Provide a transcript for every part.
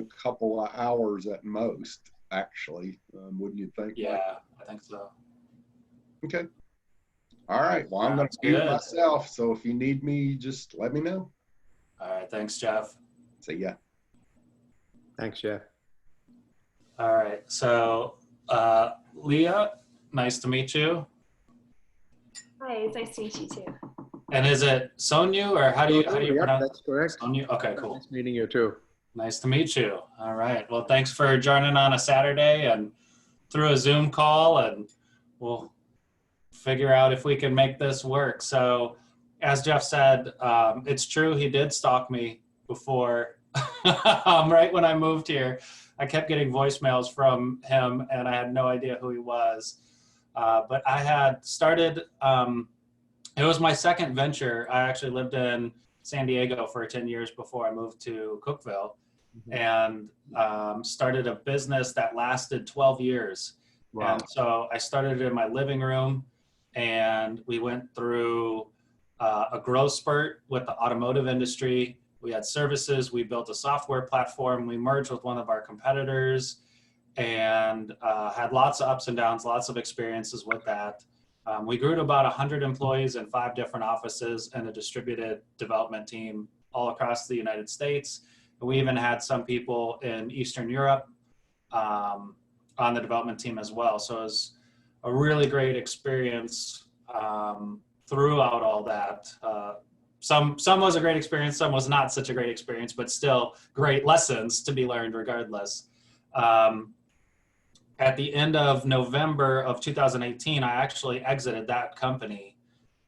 a couple of hours at most, actually. Wouldn't you think? Yeah, I think so. Okay. All right. Well, I'm going to mute myself. So if you need me, just let me know. All right. Thanks, Jeff. See ya. Thanks, Jeff. All right. So, Leah, nice to meet you. Hi, it's nice to meet you too. And is it Sonu, or how do you pronounce? That's correct. Sonu? Okay, cool. Nice meeting you too. Nice to meet you. All right. Well, thanks for joining on a Saturday and through a Zoom call, and we'll figure out if we can make this work. So, as Jeff said, it's true, he did stalk me before. Right when I moved here, I kept getting voicemails from him, and I had no idea who he was. But I had started, it was my second venture. I actually lived in San Diego for 10 years before I moved to Cookeville, and started a business that lasted 12 years. Wow. And so I started in my living room, and we went through a growth spurt with the automotive industry. We had services, we built a software platform, we merged with one of our competitors, and had lots of ups and downs, lots of experiences with that. We grew to about 100 employees in 5 different offices and a distributed development team all across the United States. And we even had some people in Eastern Europe on the development team as well. So it was a really great experience throughout all that. Some was a great experience, some was not such a great experience, but still great lessons to be learned regardless. At the end of November of 2018, I actually exited that company.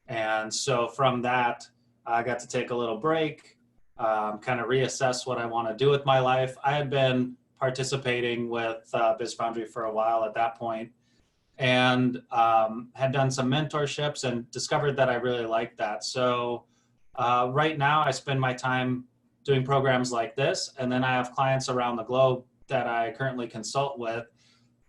And so from that, I got to take a little break, kind of reassess what I want to do with my life. I had been participating with Biz Foundry for a while at that point, and had done some mentorships and discovered that I really liked that. So right now I spend my time doing programs like this, and then I have clients around the globe that I currently consult with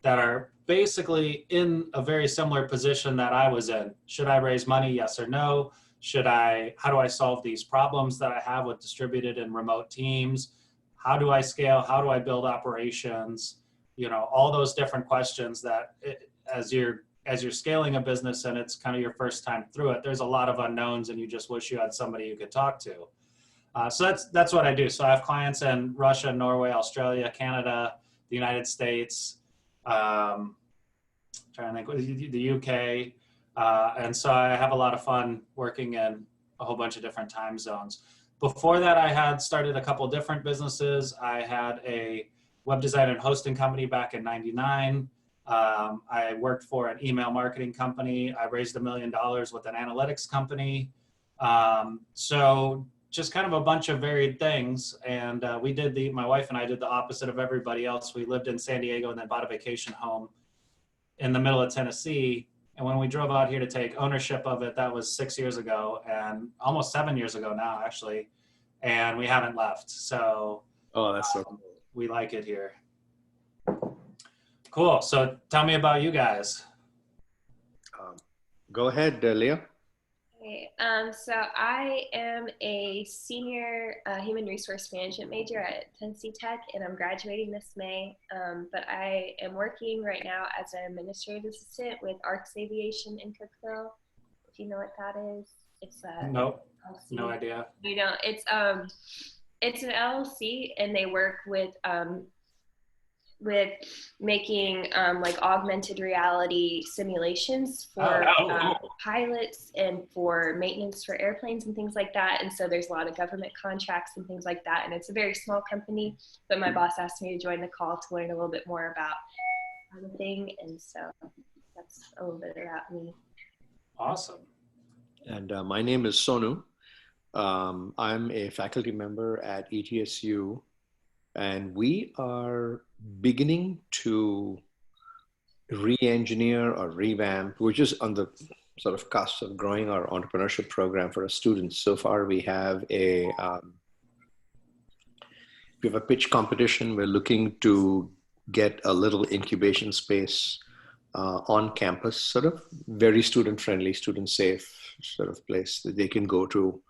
that are basically in a very similar position that I was in. Should I raise money, yes or no? How do I solve these problems that I have with distributed and remote teams? How do I scale? How do I build operations? You know, all those different questions that as you're scaling a business and it's kind of your first time through it, there's a lot of unknowns and you just wish you had somebody you could talk to. So that's what I do. So I have clients in Russia, Norway, Australia, Canada, the United States, trying to think, the UK. And so I have a lot of fun working in a whole bunch of different time zones. Before that, I had started a couple different businesses. I had a web design and hosting company back in '99. I worked for an email marketing company. I raised $1 million with an analytics company. So just kind of a bunch of varied things. And my wife and I did the opposite of everybody else. We lived in San Diego and then bought a vacation home in the middle of Tennessee. And when we drove out here to take ownership of it, that was 6 years ago, and almost 7 years ago now, actually. And we haven't left. So that's so cool. We like it here. Cool. So tell me about you guys. Go ahead, Leah. Okay, so I am a senior human resource management major at Tennessee Tech, and I'm graduating this May. But I am working right now as an administrative assistant with ARCS Aviation in Cookeville. Do you know what that is? It's a nope, LLC. No idea. You know, it's an LLC, and they work with making like augmented reality simulations for pilots and for maintenance for airplanes and things like that. And so there's a lot of government contracts and things like that. And it's a very small company, but my boss asked me to join the call to learn a little bit more about the thing. And so that's a little bit about me. Awesome. And my name is Sonu. I'm a faculty member at ETSU, and we are beginning to re-engineer or revamp. We're just on the sort of cusp of growing our entrepreneurship program for our students. So far, we have a pitch competition. We're looking to get a little incubation space on campus, sort of very student-friendly, student-safe sort of place that they can go to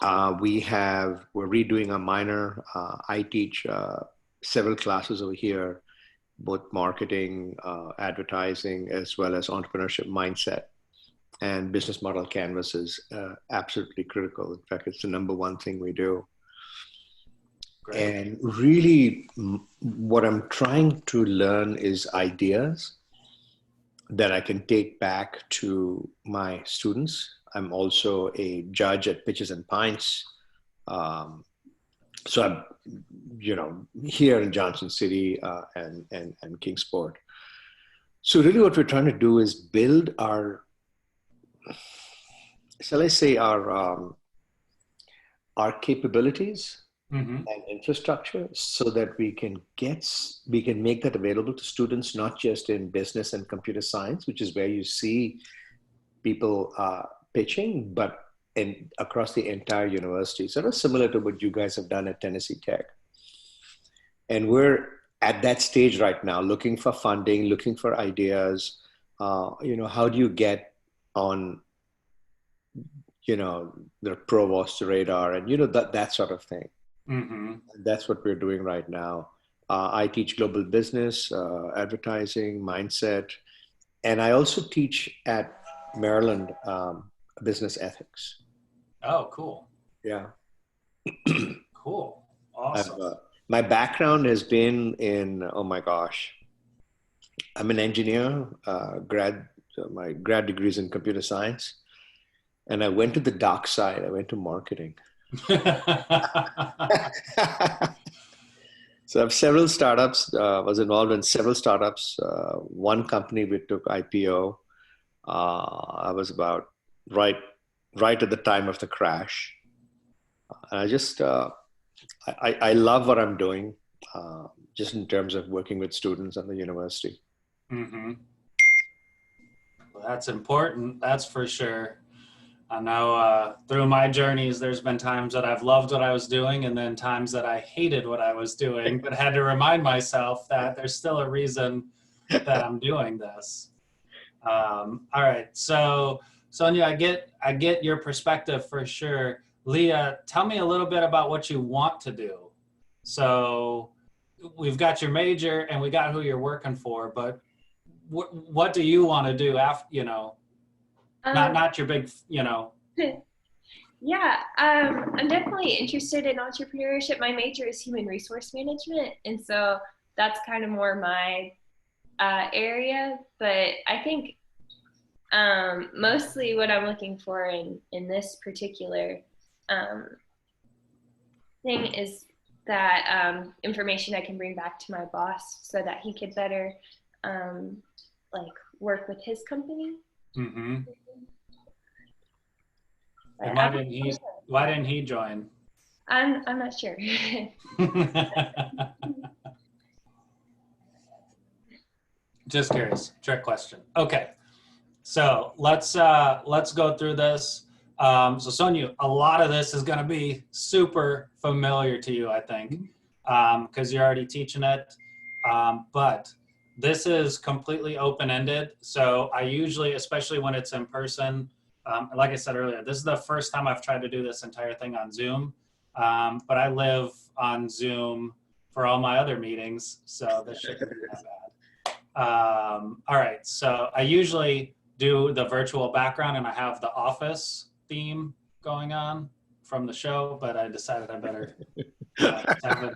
We're redoing a minor. I teach several classes over here, both marketing, advertising, as well as entrepreneurship mindset. And business model canvas is absolutely critical. In fact, it's the #1 thing we do. Great. And really, what I'm trying to learn is ideas that I can take back to my students. I'm also a judge at Pitches and Pints. So I'm, here in Johnson City and Kingsport. So really what we're trying to do is build our, shall I say, our capabilities and infrastructure so that we can make that available to students, not just in business and computer science, which is where you see people pitching, but across the entire university, sort of similar to what you guys have done at Tennessee Tech. And we're at that stage right now, looking for funding, looking for ideas. How do you get on, the provost's radar and, that sort of thing. That's what we're doing right now. I teach global business, advertising, mindset, and I also teach at Maryland business ethics. Oh, cool. Yeah. Cool. Awesome. My background has been in, oh my gosh, I'm an engineer, my grad degree is in computer science. And I went to the dark side. I went to marketing. So I have several startups, was involved in several startups. One company we took IPO. I was about right at the time of the crash. And I just, I love what I'm doing, just in terms of working with students at the university. Well, that's important, that's for sure. I know through my journeys, there's been times that I've loved what I was doing and then times that I hated what I was doing, but had to remind myself that there's still a reason that I'm doing this. All right, so Sonia, I get your perspective for sure. Leah, tell me a little bit about what you want to do. So we've got your major and we got who you're working for, but what do you want to do after, not your big, Yeah, I'm definitely interested in entrepreneurship. My major is human resource management, and so that's kind of more my area. But I think mostly what I'm looking for in this particular thing is that information I can bring back to my boss so that he could better work with his company. And why didn't he join? I'm not sure. Just curious, trick question. Okay, so let's go through this. So Sonia, a lot of this is going to be super familiar to you, I think, because you're already teaching it. But this is completely open-ended. So I usually, especially when it's in person, like I said earlier, this is the first time I've tried to do this entire thing on Zoom. But I live on Zoom for all my other meetings, so this shouldn't be that bad. All right, so I usually do the virtual background and I have the office theme going on from the show, but I decided I better have a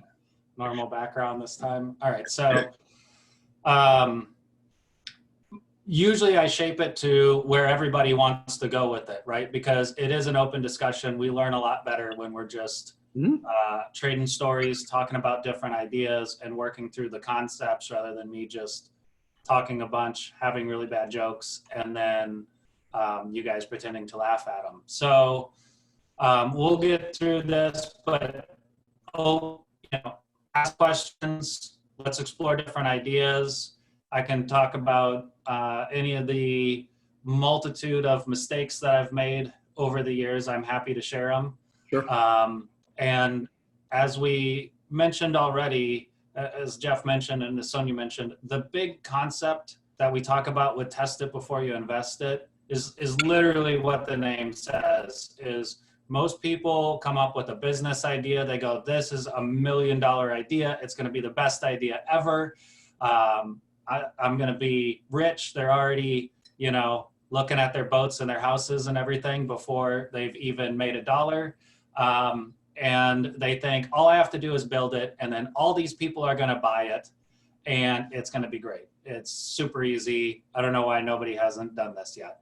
normal background this time. All right, so usually I shape it to where everybody wants to go with it, right? Because it is an open discussion. We learn a lot better when we're just trading stories, talking about different ideas and working through the concepts rather than me just talking a bunch, having really bad jokes, and then you guys pretending to laugh at them. So we'll get through this, but ask questions. Let's explore different ideas. I can talk about any of the multitude of mistakes that I've made over the years. I'm happy to share them. Sure. And as we mentioned already, as Jeff mentioned and as Sonia mentioned, the big concept that we talk about with test it before you invest it is literally what the name says, is Most people come up with a business idea. They go, this is $1 million idea. It's going to be the best idea ever. I'm going to be rich. They're already, you know, looking at their boats and their houses and everything before they've even made $1. And they think all I have to do is build it. And then all these people are going to buy it and it's going to be great. It's super easy. I don't know why nobody hasn't done this yet.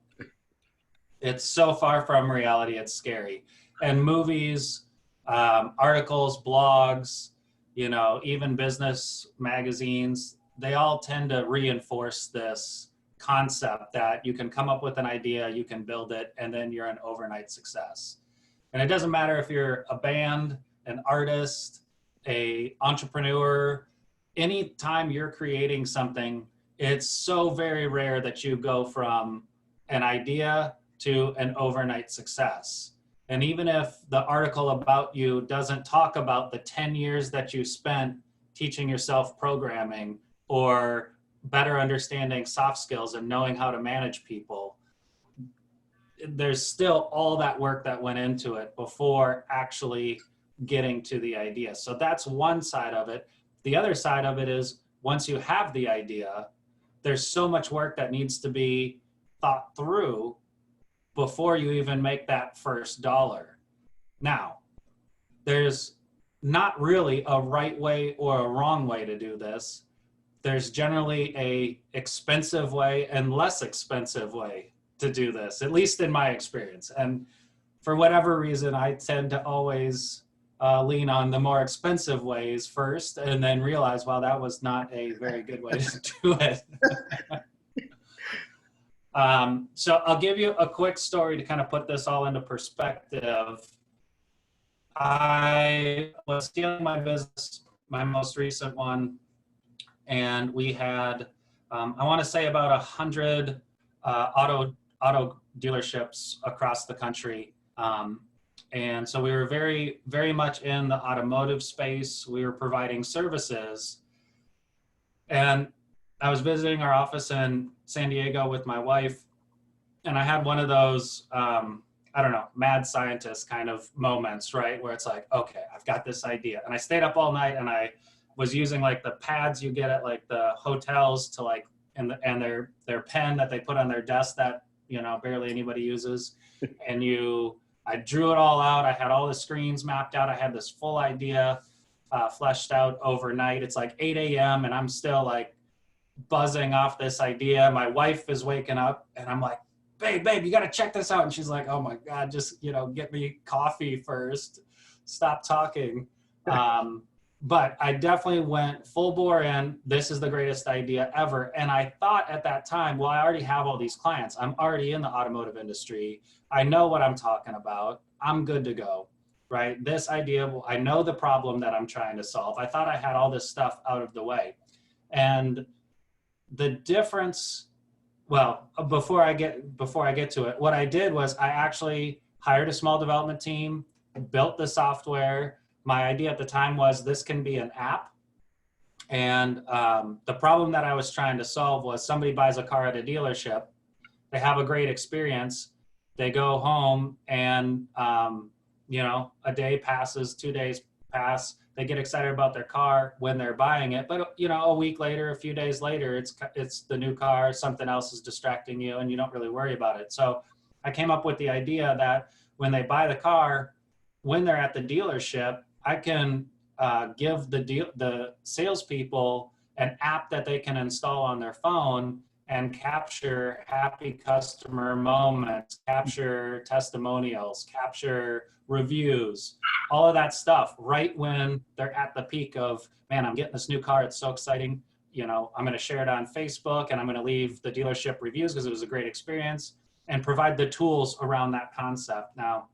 It's so far from reality, it's scary. And movies, articles, blogs, you know, even business magazines, they all tend to reinforce this concept that you can come up with an idea, you can build it, and then you're an overnight success. And it doesn't matter if you're a band, an artist, an entrepreneur, anytime you're creating something, it's so very rare that you go from an idea to an overnight success. And even if the article about you doesn't talk about the 10 years that you spent teaching yourself programming or better understanding soft skills and knowing how to manage people, there's still all that work that went into it before actually getting to the idea. So that's one side of it. The other side of it is once you have the idea, there's so much work that needs to be thought through before you even make that first dollar. Now, there's not really a right way or a wrong way to do this. There's generally a expensive way and less expensive way to do this, at least in my experience. And for whatever reason, I tend to always lean on the more expensive ways first and then realize, wow, that was not a very good way to do it. So I'll give you a quick story to kind of put this all into perspective. I was scaling my business, my most recent one, and we had, I want to say about 100 auto dealerships across the country. And so we were very, very much in the automotive space. We were providing services. And I was visiting our office in San Diego with my wife, and I had one of those, I don't know, mad scientist kind of moments, right? Where it's like, okay, I've got this idea. And I stayed up all night and I was using like the pads you get at like the hotels to like, and their pen that they put on their desk that, you know, barely anybody uses. And I drew it all out. I had all the screens mapped out. I had this full idea fleshed out overnight. It's like 8 a.m. and I'm still like buzzing off this idea. My wife is waking up and I'm like, babe, you got to check this out. And she's like, oh my God, just, you know, get me coffee first. Stop talking. But I definitely went full bore in. This is the greatest idea ever. And I thought at that time, well, I already have all these clients. I'm already in the automotive industry. I know what I'm talking about. I'm good to go, right? This idea, I know the problem that I'm trying to solve. I thought I had all this stuff out of the way. And the difference, well, before I get to it, what I did was I actually hired a small development team, built the software. My idea at the time was this can be an app. And the problem that I was trying to solve was somebody buys a car at a dealership. They have a great experience. They go home and, you know, a day passes, 2 days pass. They get excited about their car when they're buying it. But, you know, a week later, a few days later, it's the new car, something else is distracting you and you don't really worry about it. So I came up with the idea that when they buy the car, when they're at the dealership, I can give the salespeople an app that they can install on their phone and capture happy customer moments, capture testimonials, capture reviews, all of that stuff right when they're at the peak of, man, I'm getting this new car. It's so exciting. You know, I'm going to share it on Facebook and I'm going to leave the dealership reviews because it was a great experience and provide the tools around that concept. Now,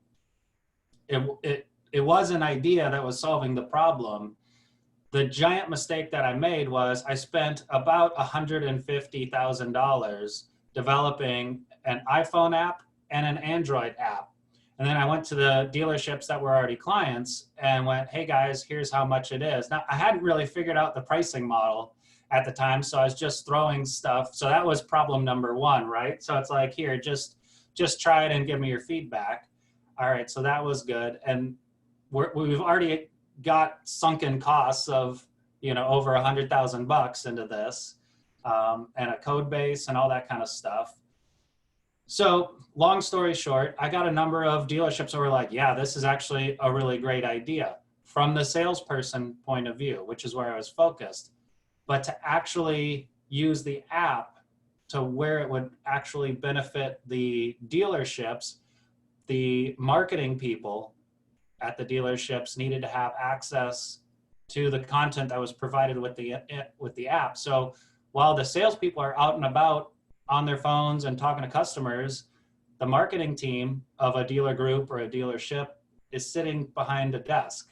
it was an idea that was solving the problem. The giant mistake that I made was I spent about $150,000 developing an iPhone app and an Android app. And then I went to the dealerships that were already clients and went, hey guys, here's how much it is. Now, I hadn't really figured out the pricing model at the time, so I was just throwing stuff. So that was problem number one, right? So it's like, here, just try it and give me your feedback. All right, so that was good. And we've already got sunken costs of, you know, over $100,000 into this, and a code base and all that kind of stuff. So long story short, I got a number of dealerships that were like, yeah, this is actually a really great idea from the salesperson point of view, which is where I was focused. But to actually use the app to where it would actually benefit the dealerships, the marketing people at the dealerships needed to have access to the content that was provided with the app. So while the salespeople are out and about on their phones and talking to customers, the marketing team of a dealer group or a dealership is sitting behind a desk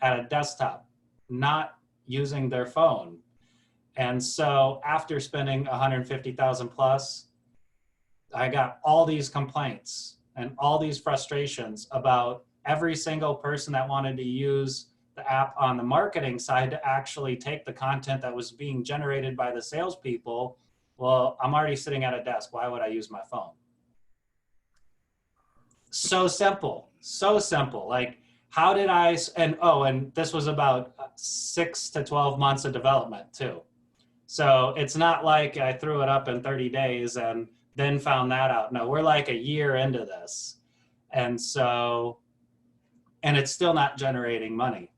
at a desktop, not using their phone. And so after spending 150,000 plus, I got all these complaints and all these frustrations about every single person that wanted to use the app on the marketing side to actually take the content that was being generated by the salespeople. Well, I'm already sitting at a desk. Why would I use my phone? So simple, so simple. Like, how did I, and this was about 6 to 12 months of development too. So it's not like I threw it up in 30 days and then found that out. No, we're like a year into this. And so, and it's still not generating money.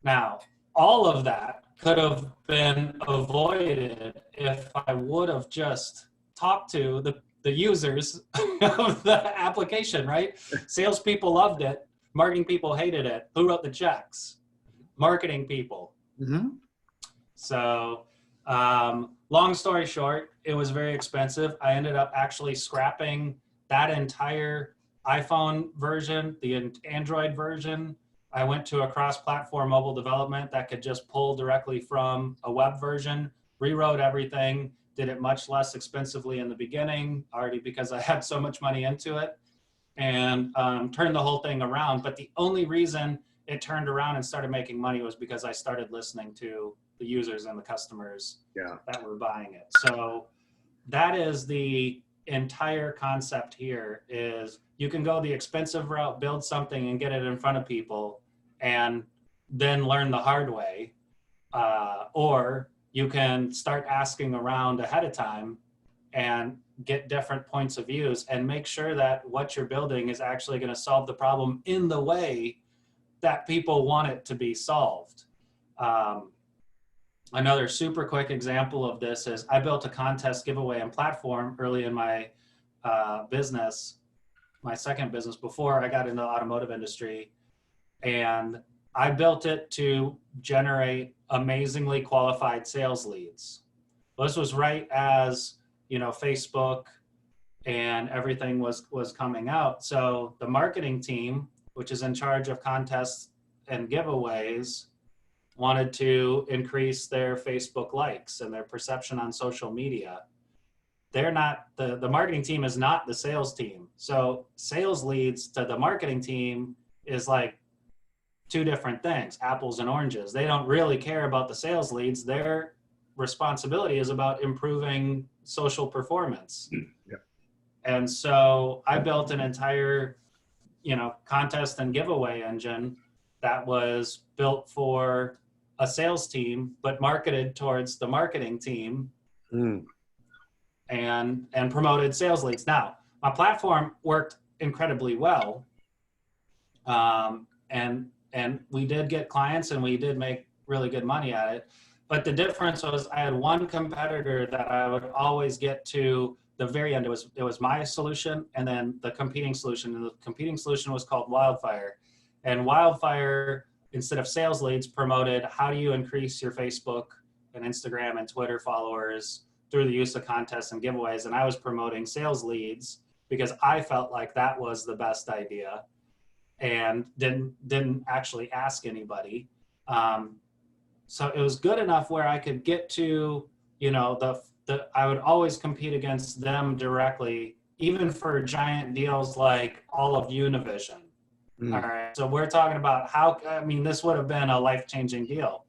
Now, all of that could have been avoided if I would have just talked to the users of the application, right? Salespeople loved it. Marketing people hated it. Who wrote the checks? Marketing people. Mm-hmm. So long story short, it was very expensive. I ended up actually scrapping that entire iPhone version, the Android version. I went to a cross-platform mobile development that could just pull directly from a web version, rewrote everything, did it much less expensively in the beginning, already because I had so much money into it, and turned the whole thing around. But the only reason it turned around and started making money was because I started listening to the users and the customers that were buying it. So that is the entire concept here. Is you can go the expensive route, build something and get it in front of people and then learn the hard way, or you can start asking around ahead of time and get different points of views and make sure that what you're building is actually going to solve the problem in the way that people want it to be solved. Another super quick example of this is I built a contest giveaway and platform early in my business, my second business before I got into the automotive industry. And I built it to generate amazingly qualified sales leads. This was right as, you know, Facebook and everything was coming out. So the marketing team, which is in charge of contests and giveaways, wanted to increase their Facebook likes and their perception on social media. They're not, the marketing team is not the sales team. So sales leads to the marketing team is like two different things, apples and oranges. They don't really care about the sales leads. Their responsibility is about improving social performance. Yeah. And so I built an entire, you know, contest and giveaway engine that was built for a sales team, but marketed towards the marketing team. And promoted sales leads. Now, my platform worked incredibly well. And we did get clients and we did make really good money at it. But the difference was I had one competitor that I would always get to the very end. It was my solution and then the competing solution. And the competing solution was called Wildfire. And Wildfire, instead of sales leads, promoted how do you increase your Facebook and Instagram and Twitter followers through the use of contests and giveaways. And I was promoting sales leads because I felt like that was the best idea and didn't actually ask anybody. So it was good enough where I could get to, you know, I would always compete against them directly, even for giant deals like all of Univision. All right. So we're talking about this would have been a life-changing deal.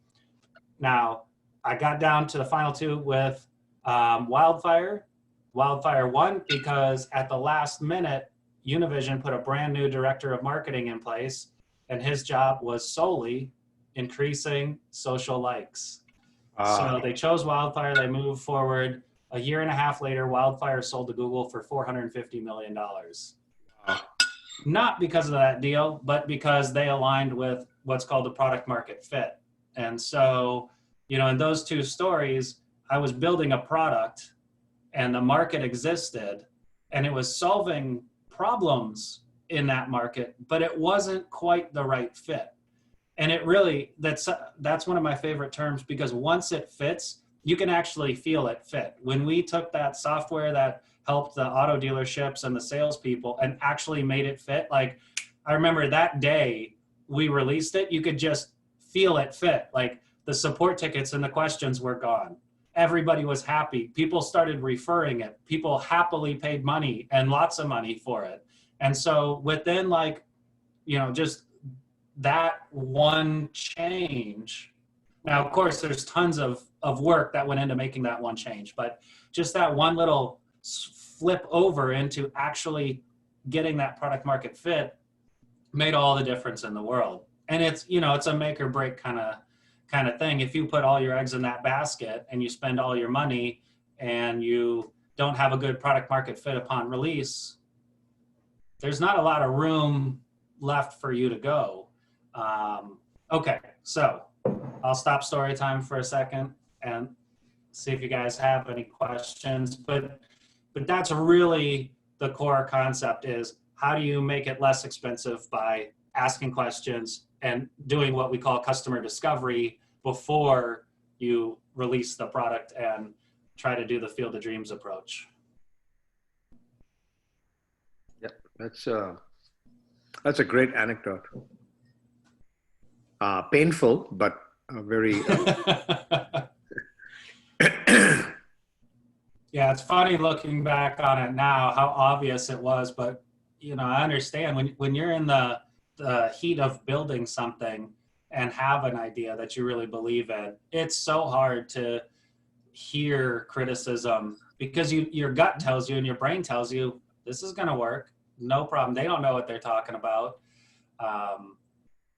Now, I got down to the final two with Wildfire. Wildfire won because at the last minute, Univision put a brand new director of marketing in place, and his job was solely increasing social likes. So they chose Wildfire, they moved forward. A year and a half later, Wildfire sold to Google for $450 million. Not because of that deal, but because they aligned with what's called the product market fit. And so, you know, in those two stories, I was building a product and the market existed and it was solving problems in that market, but it wasn't quite the right fit. And it really, that's one of my favorite terms, because once it fits, you can actually feel it fit. When we took that software that helped the auto dealerships and the salespeople and actually made it fit, like I remember that day we released it, you could just feel it fit. Like the support tickets and the questions were gone. Everybody was happy. People started referring it. People happily paid money and lots of money for it. And so within like, you know, just that one change. Now, of course, there's tons of work that went into making that one change, but just that one little flip over into actually getting that product market fit made all the difference in the world. And it's, you know, it's a make or break kind of thing. If you put all your eggs in that basket and you spend all your money and you don't have a good product market fit upon release, there's not a lot of room left for you to go. Okay, so I'll stop story time for a second and see if you guys have any questions, but that's really the core concept, is how do you make it less expensive by asking questions and doing what we call customer discovery before you release the product and try to do the Field of Dreams approach. Yeah, that's a great anecdote. Painful, but very. Yeah, it's funny looking back on it now how obvious it was, but you know, I understand when you're in the heat of building something and have an idea that you really believe in, it's so hard to hear criticism, because your gut tells you and your brain tells you this is going to work, no problem. They don't know what they're talking about.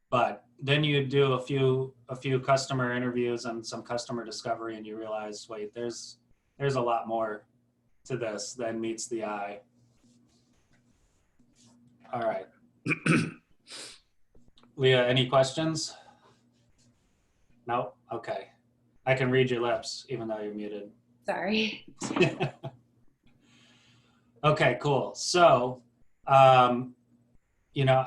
But then you do a few customer interviews and some customer discovery, and you realize, wait, there's a lot more to this than meets the eye. All right. Leah, any questions? No? Okay. I can read your lips, even though you're muted. Sorry. Okay, cool. So, you know,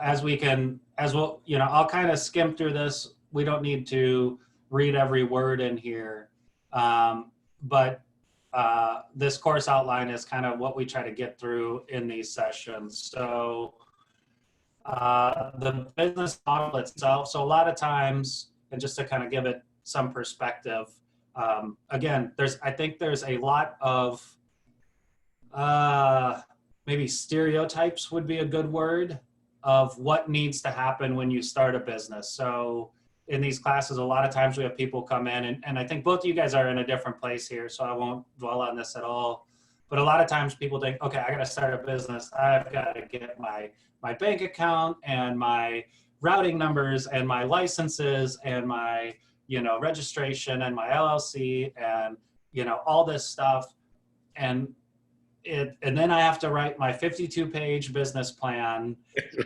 you know, I'll kind of skim through this. We don't need to read every word in here. But this course outline is kind of what we try to get through in these sessions. So the business model itself, so a lot of times, and just to kind of give it some perspective, again, I think there's a lot of maybe stereotypes would be a good word, of what needs to happen when you start a business. So in these classes, a lot of times we have people come in, and I think both of you guys are in a different place here, so I won't dwell on this at all. But a lot of times people think, okay, I got to start a business. I've got to get my bank account and my routing numbers and my licenses and my, you know, registration and my LLC and, you know, all this stuff. And then I have to write my 52-page business plan,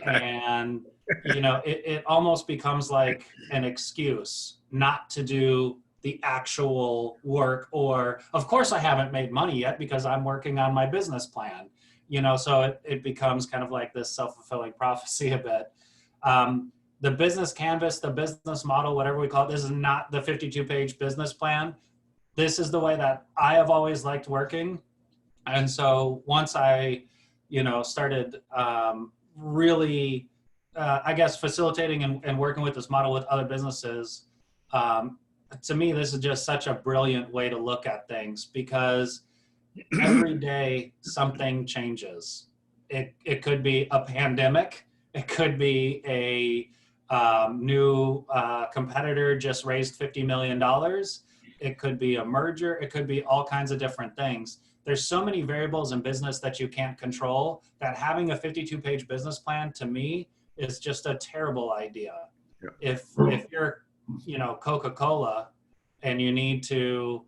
and you know, it almost becomes like an excuse not to do the actual work. Or, of course, I haven't made money yet because I'm working on my business plan. You know, so it becomes kind of like this self-fulfilling prophecy a bit. The business canvas, the business model, whatever we call it, this is not the 52-page business plan. This is the way that I have always liked working. And so once I, you know, started really, I guess, facilitating and working with this model with other businesses, to me, this is just such a brilliant way to look at things, because every day something changes. It could be a pandemic. It could be a new competitor just raised $50 million. It could be a merger. It could be all kinds of different things. there's so many variables in business that you can't control that having a 52-page business plan to me is just a terrible idea. Yeah. If you're, Coca-Cola and you need to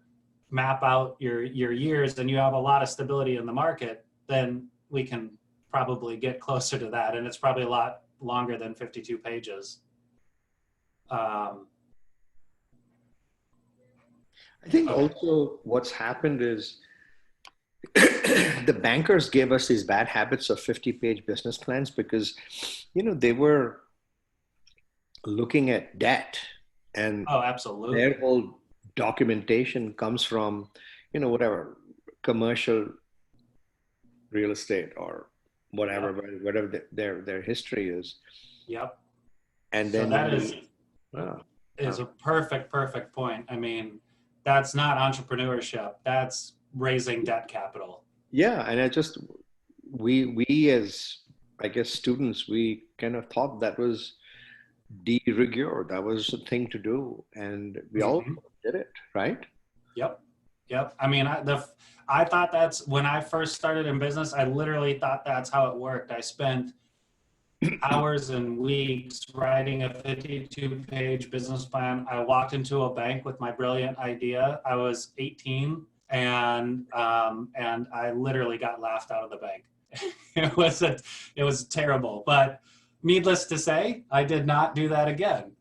map out your years and you have a lot of stability in the market, then we can probably get closer to that. And it's probably a lot longer than 52 pages. I think also what's happened is the bankers gave us these bad habits of 50-page business plans because, they were looking at debt, and absolutely, their whole documentation comes from, whatever commercial real estate or whatever, whatever their history is. Yep. And then so that is a perfect point. I mean, that's not entrepreneurship. That's raising debt capital. Yeah, and we as, I guess, students, we kind of thought that was de rigueur. That was the thing to do, and we all did it, right? Yep. I mean, I thought that's when I first started in business. I literally thought that's how it worked. I spent hours and weeks writing a 52-page business plan. I walked into a bank with my brilliant idea. I was 18, and I literally got laughed out of the bank. It was terrible, but needless to say, I did not do that again.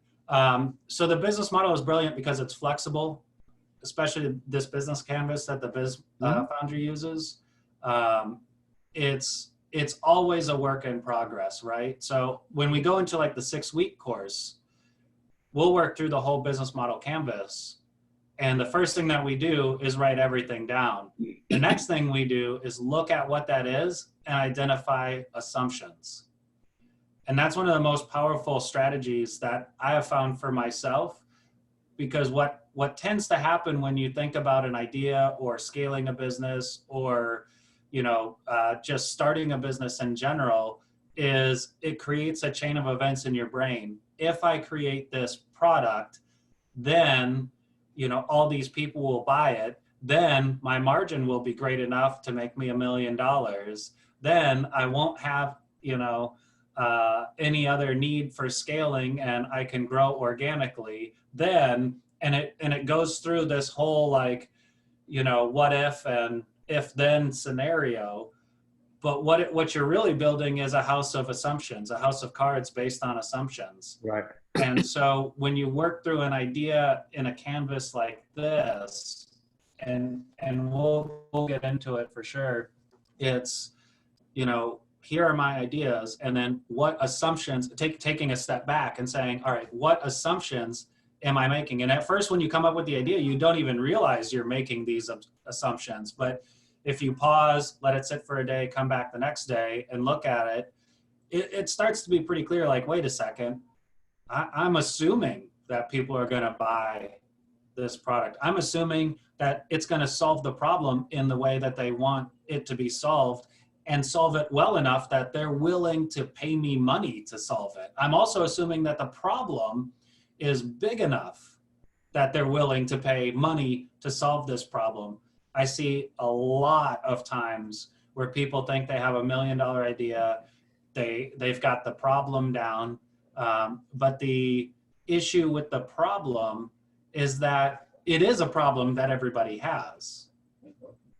So the business model is brilliant because it's flexible, especially this business canvas that the Biz Foundry uses. It's always a work in progress, right? So when we go into like the 6-week course, we'll work through the whole business model canvas. And the first thing that we do is write everything down. The next thing we do is look at what that is and identify assumptions. And that's one of the most powerful strategies that I have found for myself, because what tends to happen when you think about an idea or scaling a business or just starting a business in general is it creates a chain of events in your brain. If I create this product, then all these people will buy it. Then my margin will be great enough to make me $1 million. Then I won't have, any other need for scaling, and I can grow organically. Then, and it goes through this whole what if and if then scenario. But what you're really building is a house of assumptions, a house of cards based on assumptions. Right. And so when you work through an idea in a canvas like this, and we'll get into it for sure, it's, here are my ideas, and then what assumptions, taking a step back and saying, all right, what assumptions am I making? And at first, when you come up with the idea, you don't even realize you're making these assumptions. But if you pause, let it sit for a day, come back the next day and look at it, it starts to be pretty clear, like, wait a second, I'm assuming that people are going to buy this product. I'm assuming that it's going to solve the problem in the way that they want it to be solved, and solve it well enough that they're willing to pay me money to solve it. I'm also assuming that the problem is big enough that they're willing to pay money to solve this problem. I see a lot of times where people think they have $1 million idea, they've got the problem down, but the issue with the problem is that it is a problem that everybody has.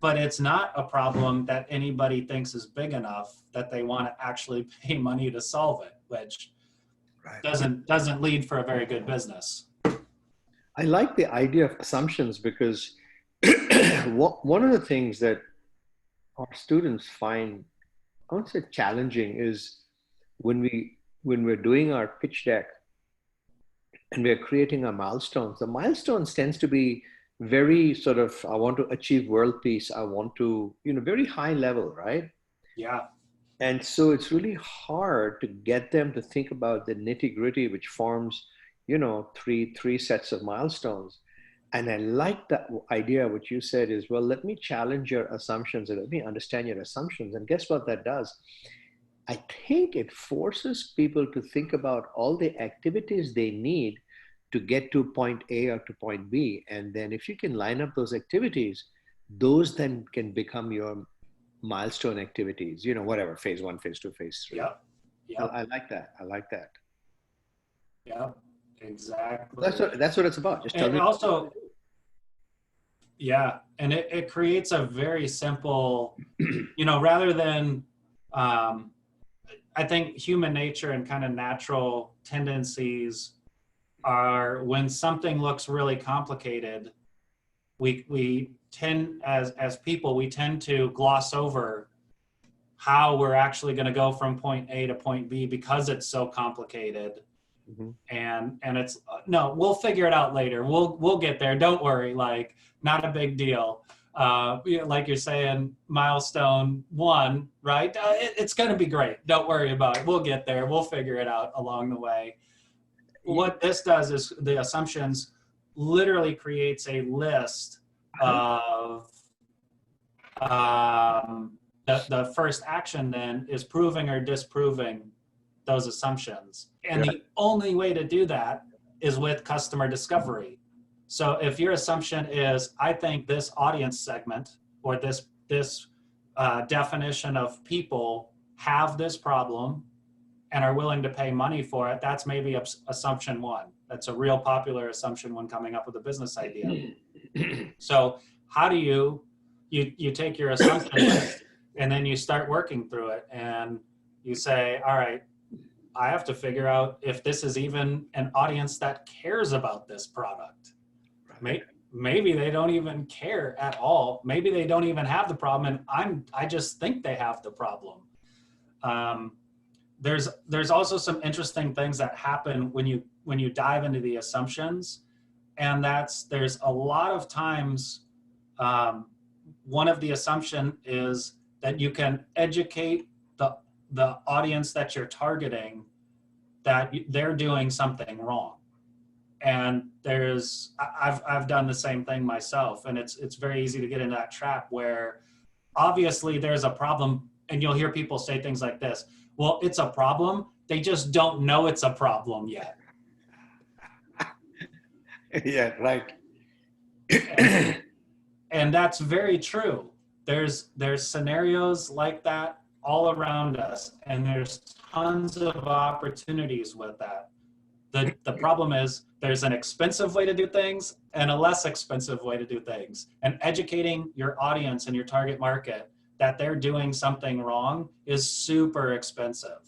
But it's not a problem that anybody thinks is big enough that they want to actually pay money to solve it, which doesn't lead for a very good business. I like the idea of assumptions because one of the things that our students find, I won't say challenging, is when we're doing our pitch deck and we're creating our milestones. The milestones tends to be very sort of, I want to achieve world peace. I want to, very high level, right? Yeah. And so it's really hard to get them to think about the nitty gritty, which forms, three sets of milestones. And I like that idea, what you said is, well, let me challenge your assumptions and let me understand your assumptions. And guess what that does? I think it forces people to think about all the activities they need to get to point A or to point B. And then if you can line up those activities, those then can become your milestone activities, whatever, phase 1, phase 2, phase 3. Yep. Yep. I like that. I like that. Yep. Exactly. That's what it's about. Just tell me. Also, yeah, and it creates a very simple, rather than, I think human nature and kind of natural tendencies are, when something looks really complicated, we tend, as people, we tend to gloss over how we're actually going to go from point A to point B because it's so complicated. Mm-hmm. And it's, no, we'll figure it out later. We'll get there. Don't worry. Like, not a big deal. Like you're saying, milestone 1, right? It's going to be great. Don't worry about it. We'll get there. We'll figure it out along the way. What this does is the assumptions literally creates a list of the first action then is proving or disproving those assumptions. And the only way to do that is with customer discovery. So if your assumption is, I think this audience segment or this definition of people have this problem and are willing to pay money for it, that's maybe assumption 1. That's a real popular assumption when coming up with a business idea. So how do you take your assumption list and then you start working through it and you say, all right, I have to figure out if this is even an audience that cares about this product. Maybe they don't even care at all. Maybe they don't even have the problem, and I just think they have the problem. There's also some interesting things that happen when you dive into the assumptions, and there's a lot of times one of the assumption is that you can educate the audience that you're targeting that they're doing something wrong. And I've done the same thing myself, and it's very easy to get into that trap where obviously there's a problem, and you'll hear people say things like this, well, it's a problem, they just don't know it's a problem yet. Yeah, right. And that's very true. There's scenarios like that all around us, and there's tons of opportunities with that. The problem is there's an expensive way to do things and a less expensive way to do things. And educating your audience and your target market that they're doing something wrong is super expensive,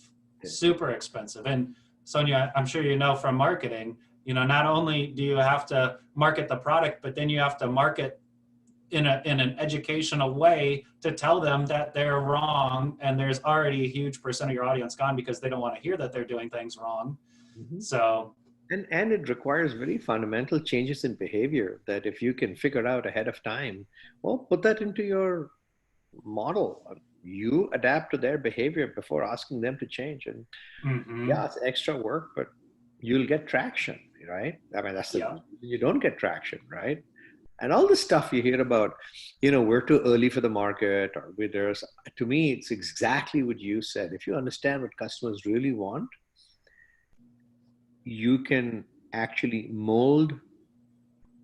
super expensive. And Sonia, I'm sure you know from marketing, not only do you have to market the product, but then you have to market in an educational way to tell them that they're wrong. And there's already a huge percent of your audience gone because they don't want to hear that they're doing things wrong. Mm-hmm. So, and it requires very fundamental changes in behavior that if you can figure out ahead of time, well, put that into your model. You adapt to their behavior before asking them to change. And yeah, it's extra work, but you'll get traction, right? I mean, you don't get traction, right? And all the stuff you hear about, we're too early for the market, or to me, it's exactly what you said. If you understand what customers really want, you can actually mold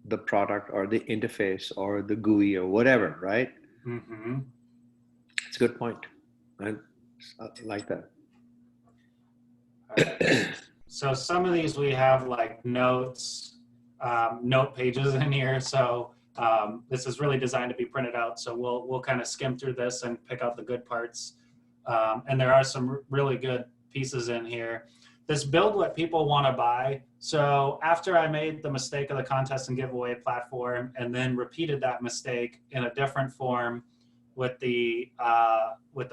the product or the interface or the GUI or whatever, right? Mm-hmm. It's a good point. I like that. So some of these we have like notes, note pages in here. So this is really designed to be printed out. So we'll kind of skim through this and pick out the good parts. And there are some really good pieces in here. This build what people want to buy. So after I made the mistake of the contest and giveaway platform and then repeated that mistake in a different form with the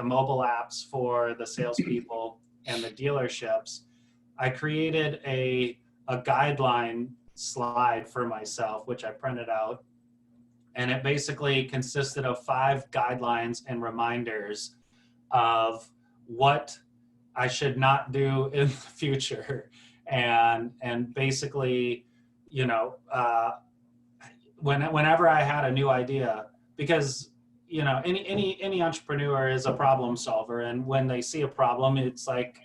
mobile apps for the salespeople and the dealerships, I created a guideline slide for myself, which I printed out. And it basically consisted of 5 guidelines and reminders of what I should not do in the future. And basically, whenever I had a new idea, because, any entrepreneur is a problem solver. And when they see a problem, it's like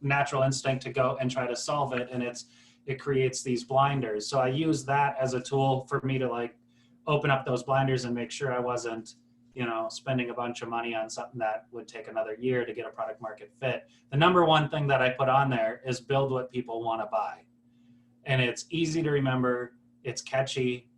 natural instinct to go and try to solve it. And it creates these blinders. So I use that as a tool for me to open up those blinders and make sure I wasn't, you know, spending a bunch of money on something that would take another year to get a product market fit. The number one thing that I put on there is build what people want to buy. And it's easy to remember, it's catchy,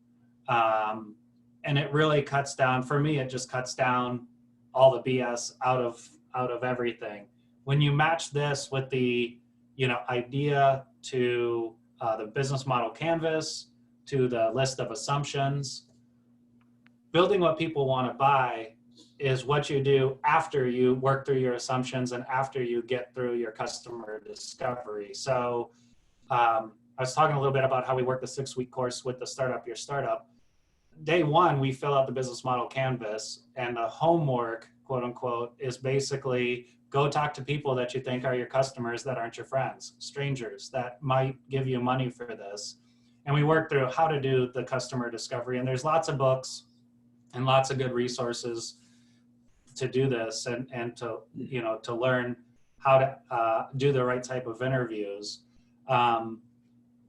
and it really cuts down, for me, it just cuts down all the BS out of everything. When you match this with the, you know, idea to the business model canvas, to the list of assumptions, building what people want to buy is what you do after you work through your assumptions and after you get through your customer discovery. So I was talking a little bit about how we work the 6-week course with the Startup Your Startup. Day one, we fill out the business model canvas, and the homework, quote unquote, is basically go talk to people that you think are your customers that aren't your friends, strangers that might give you money for this. And we work through how to do the customer discovery. And there's lots of books and lots of good resources to do this and to, you know, to learn how to do the right type of interviews.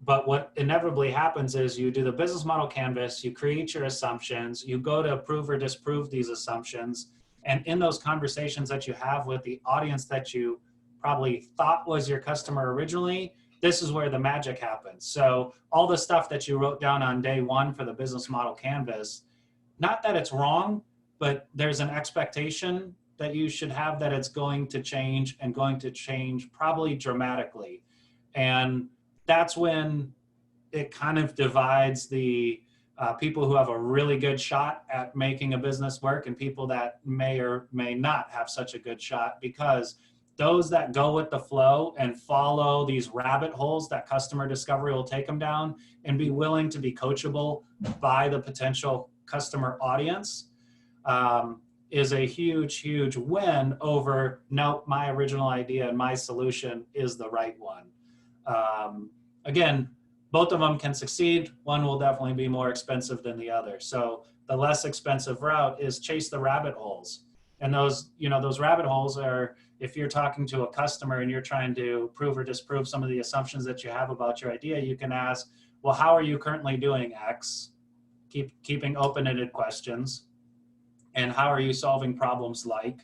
But what inevitably happens is you do the business model canvas, you create your assumptions, you go to prove or disprove these assumptions. And in those conversations that you have with the audience that you probably thought was your customer originally, this is where the magic happens. So all the stuff that you wrote down on day one for the business model canvas, not that it's wrong, but there's an expectation that you should have that it's going to change and going to change probably dramatically. And that's when it kind of divides the people who have a really good shot at making a business work and people that may or may not have such a good shot, because those that go with the flow and follow these rabbit holes that customer discovery will take them down and be willing to be coachable by the potential customer audience is a huge, huge win over, nope, my original idea and my solution is the right one. Again, both of them can succeed. One will definitely be more expensive than the other. So the less expensive route is chase the rabbit holes. And those, you know, those rabbit holes are, if you're talking to a customer and you're trying to prove or disprove some of the assumptions that you have about your idea, you can ask, well, how are you currently doing X? Keeping open-ended questions. And how are you solving problems like?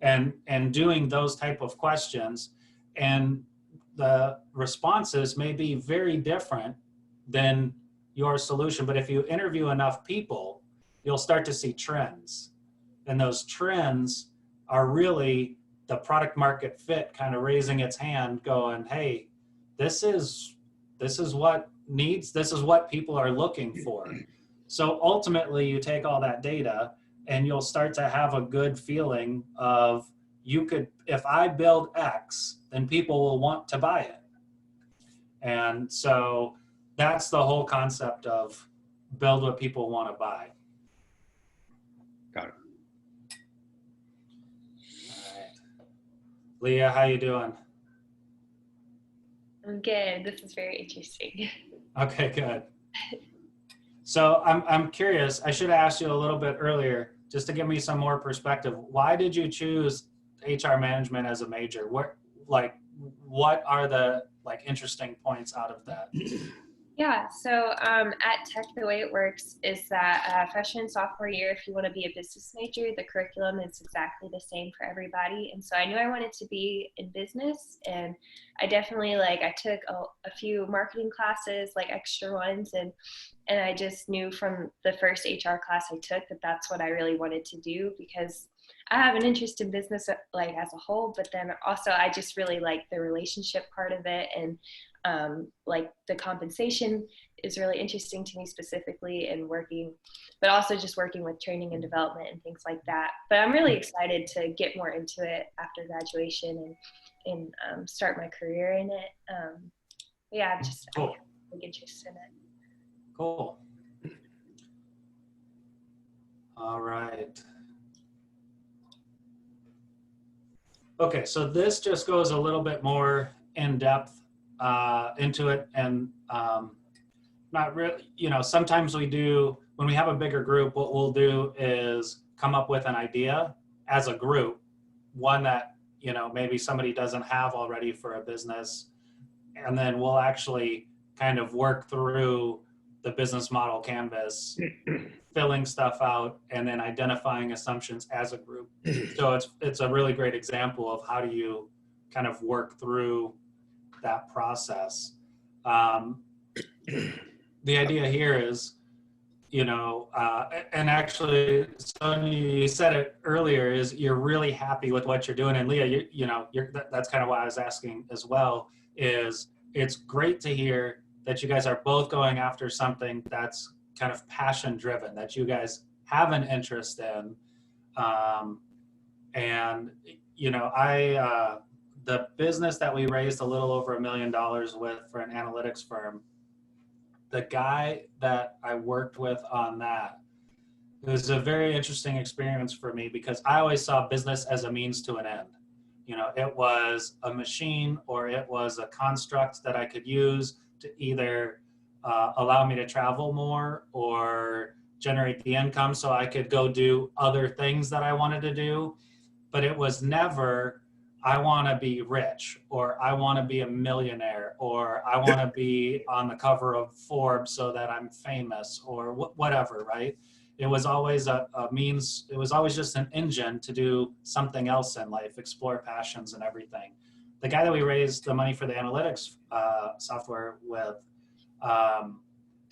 And doing those type of questions. And the responses may be very different than your solution, but if you interview enough people, you'll start to see trends. And those trends are really the product market fit kind of raising its hand going, hey, this is what needs, this is what people are looking for. So ultimately you take all that data and you'll start to have a good feeling of, you could, if I build X, then people will want to buy it. And so that's the whole concept of build what people want to buy. Got it. All right. Leah, how you doing? I'm good. This is very interesting. Okay, good. So I'm curious, I should have asked you a little bit earlier, just to give me some more perspective. Why did you choose HR management as a major? What are the interesting points out of that? Yeah, so at Tech, the way it works is that freshman, sophomore year, if you want to be a business major, the curriculum is exactly the same for everybody. And so I knew I wanted to be in business, and I definitely I took a few marketing classes, extra ones, and I just knew from the first HR class I took that that's what I really wanted to do, because I have an interest in business as a whole, but then also I just really like the relationship part of it, and the compensation is really interesting to me specifically, and but also just working with training and development and things like that. But I'm really excited to get more into it after graduation and start my career in it. Yeah, cool. I have a big interest in it. Cool. All right. Okay, so this just goes a little bit more in depth into it, and not really, sometimes we do, when we have a bigger group, what we'll do is come up with an idea as a group, one that, maybe somebody doesn't have already for a business, and then we'll actually kind of work through the business model canvas filling stuff out and then identifying assumptions as a group. So it's a really great example of how do you kind of work through that process. The idea here is, and actually, Sonia, you said it earlier, is you're really happy with what you're doing. And Leah, that's kind of why I was asking as well, is it's great to hear that you guys are both going after something that's kind of passion driven, that you guys have an interest in. The business that we raised a little over $1 million with for an analytics firm, the guy that I worked with on that, it was a very interesting experience for me because I always saw business as a means to an end. It was a machine or it was a construct that I could use to either allow me to travel more or generate the income so I could go do other things that I wanted to do. But it was never, I want to be rich, or I want to be a millionaire, or I want to be on the cover of Forbes so that I'm famous, or whatever, right? It was always a means, it was always just an engine to do something else in life, explore passions and everything. The guy that we raised the money for the analytics software with,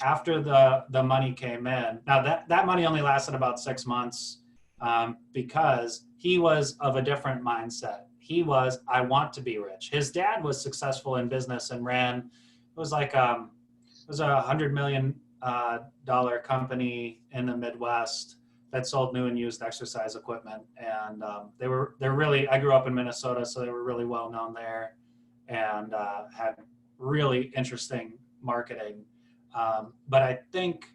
after the money came in, now that money only lasted about 6 months because he was of a different mindset. He was, I want to be rich. His dad was successful in business and ran, it was a $100 million company in the Midwest that sold new and used exercise equipment. And they're really, I grew up in Minnesota, so they were really well known there and had really interesting marketing. But I think,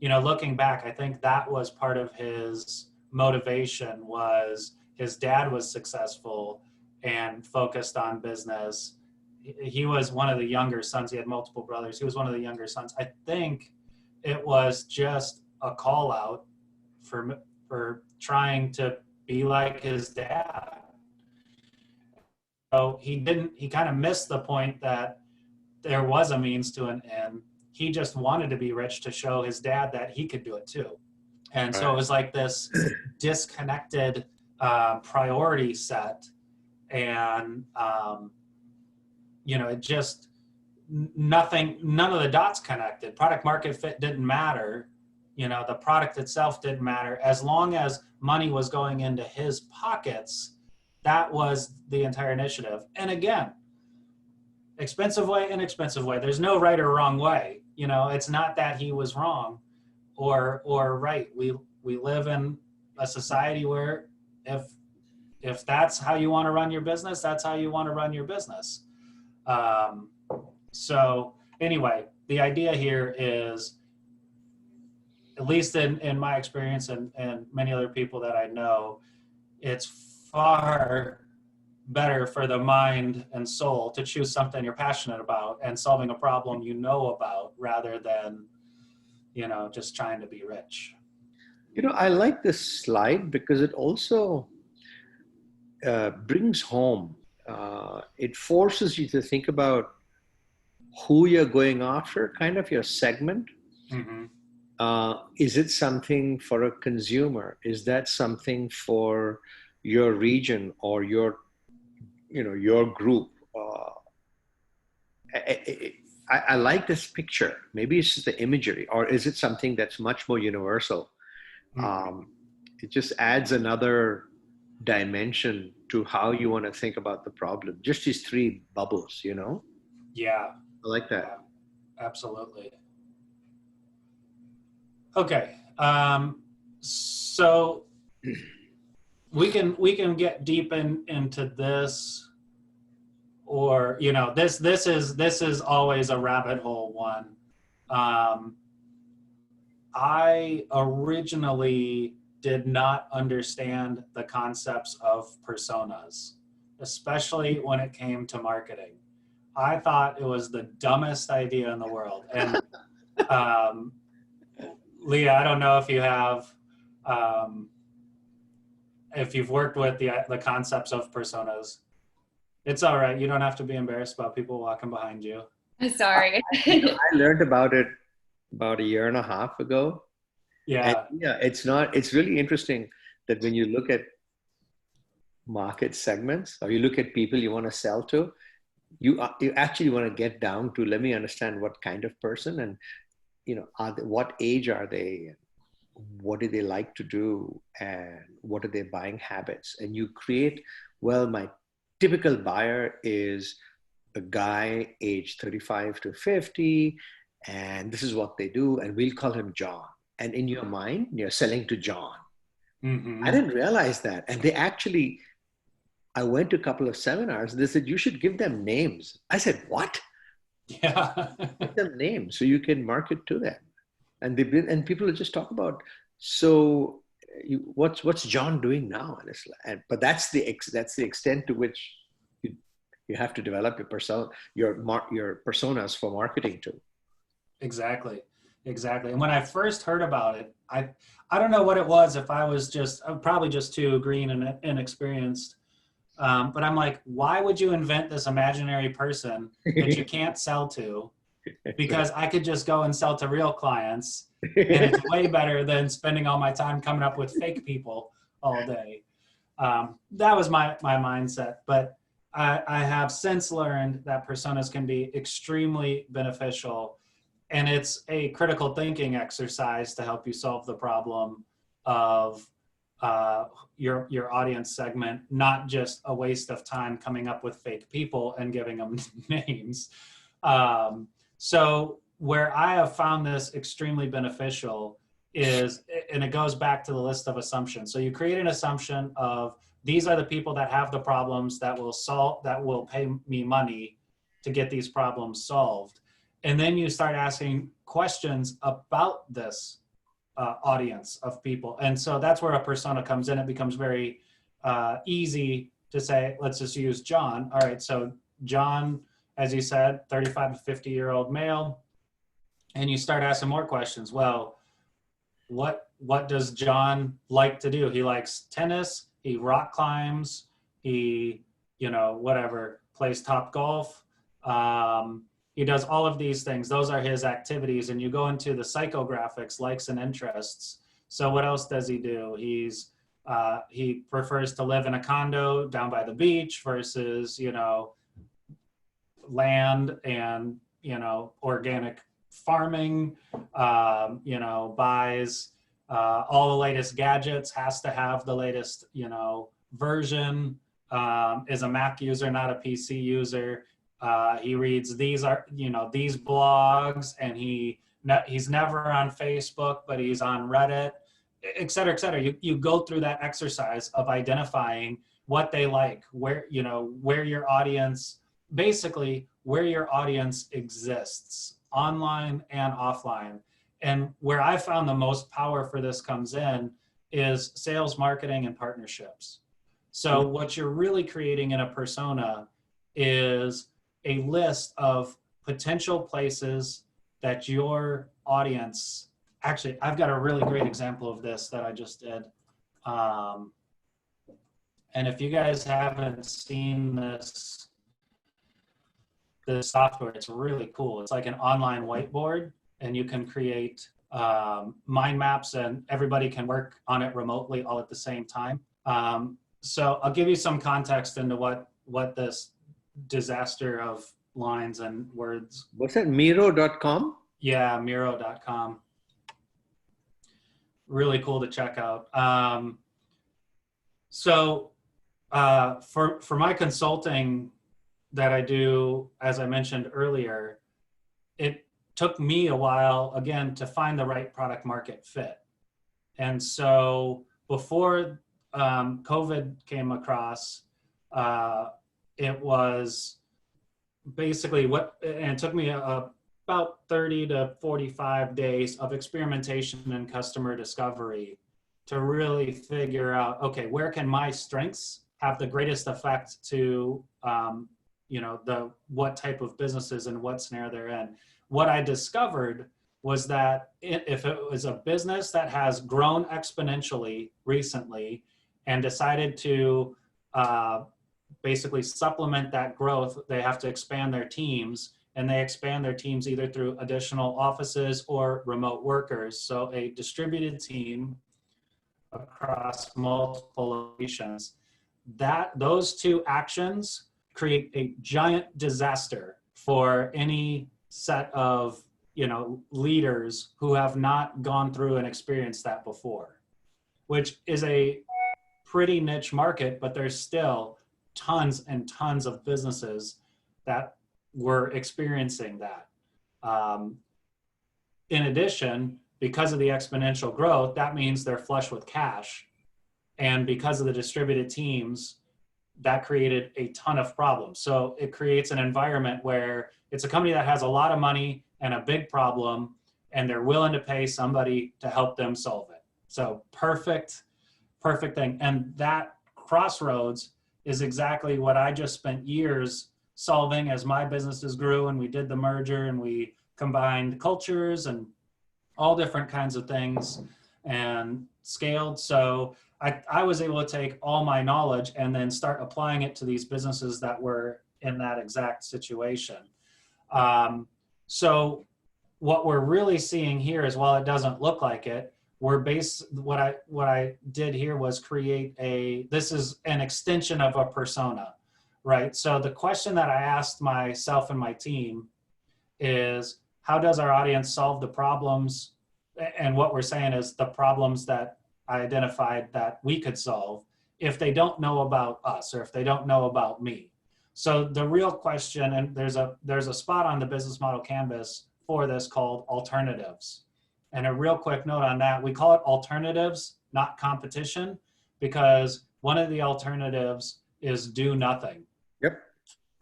looking back, I think that was part of his motivation was his dad was successful and focused on business. He was one of the younger sons. He had multiple brothers. He was one of the younger sons. I think it was just a call out for trying to be like his dad. So he kind of missed the point that there was a means to an end. He just wanted to be rich to show his dad that he could do it too. And so it was like this disconnected priority set. And, it just, none of the dots connected. Product market fit didn't matter. The product itself didn't matter. As long as money was going into his pockets, that was the entire initiative. And again, expensive way, inexpensive way. There's no right or wrong way. It's not that he was wrong or right. We live in a society where if that's how you want to run your business, that's how you want to run your business. So anyway, the idea here is, at least in my experience and many other people that I know, it's far better for the mind and soul to choose something you're passionate about and solving a problem about rather than, just trying to be rich. I like this slide because it also brings home, it forces you to think about who you're going after, kind of your segment. Mm-hmm. Is it something for a consumer? Is that something for your region or your group? I like this picture. Maybe it's just the imagery, or is it something that's much more universal? Mm-hmm. It just adds another dimension to how you want to think about the problem. Just these three bubbles, Yeah. I like that. Yeah, absolutely. Okay. So we can get deep into this, or this is always a rabbit hole one. I originally did not understand the concepts of personas, especially when it came to marketing. I thought it was the dumbest idea in the world. And Leah, I don't know if you have, if you've worked with the concepts of personas. It's all right. You don't have to be embarrassed about people walking behind you. Sorry. I learned about it about 1.5 years ago. Yeah. And yeah, it's really interesting that when you look at market segments or you look at people you want to sell to, you actually want to get down to, let me understand what kind of person and, what age are they? What do they like to do? And what are their buying habits? And you create, well, my typical buyer is a guy aged 35 to 50, and this is what they do. And we'll call him John. And in your mind, you're selling to John. Mm-hmm. I didn't realize that. And they actually, I went to a couple of seminars. They said, you should give them names. I said, what? Yeah. Give them names so you can market to them. And people will just talk about, so what's John doing now? But that's the extent to which you have to develop your personas for marketing to. Exactly. And when I first heard about it, I don't know what it was. If I'm probably just too green and inexperienced. But I'm like, why would you invent this imaginary person that you can't sell to? Because I could just go and sell to real clients, and it's way better than spending all my time coming up with fake people all day. That was my mindset. But I have since learned that personas can be extremely beneficial, and it's a critical thinking exercise to help you solve the problem of your audience segment, not just a waste of time coming up with fake people and giving them names. So where I have found this extremely beneficial is, and it goes back to the list of assumptions. So you create an assumption of, these are the people that have the problems that will pay me money to get these problems solved. And then you start asking questions about this audience of people. And so that's where a persona comes in. It becomes very easy to say, let's just use John. All right, so John, as you said, 35 to 50-year-old male. And you start asking more questions. Well, what does John like to do? He likes tennis, he rock climbs, he, plays top golf. He does all of these things. Those are his activities. And you go into the psychographics, likes and interests. So what else does he do? He prefers to live in a condo down by the beach versus, land and, organic farming, buys all the latest gadgets, has to have the latest, version, is a Mac user, not a PC user. He reads these blogs, and he's never on Facebook, but he's on Reddit, et cetera, et cetera. You go through that exercise of identifying what they like, where your audience, basically where your audience exists, online and offline. And where I found the most power for this comes in is sales, marketing, and partnerships. So what you're really creating in a persona is a list of potential places that your audience, actually, I've got a really great example of this that I just did. And if you guys haven't seen this software, it's really cool. It's like an online whiteboard, and you can create mind maps, and everybody can work on it remotely all at the same time. So I'll give you some context into what this disaster of lines and words. What's that, Miro.com? Yeah, Miro.com. Really cool to check out. So for my consulting that I do, as I mentioned earlier, it took me a while, again, to find the right product market fit. And so before COVID came across, it was basically and it took me about 30 to 45 days of experimentation and customer discovery to really figure out, okay, where can my strengths have the greatest effect to, what type of businesses and what scenario they're in. What I discovered was that if it was a business that has grown exponentially recently and decided to basically supplement that growth, they have to expand their teams and they expand their teams either through additional offices or remote workers. So a distributed team across multiple locations, those two actions create a giant disaster for any set of leaders who have not gone through and experienced that before, which is a pretty niche market, but there's still tons and tons of businesses that were experiencing that. In addition, because of the exponential growth, that means they're flush with cash. And because of the distributed teams, that created a ton of problems. So it creates an environment where it's a company that has a lot of money and a big problem, and they're willing to pay somebody to help them solve it. So perfect thing. And that crossroads is exactly what I just spent years solving as my businesses grew, and we did the merger and we combined cultures and all different kinds of things and scaled. So I was able to take all my knowledge and then start applying it to these businesses that were in that exact situation. So what we're really seeing here is, while it doesn't look like it, what I did here was create this is an extension of a persona, right? So the question that I asked myself and my team is, how does our audience solve the problems? And what we're saying is the problems that I identified that we could solve if they don't know about us or if they don't know about me. So the real question, and there's a spot on the business model canvas for this called alternatives. And a real quick note on that, we call it alternatives, not competition, because one of the alternatives is do nothing. Yep.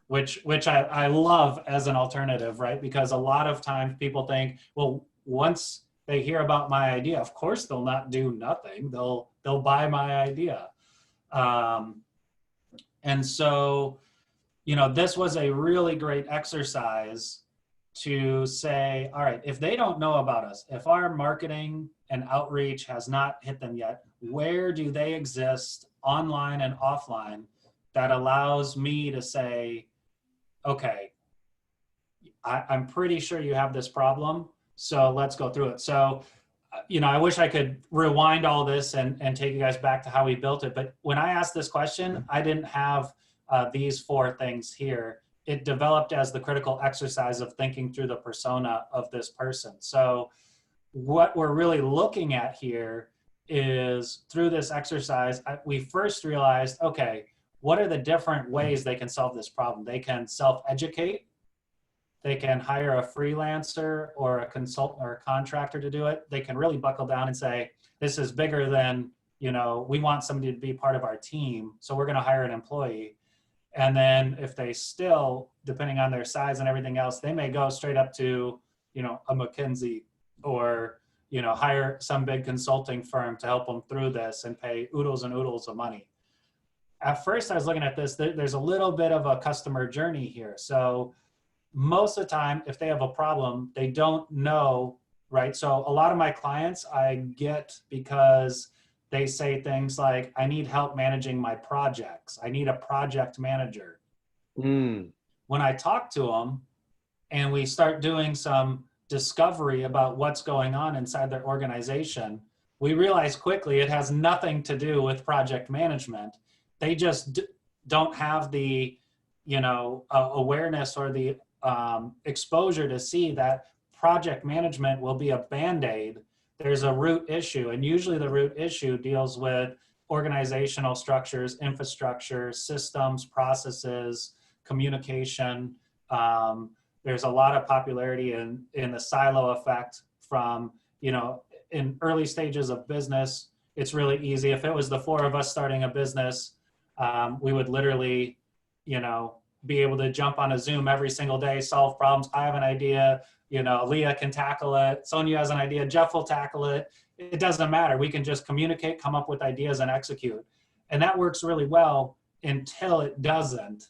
Which I love as an alternative, right? Because a lot of times people think, well, once they hear about my idea, of course they'll not do nothing. They'll buy my idea. And so, this was a really great exercise to say, all right, if they don't know about us, if our marketing and outreach has not hit them yet, where do they exist online and offline that allows me to say, okay, I'm pretty sure you have this problem, so let's go through it. So, I wish I could rewind all this and take you guys back to how we built it. But when I asked this question, I didn't have these 4 things here. It developed as the critical exercise of thinking through the persona of this person. So what we're really looking at here is, through this exercise, we first realized, okay, what are the different ways they can solve this problem? They can self-educate. They can hire a freelancer or a consultant or a contractor to do it. They can really buckle down and say, this is bigger than, we want somebody to be part of our team, so we're going to hire an employee. And then if they still, depending on their size and everything else, they may go straight up to, a McKinsey or, hire some big consulting firm to help them through this and pay oodles and oodles of money. At first I was looking at this, there's a little bit of a customer journey here. So most of the time, if they have a problem, they don't know, right? So a lot of my clients I get because they say things like, I need help managing my projects. I need a project manager. When I talk to them and we start doing some discovery about what's going on inside their organization, we realize quickly it has nothing to do with project management. They just don't have the, awareness or the exposure to see that project management will be a Band-Aid. There's a root issue, and usually the root issue deals with organizational structures, infrastructure, systems, processes, communication. There's a lot of popularity in the silo effect from, in early stages of business. It's really easy. If it was the 4 of us starting a business, we would literally, be able to jump on a Zoom every single day, solve problems. I have an idea, Leah can tackle it. Sonia has an idea, Jeff will tackle it. It doesn't matter. We can just communicate, come up with ideas and execute. And that works really well until it doesn't.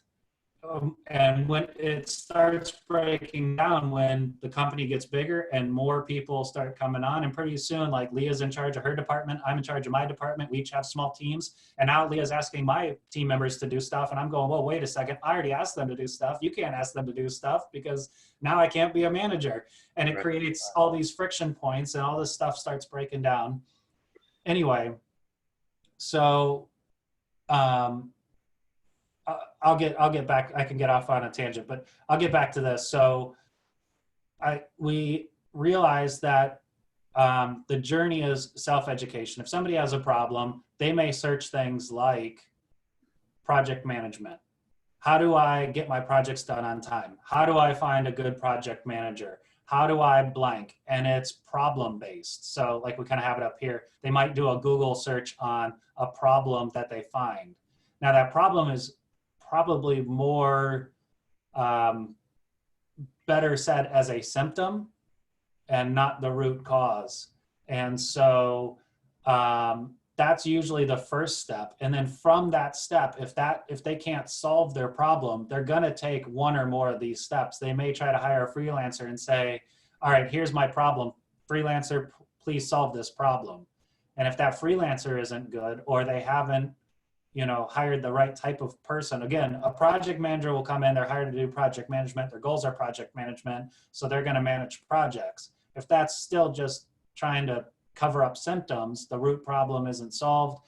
and when it starts breaking down, when the company gets bigger and more people start coming on, and pretty soon, like Leah's in charge of her department, I'm in charge of my department, we each have small teams, and now Leah's asking my team members to do stuff, and I'm going, well, wait a second, I already asked them to do stuff. You can't ask them to do stuff because now I can't be a manager. And it creates all these friction points, and all this stuff starts breaking down. Anyway, so I'll get back. I can get off on a tangent, but I'll get back to this. So we realized that the journey is self-education. If somebody has a problem, they may search things like project management. How do I get my projects done on time? How do I find a good project manager? How do I blank? And it's problem-based. So like we kind of have it up here. They might do a Google search on a problem that they find. Now that problem is probably more better said as a symptom and not the root cause. And so that's usually the first step. And then from that step, if they can't solve their problem, they're gonna take one or more of these steps. They may try to hire a freelancer and say, all right, here's my problem. Freelancer, please solve this problem. And if that freelancer isn't good, or they haven't hired the right type of person. Again, a project manager will come in, they're hired to do project management, their goals are project management, so they're gonna manage projects. If that's still just trying to cover up symptoms, the root problem isn't solved,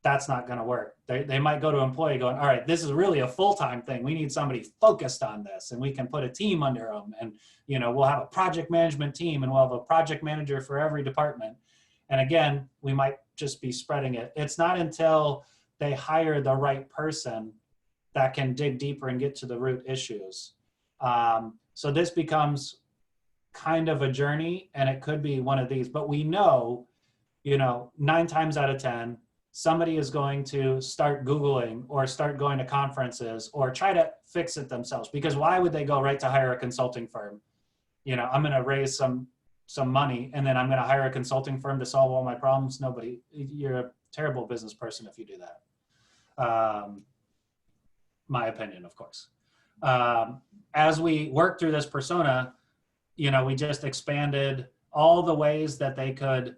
that's not gonna work. They might go to an employee going, all right, this is really a full-time thing. We need somebody focused on this, and we can put a team under them, and we'll have a project management team, and we'll have a project manager for every department. And again, we might just be spreading it. It's not until they hire the right person that can dig deeper and get to the root issues. So this becomes kind of a journey, and it could be one of these, but we know, 9 times out of 10, somebody is going to start Googling or start going to conferences or try to fix it themselves, because why would they go right to hire a consulting firm? I'm gonna raise some money and then I'm gonna hire a consulting firm to solve all my problems. Nobody, you're a terrible business person if you do that. My opinion, of course. As we work through this persona, we just expanded all the ways that they could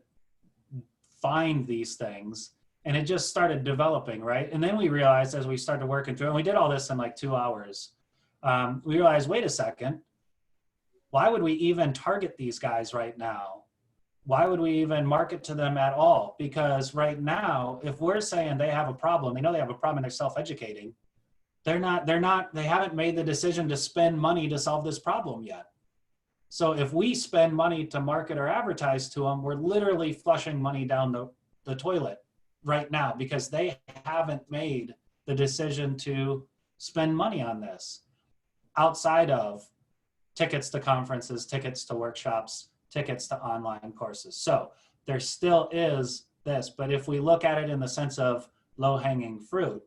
find these things, and it just started developing, right? And then we realized as we started working through it, and we did all this in like 2 hours, we realized, wait a second, why would we even target these guys right now? Why would we even market to them at all? Because right now, if we're saying they have a problem, they know they have a problem and they're self-educating, they haven't made the decision to spend money to solve this problem yet. So if we spend money to market or advertise to them, we're literally flushing money down the toilet right now, because they haven't made the decision to spend money on this outside of tickets to conferences, tickets to workshops, tickets to online courses. So there still is this, but if we look at it in the sense of low-hanging fruit,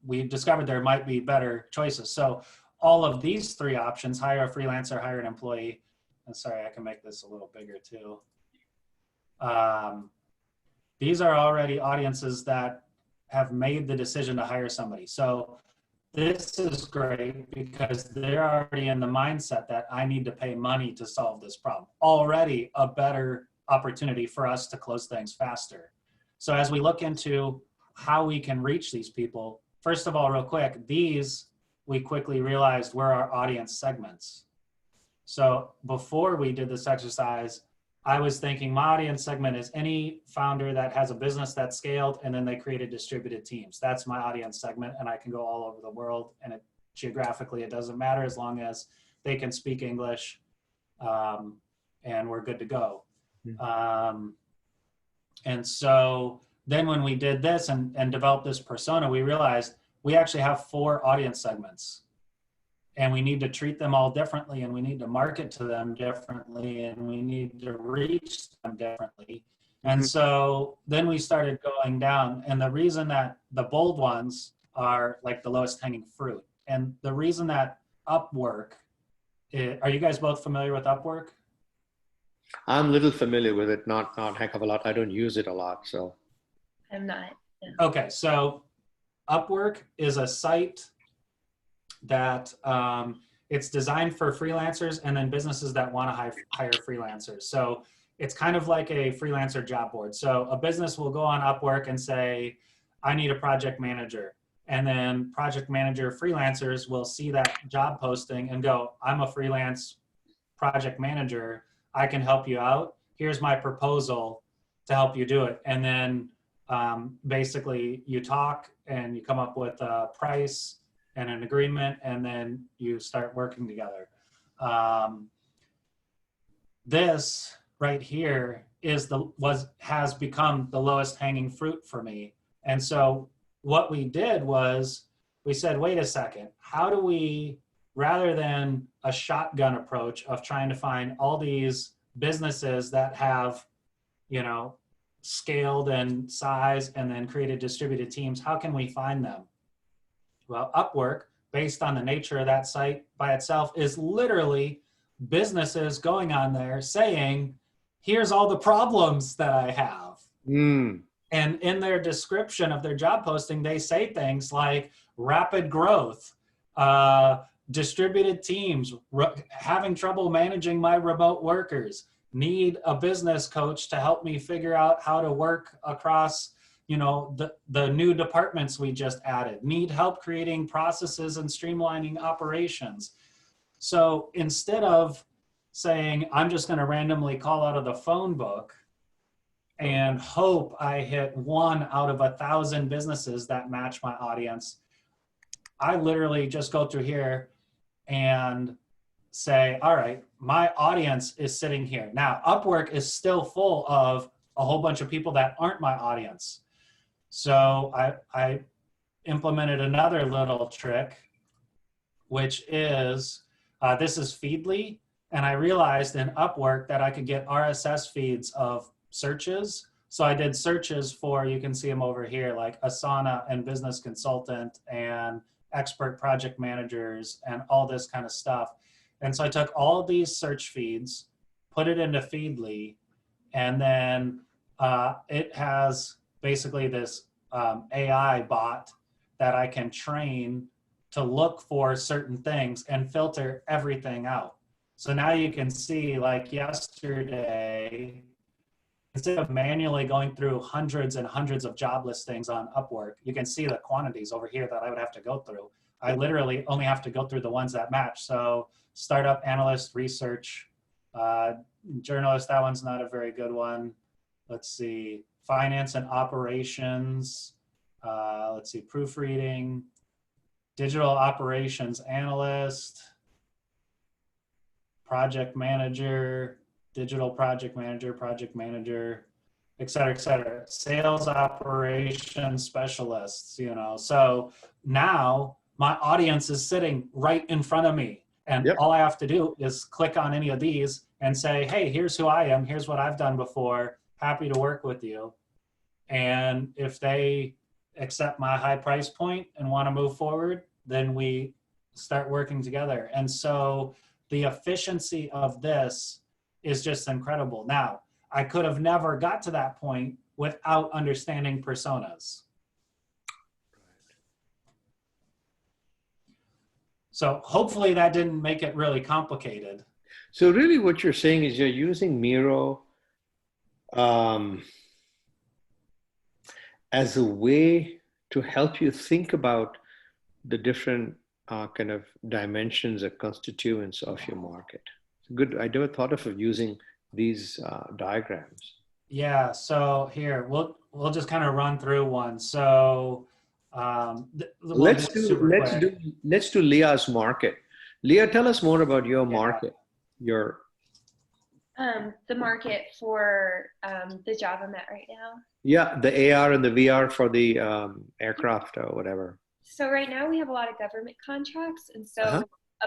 we've discovered there might be better choices. So all of these 3 options, hire a freelancer, hire an employee, and sorry, I can make this a little bigger too. These are already audiences that have made the decision to hire somebody. So this is great because they're already in the mindset that I need to pay money to solve this problem. Already a better opportunity for us to close things faster. So as we look into how we can reach these people, first of all, real quick, we quickly realized were our audience segments. So before we did this exercise, I was thinking my audience segment is any founder that has a business that scaled and then they created distributed teams. That's my audience segment, and I can go all over the world, and geographically it doesn't matter as long as they can speak English, and we're good to go. And so then when we did this and developed this persona, we realized we actually have 4 audience segments. And we need to treat them all differently, and we need to market to them differently, and we need to reach them differently. And so then we started going down, and the reason that the bold ones are like the lowest hanging fruit. And the reason that Upwork, are you guys both familiar with Upwork? I'm a little familiar with it, not a heck of a lot. I don't use it a lot, so. I'm not. Okay, so Upwork is a site that it's designed for freelancers and then businesses that want to hire freelancers. So it's kind of like a freelancer job board. So a business will go on Upwork and say, I need a project manager. And then project manager freelancers will see that job posting and go, I'm a freelance project manager. I can help you out. Here's my proposal to help you do it. And then basically you talk and you come up with a price and an agreement, and then you start working together. This right here has become the lowest hanging fruit for me. And so what we did was we said, wait a second, how do we, rather than a shotgun approach of trying to find all these businesses that have, you know, scaled and size and then created distributed teams, how can we find them? Well, Upwork, based on the nature of that site by itself, is literally businesses going on there saying, here's all the problems that I have. And in their description of their job posting, they say things like rapid growth, distributed teams, having trouble managing my remote workers, need a business coach to help me figure out how to work across, you know, the new departments we just added, need help creating processes and streamlining operations. So instead of saying, I'm just going to randomly call out of the phone book and hope I hit 1 out of 1,000 businesses that match my audience, I literally just go through here and say, all right, my audience is sitting here. Now, Upwork is still full of a whole bunch of people that aren't my audience. So I implemented another little trick, which is, this is Feedly. And I realized in Upwork that I could get RSS feeds of searches. So I did searches for, you can see them over here, like Asana and business consultant and expert project managers and all this kind of stuff. And so I took all of these search feeds, put it into Feedly, and then it has basically this AI bot that I can train to look for certain things and filter everything out. So now you can see, like yesterday, instead of manually going through hundreds and hundreds of job listings on Upwork, you can see the quantities over here that I would have to go through. I literally only have to go through the ones that match. So startup analyst, research, journalist, that one's not a very good one. Let's see, finance and operations. Let's see, proofreading, digital operations analyst, project manager, digital project manager, et cetera, sales operations specialists, you know. So now my audience is sitting right in front of me. And all I have to do is click on any of these and say, hey, here's who I am. Here's what I've done before. Happy to work with you. And if they accept my high price point and want to move forward, then we start working together. And so the efficiency of this is just incredible. Now, I could have never got to that point without understanding personas. So hopefully that didn't make it really complicated. So really what you're saying is you're using Miro as a way to help you think about the different kind of dimensions or constituents of your market. Good. I never thought of using these diagrams. Yeah. So here we'll just kind of run through one. So let's do Leah's market. Leah, tell us more about your market. Your the market for the job I'm at right now. Yeah, the AR and the VR for the aircraft or whatever. So right now we have a lot of government contracts, and so,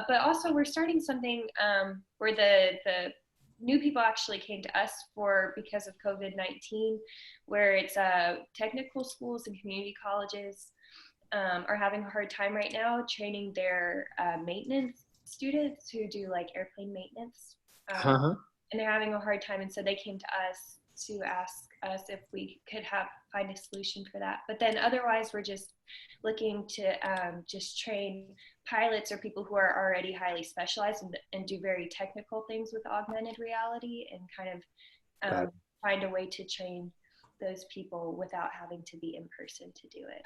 but also we're starting something where the new people actually came to us because of COVID-19, where it's technical schools and community colleges are having a hard time right now training their maintenance students who do like airplane maintenance, and they're having a hard time, and so they came to us to ask us if we could find a solution for that. But then otherwise, we're just looking to just train pilots or people who are already highly specialized and do very technical things with augmented reality, and kind of find a way to train those people without having to be in person to do it.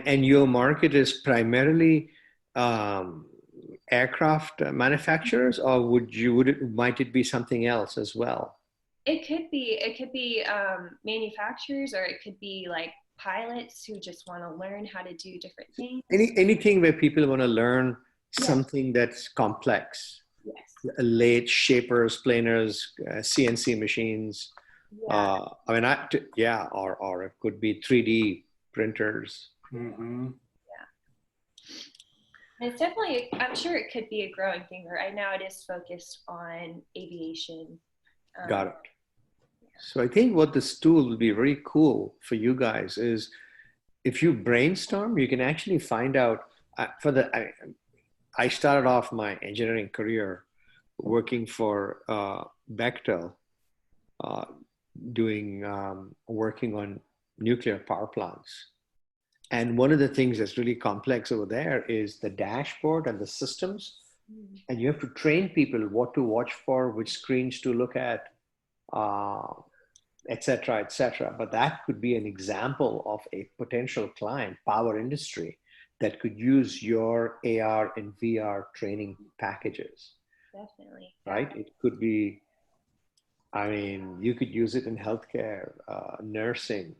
And your market is primarily aircraft manufacturers, or might it be something else as well? It could be manufacturers, or it could be like pilots who just want to learn how to do different things. Anything where people want to learn something that's complex. Yes. Lathe, shapers, planers, CNC machines. Yeah. Or it could be 3D printers. Mm-hmm. And it's definitely, I'm sure it could be a growing thing. Right now it is focused on aviation. Got it. So I think what this tool will be very cool for you guys is if you brainstorm, you can actually find out I started off my engineering career working for Bechtel, working on nuclear power plants. And one of the things that's really complex over there is the dashboard and the systems. And you have to train people what to watch for, which screens to look at, et cetera, et cetera. But that could be an example of a potential client, power industry, that could use your AR and VR training packages. Definitely. Right? It could be, I mean, you could use it in healthcare, nursing,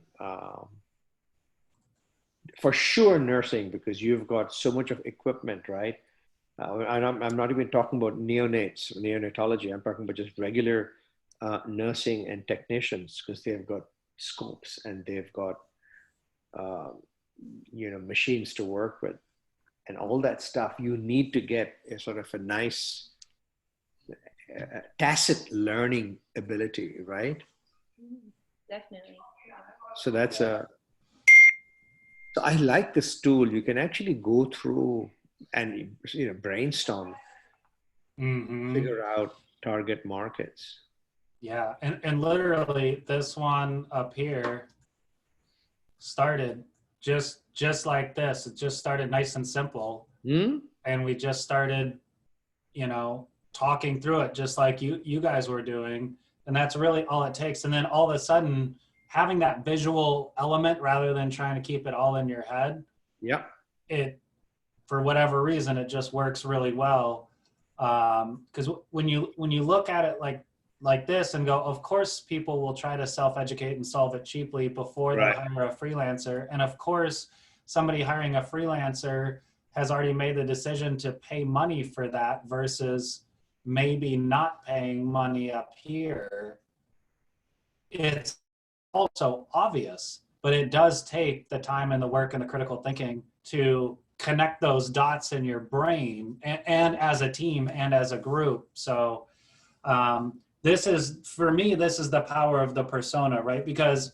for sure nursing, because you've got so much of equipment, right? And I'm not even talking about neonatology. I'm talking about just regular nursing and technicians, because they've got scopes and they've got machines to work with, and all that stuff. You need to get a sort of a nice tacit learning ability, right? Definitely. So that's so I like this tool. You can actually go through and brainstorm, figure out target markets. Yeah, and literally this one up here started just like this. It just started nice and simple, and we just started, talking through it just like you guys were doing, and that's really all it takes. And then all of a sudden, having that visual element rather than trying to keep it all in your head. Yeah. It, for whatever reason, it just works really well. Because when you look at it like this and go, of course, people will try to self-educate and solve it cheaply before they hire a freelancer. And of course, somebody hiring a freelancer has already made the decision to pay money for that versus maybe not paying money up here. It's also obvious, but it does take the time and the work and the critical thinking to connect those dots in your brain and as a team and as a group. So this is, for me, this is the power of the persona, right? Because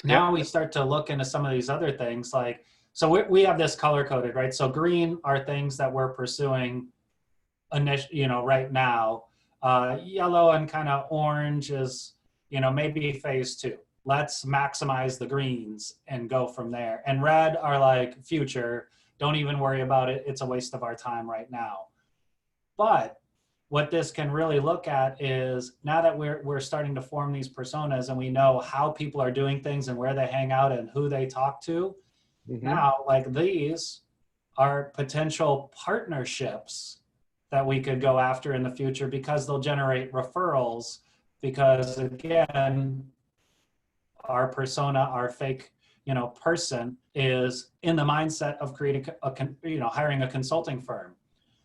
now we start to look into some of these other things, like, so we have this color coded, right? So green are things that we're pursuing right now. Yellow and kind of orange is, maybe phase 2. Let's maximize the greens and go from there. And red are like future. Don't even worry about it. It's a waste of our time right now. But what this can really look at is, now that we're starting to form these personas and we know how people are doing things and where they hang out and who they talk to, now, like, these are potential partnerships that we could go after in the future, because they'll generate referrals, because again, our persona, our fake, person is in the mindset of creating hiring a consulting firm.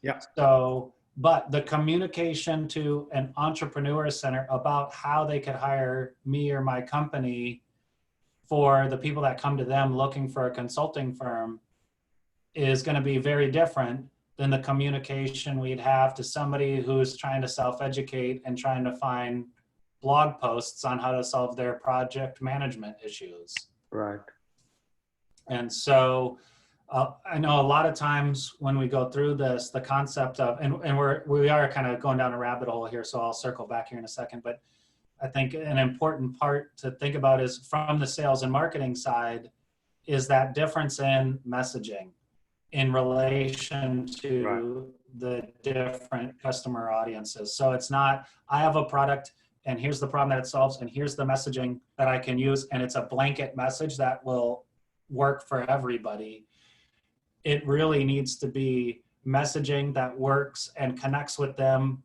Yeah. So, but the communication to an entrepreneur center about how they could hire me or my company for the people that come to them looking for a consulting firm is going to be very different than the communication we'd have to somebody who's trying to self-educate and trying to find blog posts on how to solve their project management issues. Right. And so I know a lot of times when we go through this, the concept of, and we are kind of going down a rabbit hole here, so I'll circle back here in a second, but I think an important part to think about is from the sales and marketing side is that difference in messaging in relation to the different customer audiences. So it's not, I have a product and here's the problem that it solves and here's the messaging that I can use, and it's a blanket message that will work for everybody. It really needs to be messaging that works and connects with them.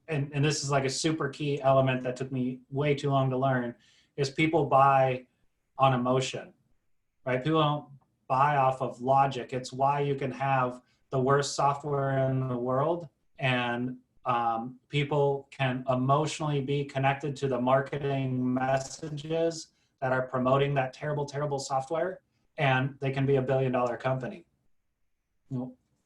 And this is like a super key element that took me way too long to learn, is people buy on emotion, right? People don't buy off of logic. It's why you can have the worst software in the world and people can emotionally be connected to the marketing messages that are promoting that terrible, terrible software, and they can be $1 billion company.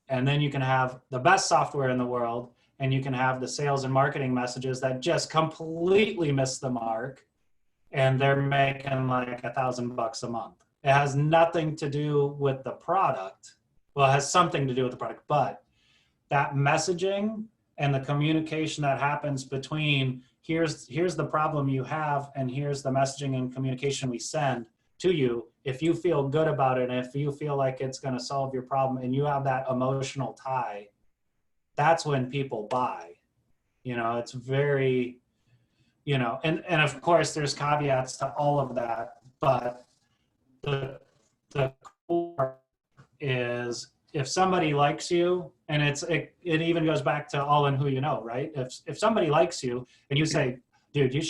And then you can have the best software in the world, and you can have the sales and marketing messages that just completely miss the mark, and they're making like $1,000 a month. It has nothing to do with the product. Well, it has something to do with the product, but that messaging and the communication that happens between here's the problem you have, and here's the messaging and communication we send to you. If you feel good about it, and if you feel like it's going to solve your problem, and you have that emotional tie, that's when people buy. You know, it's very, you know, and of course there's caveats to all of that, but the core is if somebody likes you, and it even goes back to all in who you know, right? If somebody likes you and you say, dude, you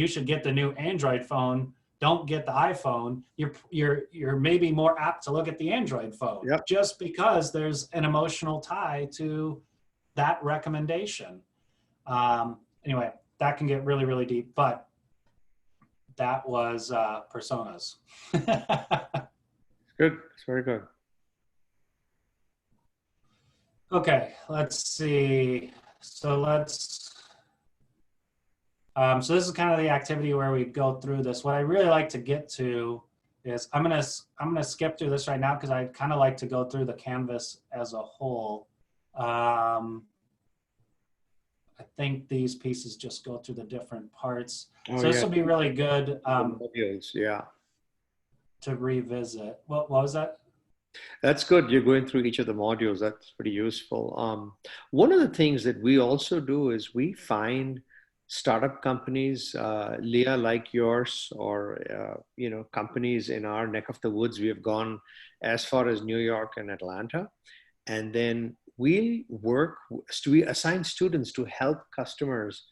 should get the new Android phone, don't get the iPhone, you're maybe more apt to look at the Android phone. Yep. Just because there's an emotional tie to that recommendation. Anyway, that can get really, really deep, but that was personas. Good. It's very good. Okay, let's see. So so this is kind of the activity where we go through this. What I really like to get to is I'm gonna skip through this right now because I kind of like to go through the canvas as a whole. I think these pieces just go through the different parts. So this will be really good yeah, to revisit. What was that? that's good. You're going through each of the modules. That's pretty useful. One of the things that we also do is we find startup companies, Leah, like yours, or you know, companies in our neck of the woods. We have gone as far as New York and Atlanta, and then we assign students to help customers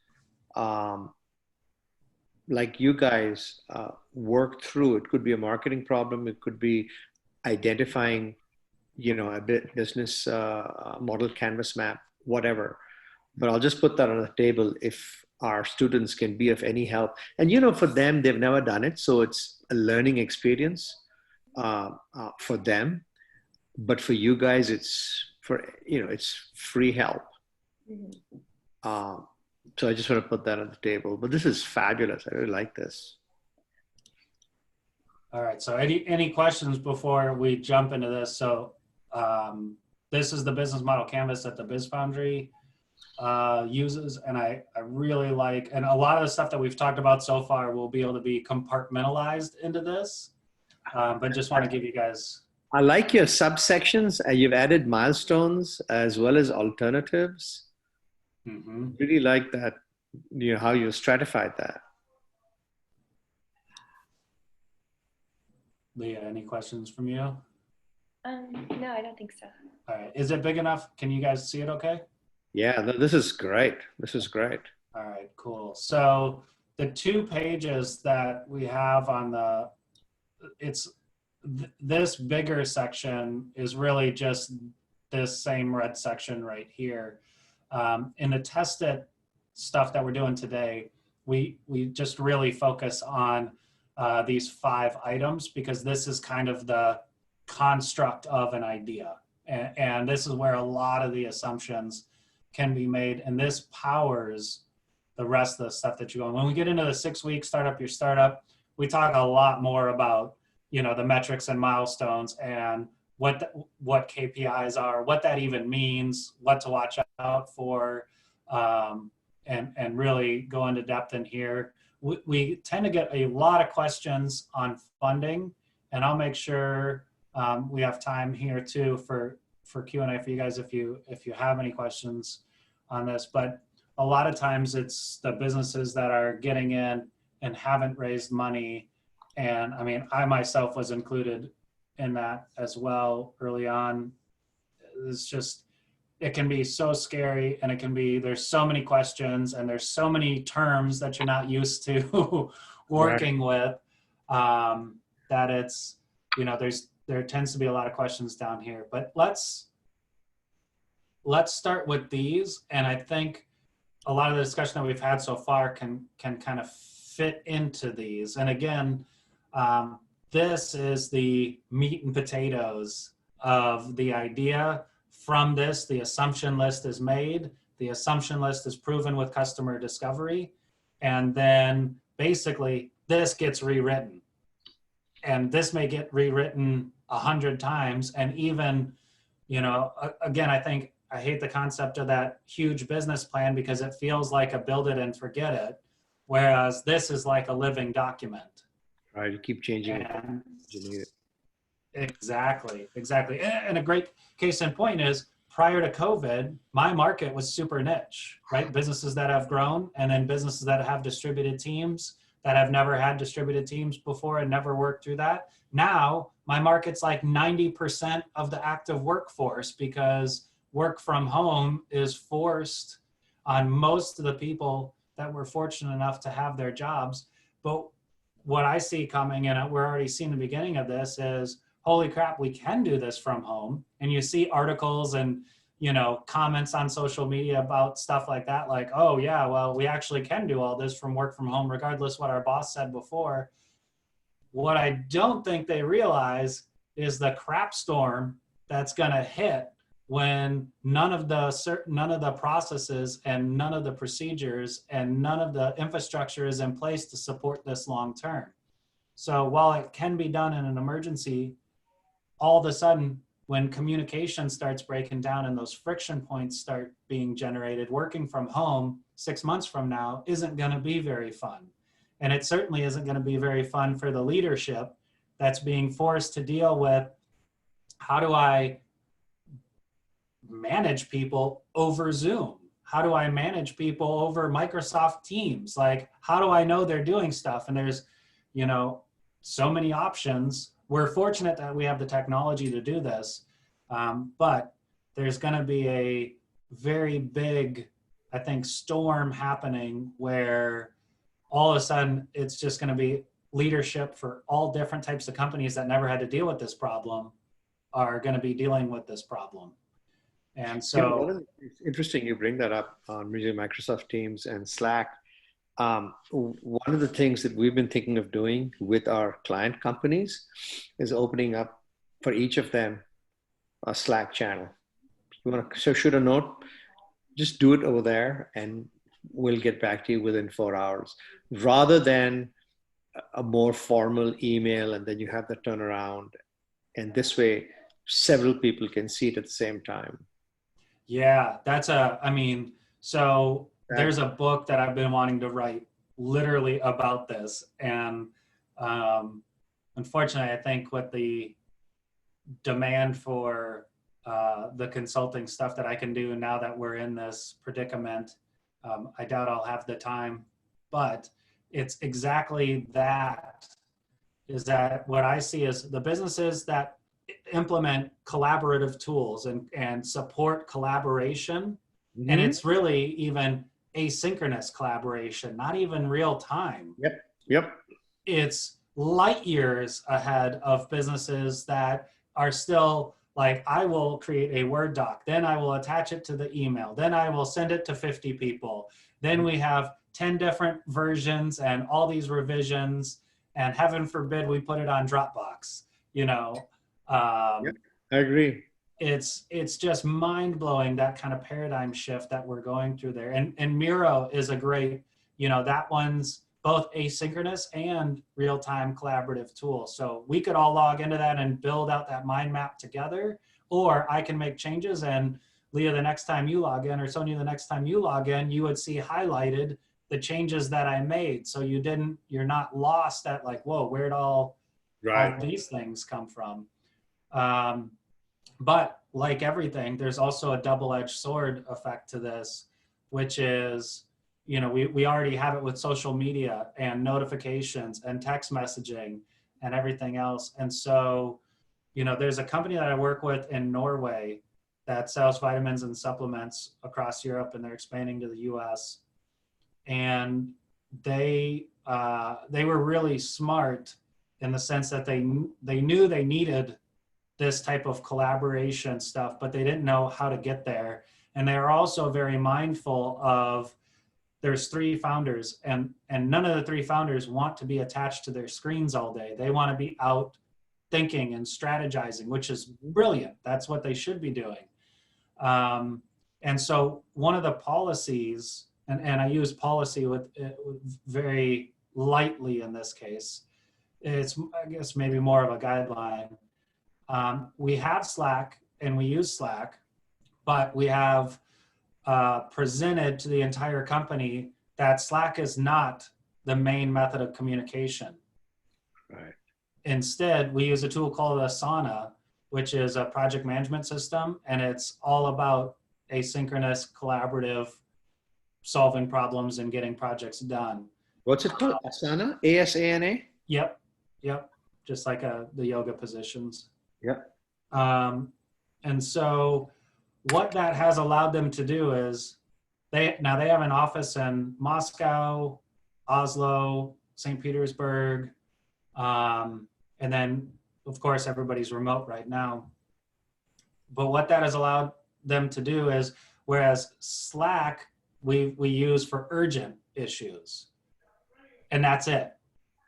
like you guys work through. It could be a marketing problem. It could be identifying, you know, a business model canvas map, whatever. But I'll just put that on the table if our students can be of any help. And, you know, for them, they've never done it. So it's a learning experience for them. But for you guys, it's it's free help. So I just want to put that on the table. But this is fabulous. I really like this. All right. So any questions before we jump into this? So this is the business model canvas that the Biz Foundry uses, and I really like, and a lot of the stuff that we've talked about so far will be able to be compartmentalized into this. But just want to give you guys. I like your subsections. You've added milestones as well as alternatives. Mm-hmm. Really like that, you know, how you stratified that. Leah, any questions from you? No, I don't think so. All right. Is it big enough? Can you guys see it okay? Yeah, this is great. This is great. All right, cool. So the 2 pages that we have on this bigger section is really just this same red section right here. In the tested stuff that we're doing today, we just really focus on these 5 items because this is kind of the construct of an idea. And this is where a lot of the assumptions can be made. And this powers the rest of the stuff that you're going. When we get into the 6-week startup your startup, we talk a lot more about, you know, the metrics and milestones and what KPIs are, what that even means, what to watch out for, and really go into depth in here. we tend to get a lot of questions on funding, and I'll make sure we have time here too for Q&A for you guys if you have any questions on this. But a lot of times it's the businesses that are getting in and haven't raised money. And I mean, I myself was included in that as well early on. It's just, it can be so scary, and it can be, there's so many questions and there's so many terms that you're not used to working with, that it's, you know, there tends to be a lot of questions down here. But let's start with these. And I think a lot of the discussion that we've had so far can kind of fit into these. And again, this is the meat and potatoes of the idea. From this, the assumption list is made. The assumption list is proven with customer discovery. And then basically this gets rewritten. And this may get rewritten 100 times. And even, you know, again, I hate the concept of that huge business plan because it feels like a build it and forget it. Whereas this is like a living document. Right, you keep changing it. Exactly. And a great case in point is prior to COVID, my market was super niche, right? Businesses that have grown, and then businesses that have distributed teams that have never had distributed teams before and never worked through that. Now, my market's like 90% of the active workforce because work from home is forced on most of the people that were fortunate enough to have their jobs. But what I see coming, and we're already seeing the beginning of this, is holy crap, we can do this from home. And you see articles and, you know, comments on social media about stuff like that, like, oh yeah, well, we actually can do all this from work from home, regardless what our boss said before. What I don't think they realize is the crap storm that's gonna hit when none of the processes and none of the procedures and none of the infrastructure is in place to support this long term. So while it can be done in an emergency, all of a sudden, when communication starts breaking down and those friction points start being generated, working from home 6 months from now isn't going to be very fun. And it certainly isn't going to be very fun for the leadership that's being forced to deal with, how do I manage people over Zoom? How do I manage people over Microsoft Teams? Like, how do I know they're doing stuff? And there's, you know, so many options. We're fortunate that we have the technology to do this, but there's going to be a very big, I think, storm happening where all of a sudden it's just going to be leadership for all different types of companies that never had to deal with this problem are going to be dealing with this problem. And so it's interesting you bring that up on Microsoft Teams and Slack. One of the things that we've been thinking of doing with our client companies is opening up for each of them a Slack channel. You want to shoot a note, just do it over there and we'll get back to you within 4 hours, rather than a more formal email and then you have the turnaround. And this way, several people can see it at the same time. Yeah, so there's a book that I've been wanting to write literally about this. And unfortunately, I think with the demand for the consulting stuff that I can do now that we're in this predicament, I doubt I'll have the time. But it's exactly that, is that what I see is the businesses that implement collaborative tools and support collaboration. Mm-hmm. And it's really even asynchronous collaboration, not even real time. Yep. It's light years ahead of businesses that are still like, I will create a Word doc, then I will attach it to the email, then I will send it to 50 people. Then we have 10 different versions and all these revisions, and heaven forbid we put it on Dropbox, you know. Yep, I agree. It's just mind-blowing, that kind of paradigm shift that we're going through there. And Miro is a great, you know, that one's both asynchronous and real-time collaborative tool. So we could all log into that and build out that mind map together, or I can make changes, and Leah, the next time you log in, or Sonia, the next time you log in, you would see highlighted the changes that I made. So you're not lost at like, whoa, where'd all these things come from? But like everything, there's also a double-edged sword effect to this, which is, you know, we already have it with social media and notifications and text messaging and everything else. And so, you know, there's a company that I work with in Norway that sells vitamins and supplements across Europe, and they're expanding to the US. And they were really smart in the sense that they knew they needed this type of collaboration stuff, but they didn't know how to get there. And they are also very mindful of, there's 3 founders, and none of the 3 founders want to be attached to their screens all day. They want to be out thinking and strategizing, which is brilliant. That's what they should be doing. And so one of the policies, and I use policy with very lightly in this case, it's, I guess, maybe more of a guideline. We have Slack and we use Slack, but we have presented to the entire company that Slack is not the main method of communication. Right. Instead, we use a tool called Asana, which is a project management system, and it's all about asynchronous, collaborative, solving problems and getting projects done. What's it called? Asana? ASANA? Yep. Just like the yoga positions. Yep. And so what that has allowed them to do is they have an office in Moscow, Oslo, St. Petersburg, and then of course everybody's remote right now. But what that has allowed them to do is, whereas Slack we use for urgent issues, and that's it.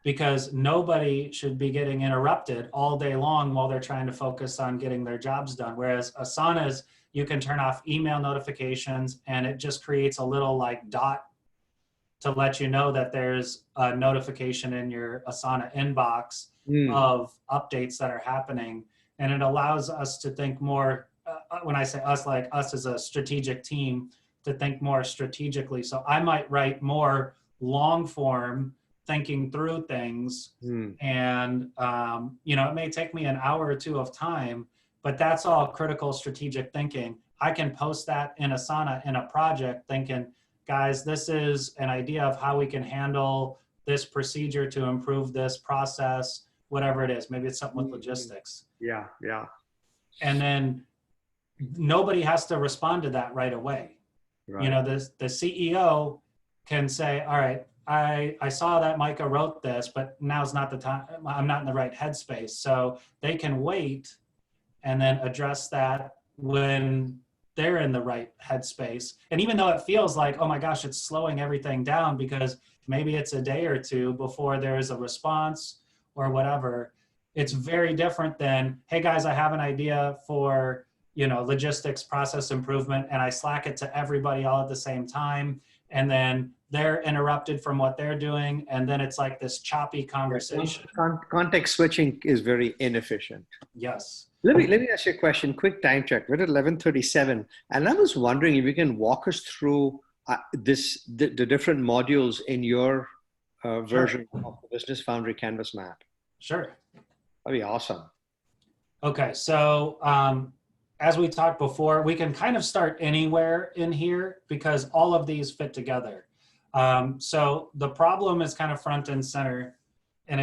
Because nobody should be getting interrupted all day long while they're trying to focus on getting their jobs done. Whereas Asana's, you can turn off email notifications and it just creates a little like dot to let you know that there's a notification in your Asana inbox of updates that are happening. And it allows us to think more, when I say us, like us as a strategic team, to think more strategically. So I might write more long form, thinking through things, and you know, it may take me an hour or 2 of time, but that's all critical strategic thinking. I can post that in Asana in a project thinking, guys, this is an idea of how we can handle this procedure to improve this process, whatever it is. Maybe it's something with logistics. Yeah. And then nobody has to respond to that right away. Right. You know, the CEO can say, all right, I saw that Micah wrote this, but now's not the time. I'm not in the right headspace. So they can wait and then address that when they're in the right headspace. And even though it feels like, oh my gosh, it's slowing everything down because maybe it's a day or 2 before there's a response or whatever, it's very different than, hey guys, I have an idea for, you know, logistics process improvement, and I Slack it to everybody all at the same time. And then they're interrupted from what they're doing. And then it's like this choppy conversation. Context switching is very inefficient. Yes. Let me ask you a question, quick time check. We're at 11:37. And I was wondering if you can walk us through the different modules in your version of the Business Foundry Canvas map. Sure. That'd be awesome. Okay, so as we talked before, we can kind of start anywhere in here because all of these fit together. So the problem is kind of front and center, and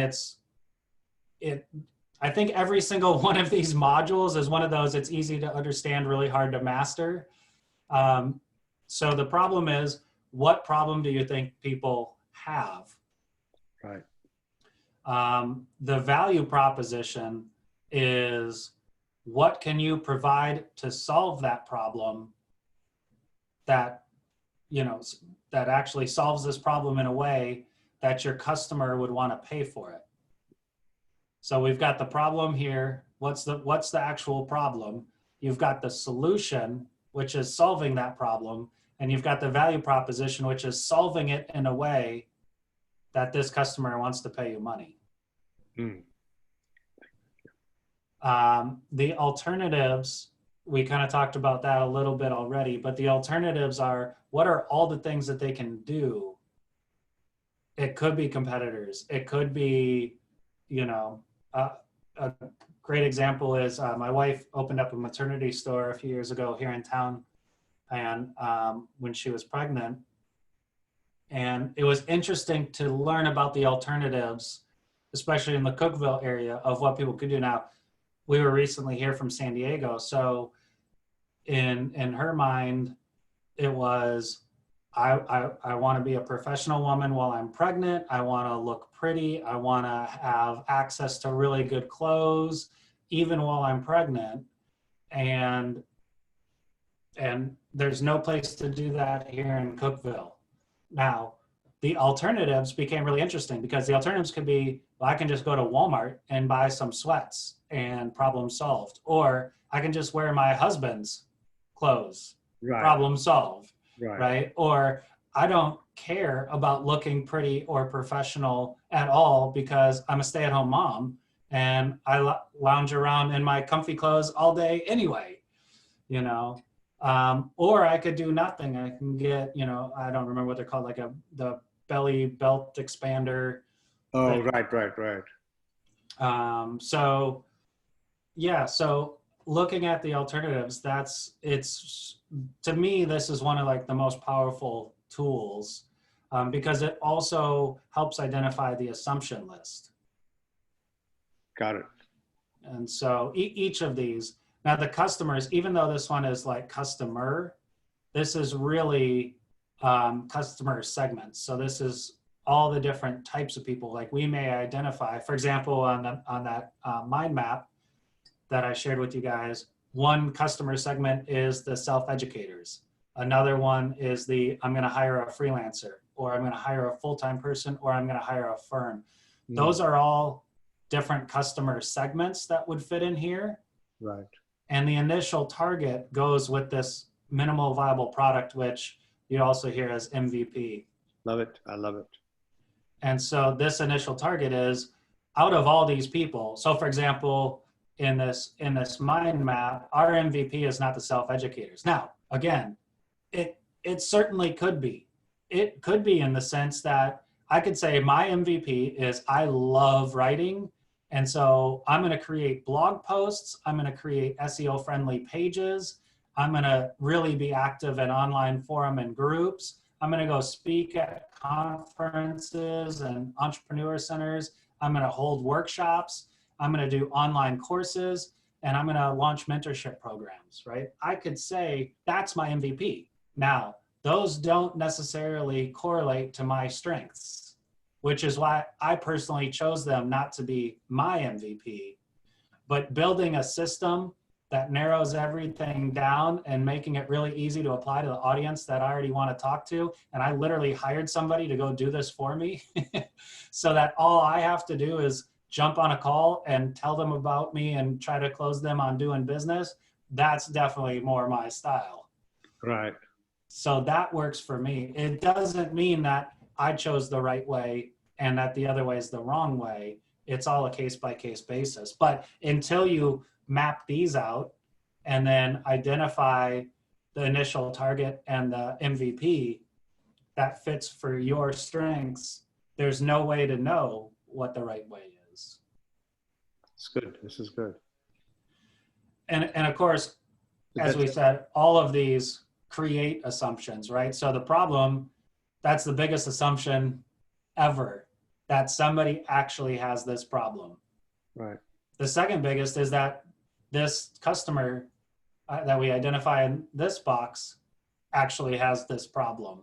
I think every single one of these modules is one of those, it's easy to understand, really hard to master. So the problem is, what problem do you think people have? Right. The value proposition is, what can you provide to solve that problem that, you know, that actually solves this problem in a way that your customer would want to pay for it? So we've got the problem here. What's the actual problem? You've got the solution, which is solving that problem. And you've got the value proposition, which is solving it in a way that this customer wants to pay you money. The alternatives, we kind of talked about that a little bit already, but the alternatives are, what are all the things that they can do It could be competitors. It could be, you know, a great example is my wife opened up a maternity store a few years ago here in town, and when she was pregnant. And it was interesting to learn about the alternatives, especially in the Cookeville area, of what people could do. Now, we were recently here from San Diego, so in her mind, it was, I want to be a professional woman while I'm pregnant. I want to look pretty. I want to have access to really good clothes, even while I'm pregnant. And there's no place to do that here in Cookeville. Now, the alternatives became really interesting because the alternatives could be, well, I can just go to Walmart and buy some sweats and problem solved. Or I can just wear my husband's clothes, problem solved, right? Or I don't care about looking pretty or professional at all because I'm a stay-at-home mom and I lounge around in my comfy clothes all day anyway, you know? Or I could do nothing. I can get, you know, I don't remember what they're called, like the belly belt expander. Oh, right. So yeah, so looking at the alternatives, to me, this is one of like the most powerful tools because it also helps identify the assumption list. Got it. And so each of these, now the customers, even though this one is like customer, this is really customer segments. So this is all the different types of people. Like we may identify, for example, on that mind map that I shared with you guys, one customer segment is the self-educators. Another one is I'm going to hire a freelancer, or I'm going to hire a full-time person, or I'm going to hire a firm. Those are all different customer segments that would fit in here. Right. And the initial target goes with this minimal viable product, which you also hear as MVP. Love it. I love it. And so this initial target is out of all these people. So for example, in this mind map, our MVP is not the self-educators. Now, again, it certainly could be. It could be in the sense that I could say my MVP is I love writing. And so I'm going to create blog posts. I'm going to create SEO friendly pages. I'm going to really be active in online forum and groups. I'm going to go speak at conferences and entrepreneur centers. I'm going to hold workshops. I'm going to do online courses, and I'm going to launch mentorship programs, right? I could say that's my MVP. Now, those don't necessarily correlate to my strengths, which is why I personally chose them not to be my MVP. But building a system that narrows everything down and making it really easy to apply to the audience that I already want to talk to. And I literally hired somebody to go do this for me so that all I have to do is jump on a call and tell them about me and try to close them on doing business. That's definitely more my style. Right. So that works for me. It doesn't mean that I chose the right way and that the other way is the wrong way. It's all a case-by-case basis. But until you map these out and then identify the initial target and the MVP that fits for your strengths, there's no way to know what the right way is. It's good. This is good. And of course, as we said, all of these create assumptions, right? So the problem, that's the biggest assumption ever, that somebody actually has this problem. Right. The second biggest is that this customer that we identify in this box actually has this problem.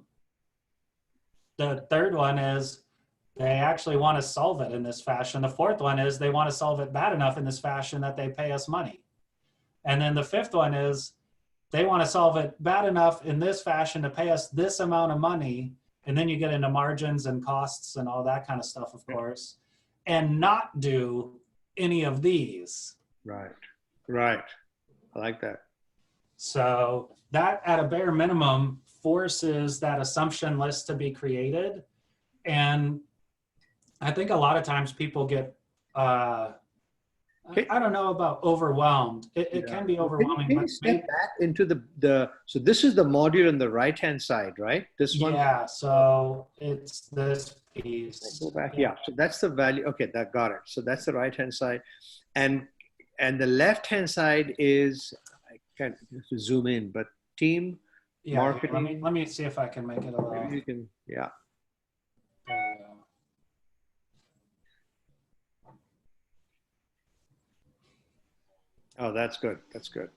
The third one is they actually want to solve it in this fashion. The fourth one is they want to solve it bad enough in this fashion that they pay us money. And then the fifth one is they want to solve it bad enough in this fashion to pay us this amount of money. And then you get into margins and costs and all that kind of stuff, of course, and not do any of these. Right. Right. I like that. So that at a bare minimum forces that assumption list to be created. And I think a lot of times people get, I don't know about overwhelmed. It can be overwhelming. Can you step back into so this is the module on the right-hand side, right? This one? Yeah, so it's this piece. Go back, yeah. So that's the value. Okay, that got it. So that's the right-hand side. And the left-hand side is, I can't have to zoom in, but team marketing. Let me see if I can make it a little. Maybe you can, yeah. There we go. Oh, that's good. That's good.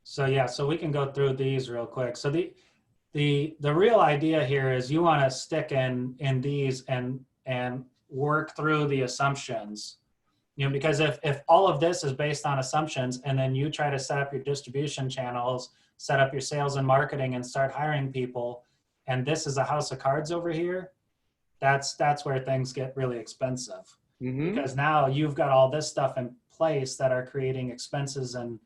So yeah, so we can go through these real quick. So the real idea here is you want to stick in these and work through the assumptions. You know, because if all of this is based on assumptions and then you try to set up your distribution channels, set up your sales and marketing and start hiring people, and this is a house of cards over here, that's where things get really expensive. Mm-hmm. Because now you've got all this stuff in place that are creating expenses and,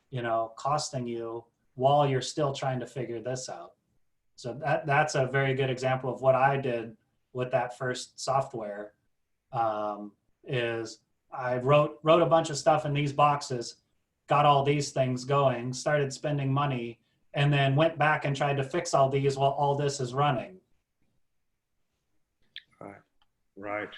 you know, costing you while you're still trying to figure this out. So that's a very good example of what I did with that first software. Is I wrote a bunch of stuff in these boxes, got all these things going, started spending money, and then went back and tried to fix all these while all this is running. Right.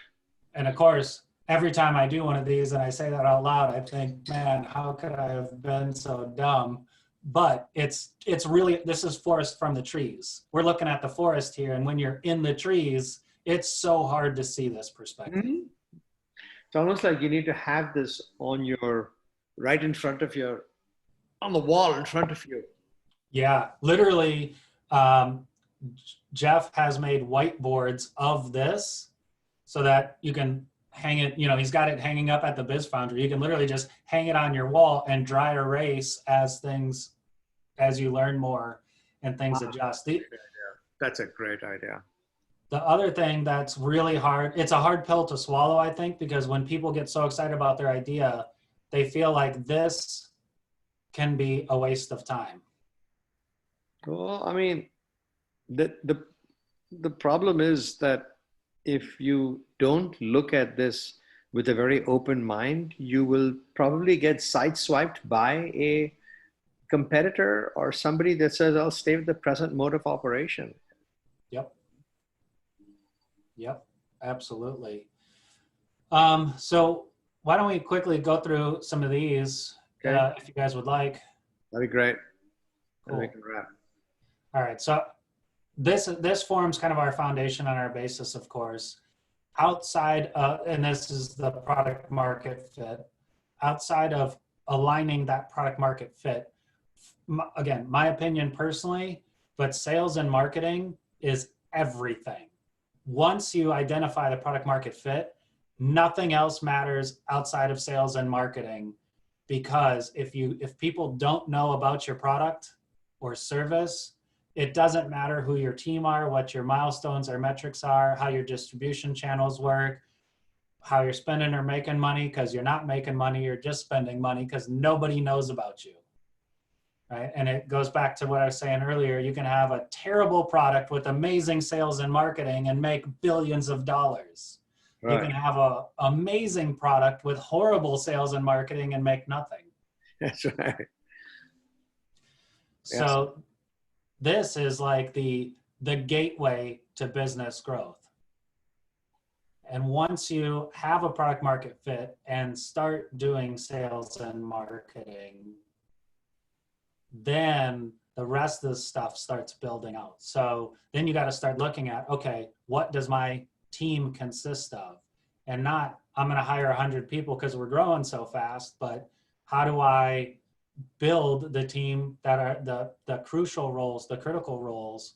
And of course, every time I do one of these and I say that out loud, I think, man, how could I have been so dumb? But it's really, this is forest from the trees. We're looking at the forest here, and when you're in the trees, it's so hard to see this perspective. Mm-hmm. It's almost like you need to have this on right in front of on the wall in front of you. Yeah, literally, Jeff has made whiteboards of this so that you can hang it, you know, he's got it hanging up at the Biz Foundry. You can literally just hang it on your wall and dry erase as you learn more and things adjust. That's a great idea. The other thing that's really hard, it's a hard pill to swallow, I think, because when people get so excited about their idea, they feel like this can be a waste of time. Well, I mean, the problem is that if you don't look at this with a very open mind, you will probably get sideswiped by a competitor or somebody that says, I'll stay with the present mode of operation. Yep, absolutely. So why don't we quickly go through some of these, if you guys would like. That'd be great. Cool. We can wrap. All right, so this forms kind of our foundation and our basis, of course. Outside, and this is the product market fit. Outside of aligning that product market fit, again, my opinion personally, but sales and marketing is everything. Once you identify the product market fit, nothing else matters outside of sales and marketing, because if people don't know about your product or service, it doesn't matter who your team are, what your milestones or metrics are, how your distribution channels work, how you're spending or making money, because you're not making money, you're just spending money because nobody knows about you, right? And it goes back to what I was saying earlier. You can have a terrible product with amazing sales and marketing and make billions of dollars. Right. You can have an amazing product with horrible sales and marketing and make nothing. That's right. So this is like the gateway to business growth. And once you have a product market fit and start doing sales and marketing, then the rest of the stuff starts building out. So then you got to start looking at, okay, what does my team consist of? And not, I'm going to hire 100 people because we're growing so fast, but how do I build the team that are the crucial roles, the critical roles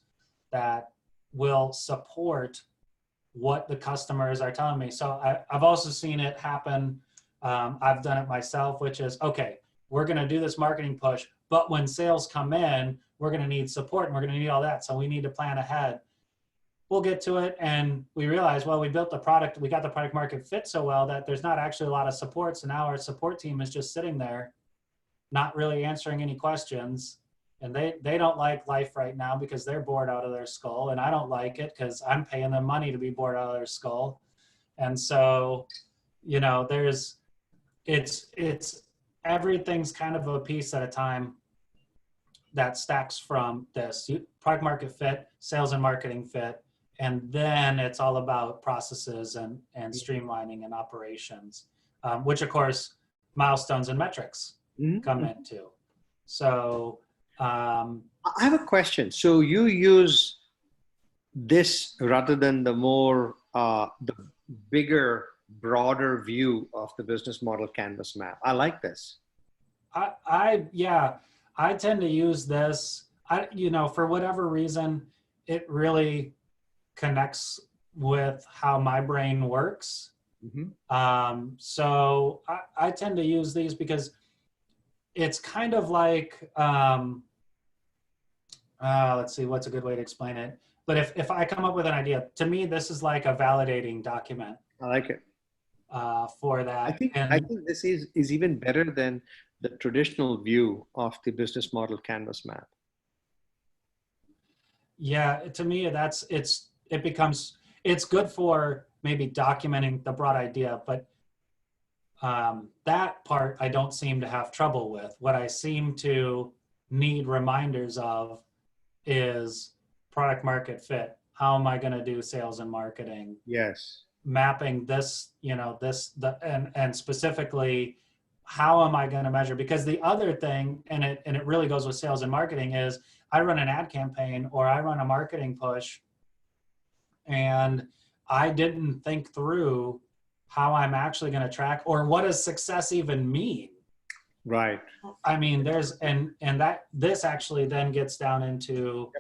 that will support what the customers are telling me. So I've also seen it happen. I've done it myself, which is, okay, we're going to do this marketing push, but when sales come in, we're going to need support and we're going to need all that. So we need to plan ahead. We'll get to it. And we realize, well, we built the product, we got the product market fit so well that there's not actually a lot of support. So now our support team is just sitting there, not really answering any questions. And they don't like life right now because they're bored out of their skull. And I don't like it because I'm paying them money to be bored out of their skull. And so you know, it's everything's kind of a piece at a time that stacks from this product market fit, sales and marketing fit, and then it's all about processes and streamlining and operations, which of course milestones and metrics come into. So I have a question. So you use this rather than the more the bigger, broader view of the business model canvas map. I like this. I tend to use this. You know, for whatever reason, it really connects with how my brain works. So I tend to use these because it's kind of like, let's see, what's a good way to explain it? But if I come up with an idea, to me, this is like a validating document. I like it. For that. I think this is even better than the traditional view of the business model canvas map. Yeah, to me, it's good for maybe documenting the broad idea, but that part I don't seem to have trouble with. What I seem to need reminders of is product market fit. How am I going to do sales and marketing? Yes. Mapping this, you know, and specifically, how am I going to measure? Because the other thing, and it really goes with sales and marketing, is I run an ad campaign or I run a marketing push, and I didn't think through how I'm actually going to track, or what does success even mean? Right. I mean, this actually then gets down into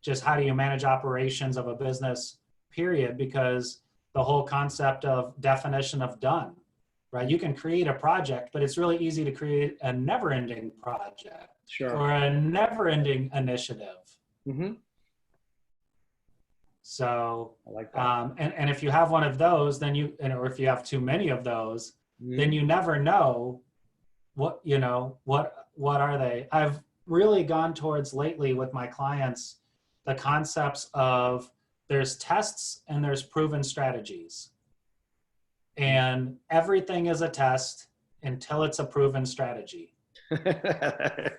just how do you manage operations of a business, period, because the whole concept of definition of done, right? You can create a project, but it's really easy to create a never-ending project. Sure. Or a never-ending initiative. So, I like that. and if you have one of those, then or if you have too many of those, then you never know what are they? I've really gone towards lately with my clients, the concepts of there's tests and there's proven strategies. And everything is a test until it's a proven strategy. I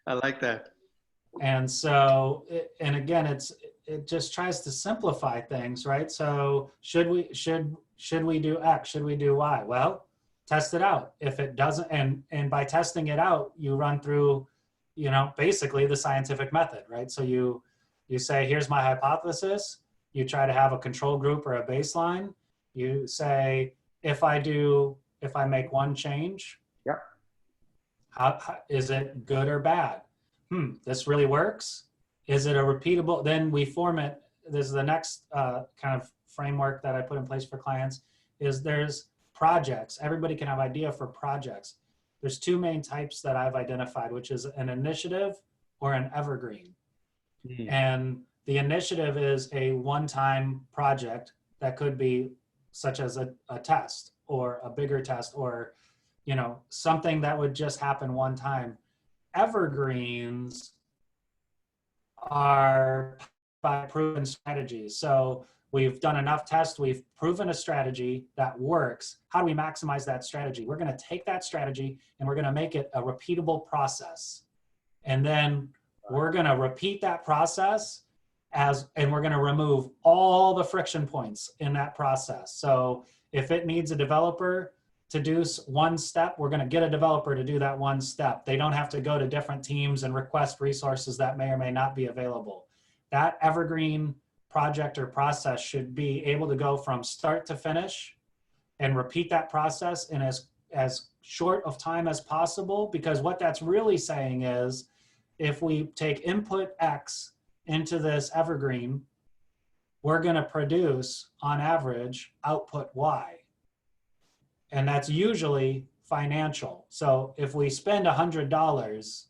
like that. And so, and again, it just tries to simplify things, right? So should we do X? Should we do Y? Well, test it out. If it doesn't, and by testing it out, you run through, you know, basically the scientific method, right? So you say, here's my hypothesis. You try to have a control group or a baseline. You say, if I make one change, how is it good or bad? This really works. Is it a repeatable? Then we form it. This is the next kind of framework that I put in place for clients. Is there's projects. Everybody can have idea for projects. There's two main types that I've identified, which is an initiative or an evergreen. And the initiative is a one-time project that could be such as a test or a bigger test, or, you know, something that would just happen one time. Evergreens are by proven strategies. So we've done enough tests, we've proven a strategy that works. How do we maximize that strategy? We're going to take that strategy and we're going to make it a repeatable process. And then we're going to repeat that process and we're going to remove all the friction points in that process. So if it needs a developer to do one step, we're going to get a developer to do that one step. They don't have to go to different teams and request resources that may or may not be available. That evergreen project or process should be able to go from start to finish and repeat that process in as short of time as possible, because what that's really saying is, if we take input X into this evergreen, we're going to produce on average output Y. And that's usually financial. So if we spend $100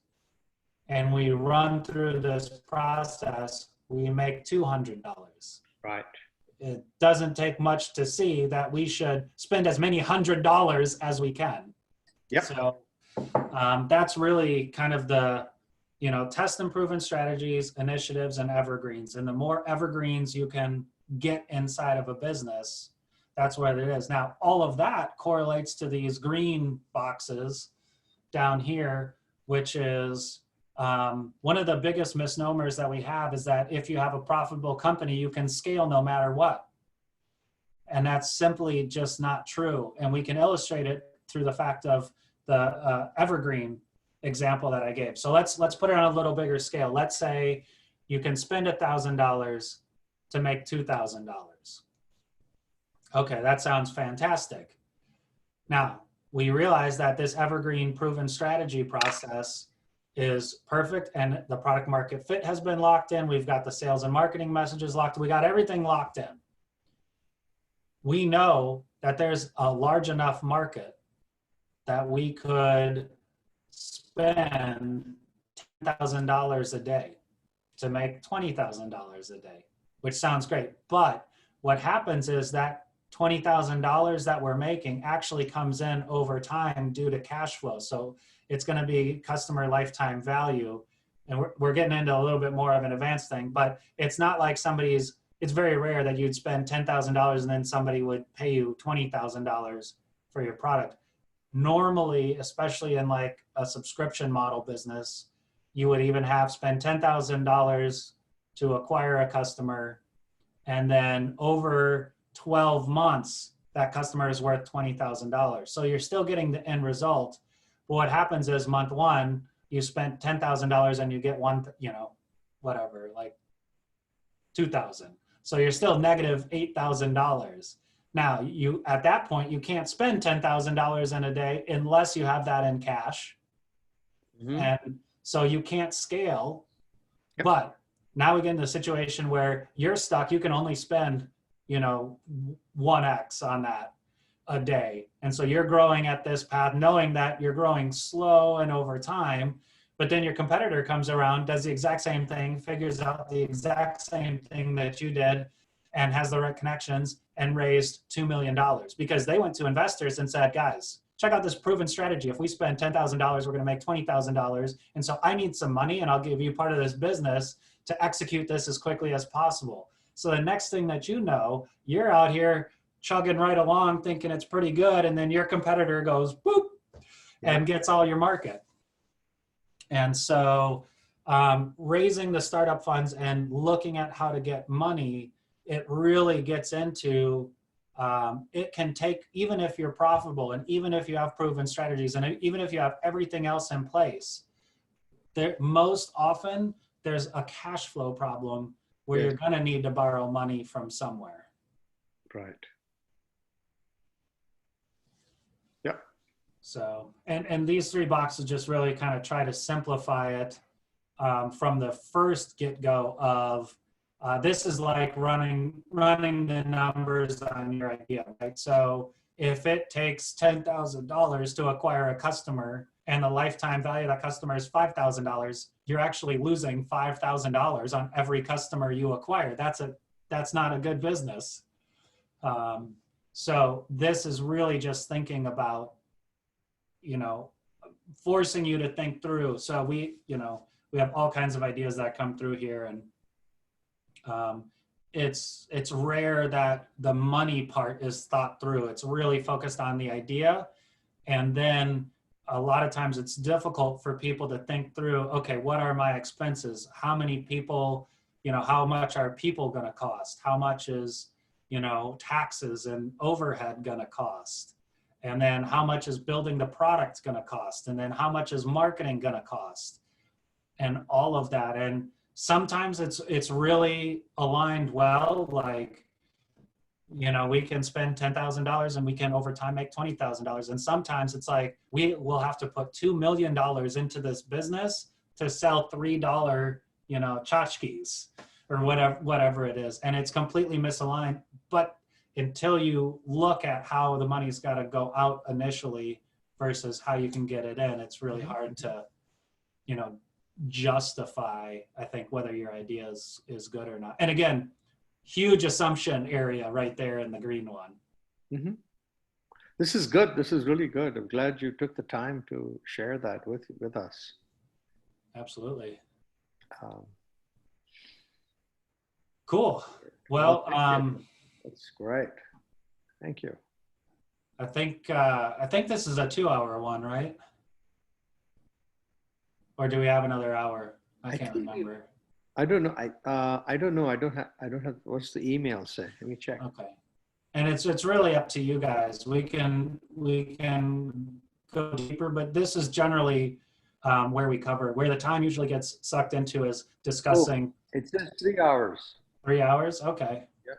and we run through this process, we make $200. Right. It doesn't take much to see that we should spend as many $100 as we can. Yep. So that's really kind of the, you know, test and proven strategies, initiatives, and evergreens. And the more evergreens you can get inside of a business, That's what it is. Now, all of that correlates to these green boxes down here, which is one of the biggest misnomers that we have is that if you have a profitable company, you can scale no matter what. And that's simply just not true. And we can illustrate it through the fact of the evergreen example that I gave. So let's put it on a little bigger scale. Let's say you can spend $1,000 to make $2,000. Okay, that sounds fantastic. Now, we realize that this evergreen proven strategy process is perfect and the product market fit has been locked in. We've got the sales and marketing messages locked. We got everything locked in. We know that there's a large enough market that we could spend $10,000 a day to make $20,000 a day, which sounds great. But what happens is that $20,000 that we're making actually comes in over time due to cash flow. So it's going to be customer lifetime value. And we're getting into a little bit more of an advanced thing, but it's not like it's very rare that you'd spend $10,000 and then somebody would pay you $20,000 for your product. Normally, especially in like a subscription model business, you would even spend $10,000 to acquire a customer. And then over 12 months, that customer is worth $20,000. So you're still getting the end result. But what happens is month one, you spent $10,000 and you get like 2,000. So you're still negative $8,000. Now, at that point, you can't spend $10,000 in a day unless you have that in cash. Mm-hmm. And so you can't scale. Yep. But now we get in a situation where you're stuck. You can only spend, 1x on that a day. And so you're growing at this path, knowing that you're growing slow and over time. But then your competitor comes around, does the exact same thing, figures out the exact same thing that you did, and has the right connections and raised $2 million because they went to investors and said, guys, check out this proven strategy. If we spend $10,000, we're going to make $20,000. And so I need some money and I'll give you part of this business to execute this as quickly as possible. So the next thing that you know, you're out here chugging right along thinking it's pretty good. And then your competitor goes, boop, and gets all your market. And so raising the startup funds and looking at how to get money, it really gets into, it can take, even if you're profitable and even if you have proven strategies and even if you have everything else in place, most often there's a cash flow problem where you're going to need to borrow money from somewhere. Right. Yep. So, and these three boxes just really kind of try to simplify it from the first get-go of, this is like running the numbers on your idea, right? So if it takes $10,000 to acquire a customer and the lifetime value of that customer is $5,000, you're actually losing $5,000 on every customer you acquire. That's not a good business. So this is really just thinking about, forcing you to think through. So we have all kinds of ideas that come through here, and it's rare that the money part is thought through. It's really focused on the idea. And then a lot of times it's difficult for people to think through, okay, what are my expenses? How many people, how much are people going to cost? How much is, taxes and overhead going to cost? And then how much is building the product going to cost? And then how much is marketing going to cost? And all of that. And sometimes it's really aligned well, like, we can spend $10,000 and we can over time make $20,000. And sometimes it's like, we will have to put $2 million into this business to sell $3, tchotchkes or whatever it is. And it's completely misaligned. But until you look at how the money's got to go out initially versus how you can get it in, it's really hard to, justify, I think, whether your idea is good or not. And again, huge assumption area right there in the green one. Mm-hmm. This is good. This is really good. I'm glad you took the time to share that with us. Absolutely. Cool. Well, that's great. Thank you. I think this is a 2-hour one, right? Or do we have another hour? I can't remember. I don't know. I don't know. I don't have, what's the email say? Let me check. Okay. And it's really up to you guys. We can go deeper, but this is generally where the time usually gets sucked into is discussing. Oh, it says 3 hours. 3 hours? Okay. Yep.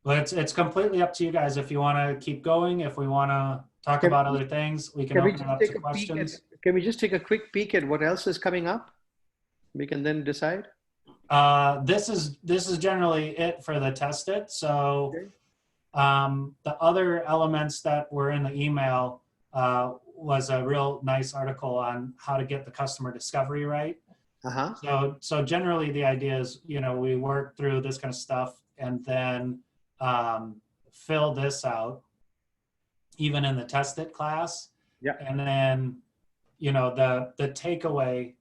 Well, it's completely up to you guys. If you want to keep going, if we want to talk about other things, we can open it up to questions. Can we just take a quick peek at what else is coming up? We can then decide. This is generally it for the test it. So Okay. the other elements that were in the email was a real nice article on how to get the customer discovery right. So generally the idea is, we work through this kind of stuff and then fill this out, even in the test it class. Yeah. And then, the takeaway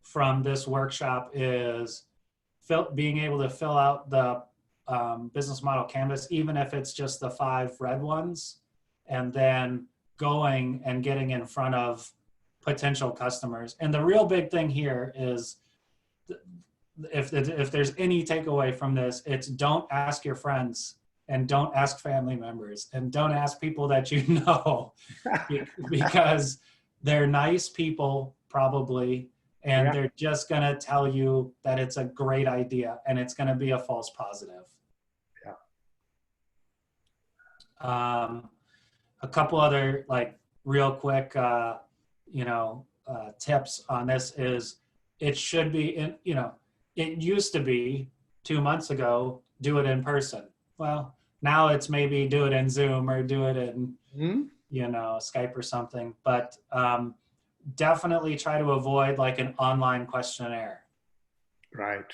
from this workshop is being able to fill out the business model canvas, even if it's just the 5 red ones, and then going and getting in front of potential customers. And the real big thing here is, if there's any takeaway from this, it's don't ask your friends and don't ask family members and don't ask people that you know, because they're nice people probably, and they're just going to tell you that it's a great idea and it's going to be a false positive. Yeah. A couple other real quick, tips on this is it should be it used to be 2 months ago, do it in person. Well, now it's maybe do it in Zoom or do it in, Skype or something, but definitely try to avoid an online questionnaire. Right.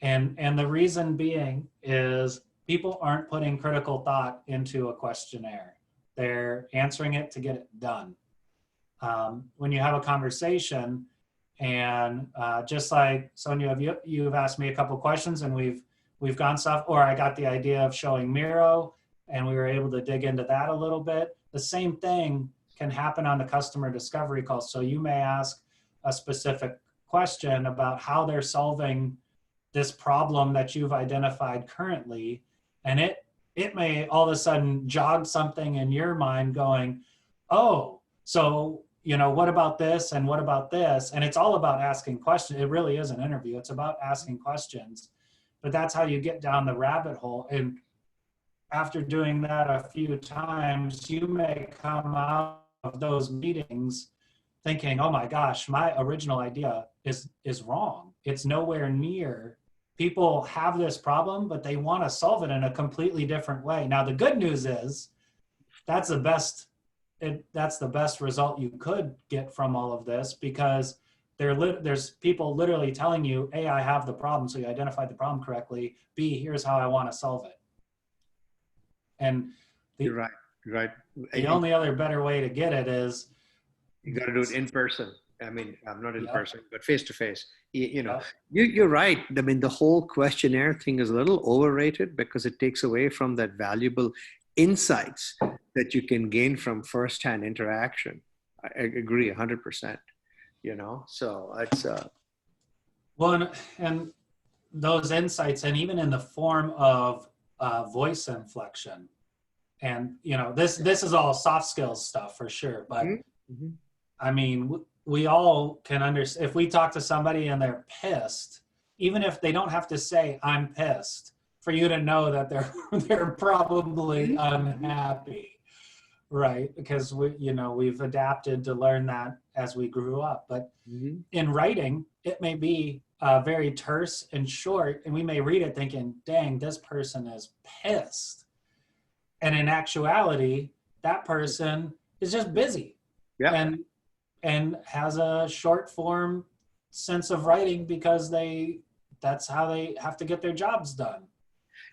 And the reason being is people aren't putting critical thought into a questionnaire. They're answering it to get it done. When you have a conversation, and just like Sonia, you've asked me a couple questions and we've gone stuff, or I got the idea of showing Miro and we were able to dig into that a little bit. The same thing can happen on the customer discovery call. So you may ask a specific question about how they're solving this problem that you've identified currently, and it may all of a sudden jog something in your mind going, oh, so what about this and what about this? And it's all about asking questions. It really is an interview. It's about asking questions, but that's how you get down the rabbit hole. And after doing that a few times, you may come out of those meetings thinking, oh my gosh, my original idea is wrong. It's nowhere near. People have this problem, but they want to solve it in a completely different way. Now, the good news is that's the best result you could get from all of this, because there's people literally telling you, A, I have the problem, so you identified the problem correctly. B, here's how I want to solve it. And you're right. The only other better way to get it is you got to do it in person. I mean, I'm not in person, but face to face. Yep. You're right. I mean, the whole questionnaire thing is a little overrated because it takes away from that valuable insights that you can gain from firsthand interaction. I agree 100%. So it's well, and those insights, and even in the form of voice inflection, and this is all soft skills stuff for sure. But I mean, we all can understand if we talk to somebody and they're pissed, even if they don't have to say I'm pissed, for you to know that they're probably unhappy, right? Because we've adapted to learn that as we grew up. But in writing, it may be very terse and short, and we may read it thinking, dang, this person is pissed. And in actuality, that person is just busy and has a short form sense of writing because that's how they have to get their jobs done.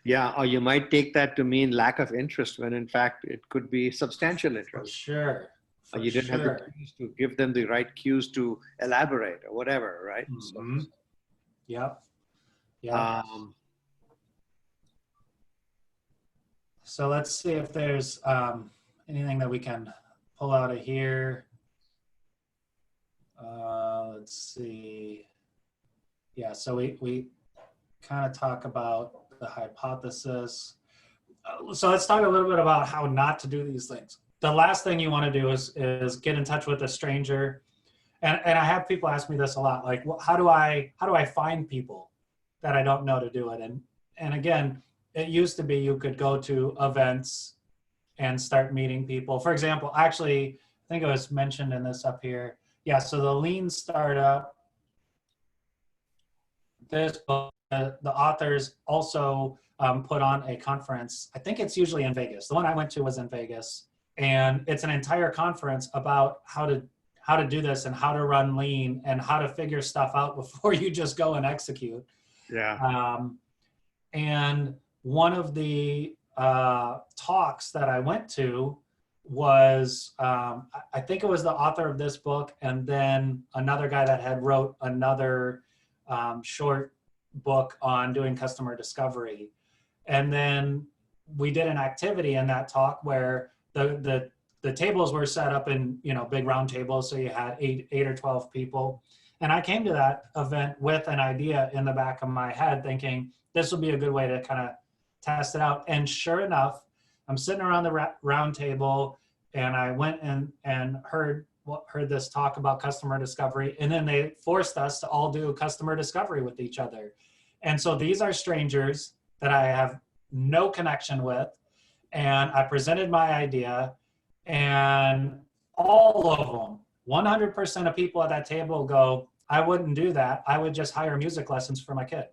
Yeah, or you might take that to mean lack of interest when in fact it could be substantial interest. For sure. Or you didn't have the cues to give them the right cues to elaborate or whatever, right? Mm-hmm. So, yep. So let's see if there's anything that we can pull out of here. Let's see. Yeah, so we kind of talk about the hypothesis. So let's talk a little bit about how not to do these things. The last thing you want to do is get in touch with a stranger. And I have people ask me this a lot, like, well, how do I find people that I don't know to do it? And again, it used to be you could go to events and start meeting people. For example, actually, I think it was mentioned in this up here. Yeah, so the Lean Startup, this book, the authors also put on a conference. I think it's usually in Vegas. The one I went to was in Vegas. And it's an entire conference about how to do this and how to run Lean and how to figure stuff out before you just go and execute. Yeah. And one of the talks that I went to was, I think it was the author of this book and then another guy that had wrote another short book on doing customer discovery. And then we did an activity in that talk where the tables were set up in, big round tables. So you had eight or 12 people. And I came to that event with an idea in the back of my head thinking this will be a good way to kind of test it out. And sure enough, I'm sitting around the round table and I went and heard this talk about customer discovery. And then they forced us to all do customer discovery with each other. And so these are strangers that I have no connection with. And I presented my idea and all of them, 100% of people at that table go, I wouldn't do that. I would just hire music lessons for my kid.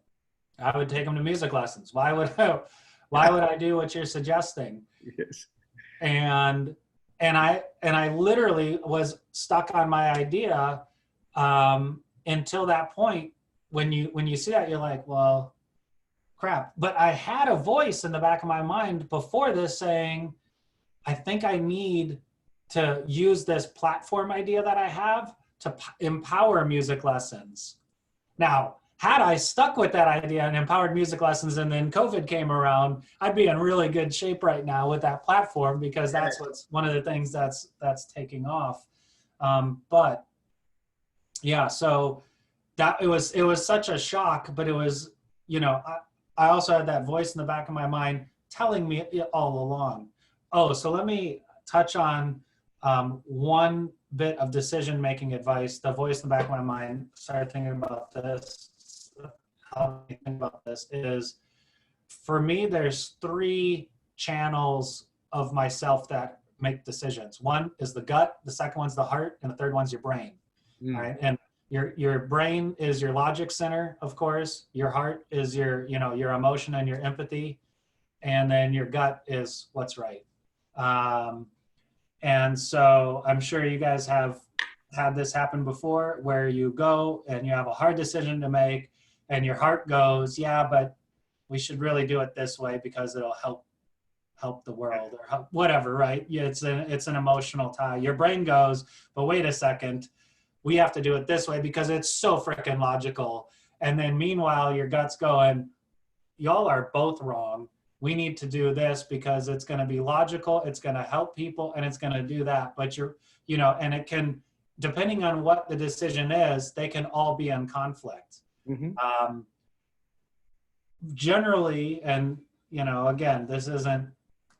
I would take them to music lessons. Why would I do what you're suggesting? Yes. And I literally was stuck on my idea until that point. When you see that, you're like, well, crap. But I had a voice in the back of my mind before this saying, I think I need to use this platform idea that I have to empower music lessons. Now, had I stuck with that idea and empowered music lessons and then COVID came around, I'd be in really good shape right now with that platform because that's what's one of the things that's taking off. But yeah, so that it was such a shock, but it was, I also had that voice in the back of my mind telling me all along. Oh, so let me touch on one bit of decision-making advice. The voice in the back of my mind started thinking about this. How I think about this is, for me, there's 3 channels of myself that make decisions. One is the gut, the second one's the heart, and the third one's your brain. All right, and your brain is your logic center, of course. Your heart is your emotion and your empathy, and then your gut is what's right. And so I'm sure you guys have had this happen before where you go and you have a hard decision to make and your heart goes, yeah, but we should really do it this way because it'll help the world or help, whatever, right? Yeah, it's an emotional tie. Your brain goes, but wait a second, we have to do it this way because it's so freaking logical. And then meanwhile, your gut's going, y'all are both wrong. We need to do this because it's going to be logical, it's going to help people, and it's going to do that. But and it can, depending on what the decision is, they can all be in conflict. Mm-hmm. Generally, and again, this isn't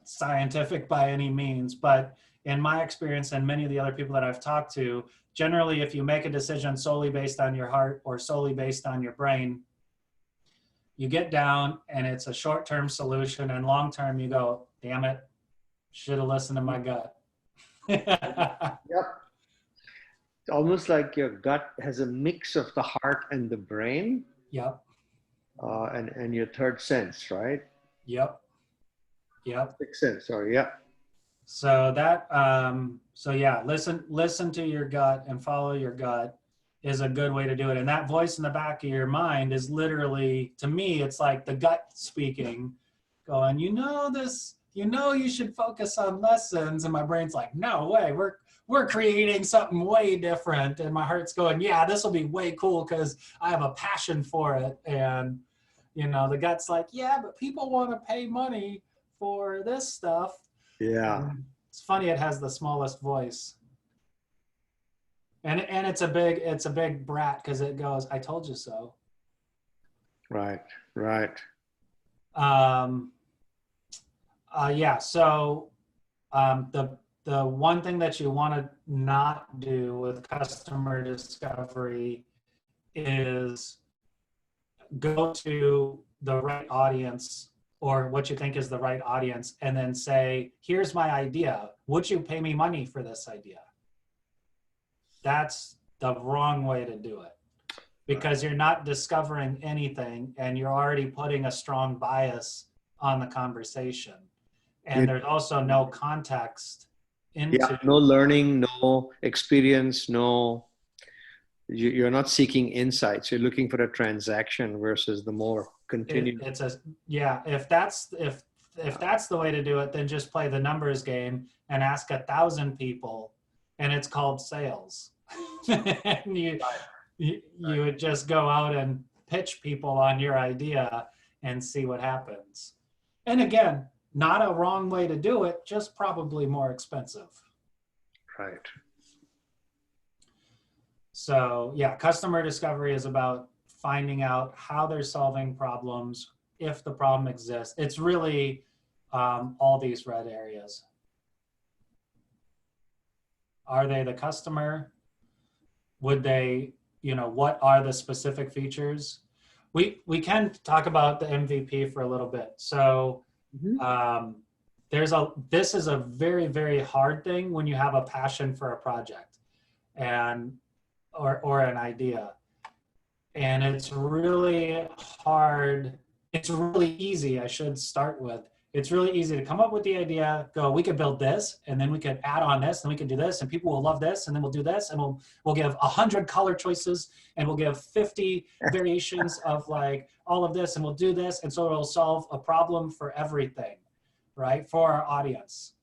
scientific by any means, but in my experience and many of the other people that I've talked to, generally, if you make a decision solely based on your heart or solely based on your brain, you get down and it's a short-term solution, and long-term you go, damn it, should have listened to my gut. Yep. It's almost like your gut has a mix of the heart and the brain. Yep. And your third sense, right? Yep. Sixth sense, sorry, yeah. So that, yeah, listen to your gut and follow your gut is a good way to do it. And that voice in the back of your mind is literally, to me, it's like the gut speaking, going, you should focus on lessons. And my brain's like, no way, we're creating something way different. And my heart's going, yeah, this will be way cool because I have a passion for it. And, the gut's like, yeah, but people want to pay money for this stuff. Yeah. It's funny, it has the smallest voice. And it's a big brat because it goes, I told you so. Right, right. Yeah, so the one thing that you want to not do with customer discovery is go to the right audience or what you think is the right audience and then say, here's my idea. Would you pay me money for this idea? That's the wrong way to do it because you're not discovering anything and you're already putting a strong bias on the conversation. And there's also no context into no learning, no experience, you're not seeking insights. You're looking for a transaction versus the more continued. If that's the way to do it, then just play the numbers game and ask 1,000 people, and it's called sales. And you would just go out and pitch people on your idea and see what happens. And again, not a wrong way to do it, just probably more expensive. Right. So yeah, customer discovery is about finding out how they're solving problems, if the problem exists. It's really all these red areas. Are they the customer? Would they, what are the specific features? We can talk about the MVP for a little bit. So this is a very, very hard thing when you have a passion for a project or an idea. And it's really hard. It's really easy, I should start with. It's really easy to come up with the idea, go, we could build this, and then we could add on this, and we could do this, and people will love this, and then we'll do this, and we'll give 100 color choices, and we'll give 50 variations of like all of this, and we'll do this, and so it'll solve a problem for everything, right, for our audience.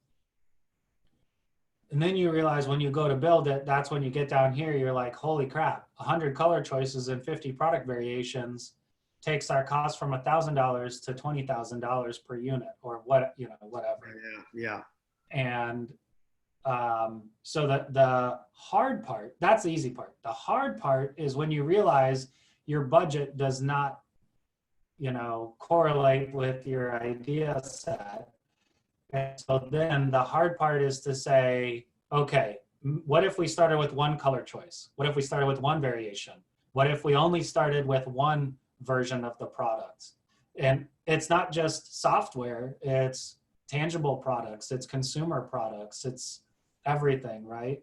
And then you realize when you go to build it, that's when you get down here, you're like, holy crap, 100 color choices and 50 product variations takes our cost from $1,000 to $20,000 per unit or whatever. Yeah. And so the hard part, that's the easy part. The hard part is when you realize your budget does not, correlate with your idea set. And so then the hard part is to say, okay, what if we started with one color choice? What if we started with one variation? What if we only started with one version of the product? And it's not just software, it's tangible products, it's consumer products, it's everything, right?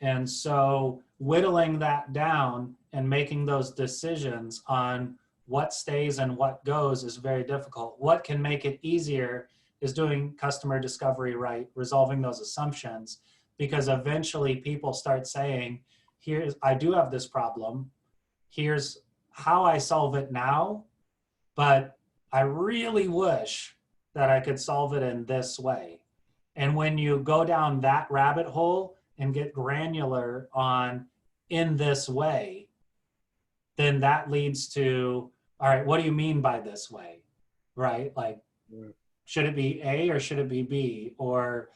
And so whittling that down and making those decisions on what stays and what goes is very difficult. What can make it easier is doing customer discovery right, resolving those assumptions, because eventually people start saying, I do have this problem, here's how I solve it now, but I really wish that I could solve it in this way. And when you go down that rabbit hole and get granular on in this way, then that leads to, all right, what do you mean by this way, right? Like, should it be A or should it be B? Or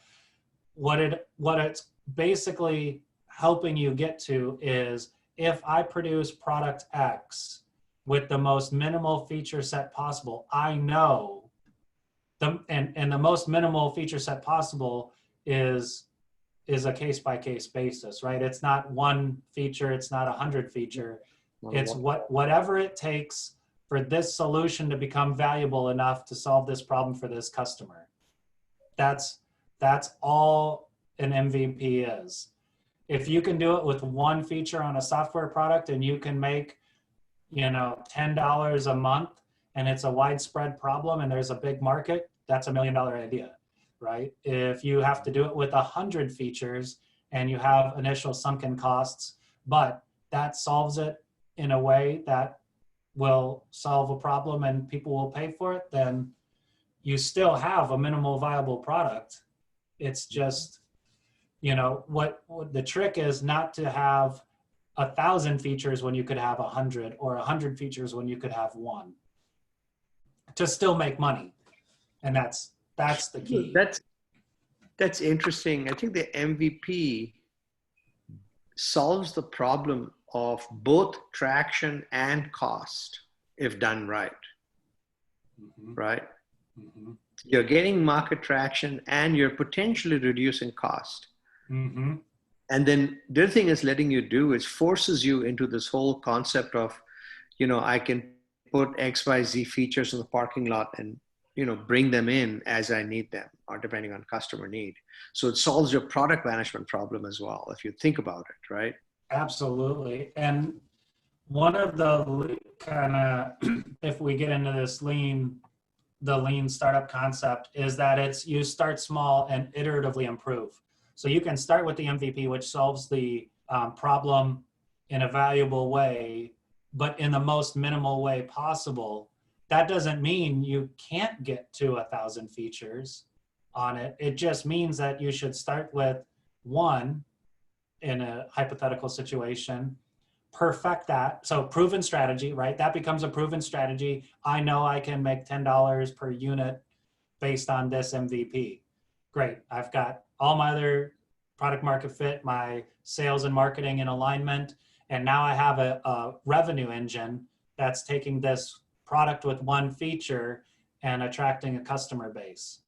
what it's basically helping you get to is, if I produce product X with the most minimal feature set possible, I know and the most minimal feature set possible is a case-by-case basis, right? It's not one feature, it's not 100 feature. It's whatever it takes for this solution to become valuable enough to solve this problem for this customer. That's all an MVP is. If you can do it with one feature on a software product and you can make, $10 a month and it's a widespread problem and there's a big market, that's $1 million idea, right? If you have to do it with 100 features and you have initial sunken costs, but that solves it in a way that will solve a problem and people will pay for it, then you still have a minimal viable product. It's just, what the trick is not to have 1,000 features when you could have 100, or 100 features when you could have one. to still make money. And that's the key. That's interesting. I think the MVP solves the problem of both traction and cost if done right. Right? You're getting market traction and you're potentially reducing cost. And then the other thing it's letting you do is forces you into this whole concept of, you know, I can put XYZ features in the parking lot and, you know, bring them in as I need them or depending on customer need. So it solves your product management problem as well, if you think about it, right? Absolutely. And one of the kind of, if we get into this the lean startup concept is that it's you start small and iteratively improve. So you can start with the MVP, which solves the problem in a valuable way, but in the most minimal way possible. That doesn't mean you can't get to 1,000 features on it. It just means that you should start with one in a hypothetical situation, perfect that. So proven strategy, right? That becomes a proven strategy. I know I can make $10 per unit based on this MVP. Great. I've got all my other product market fit, my sales and marketing in alignment. And now I have a revenue engine that's taking this product with one feature and attracting a customer base.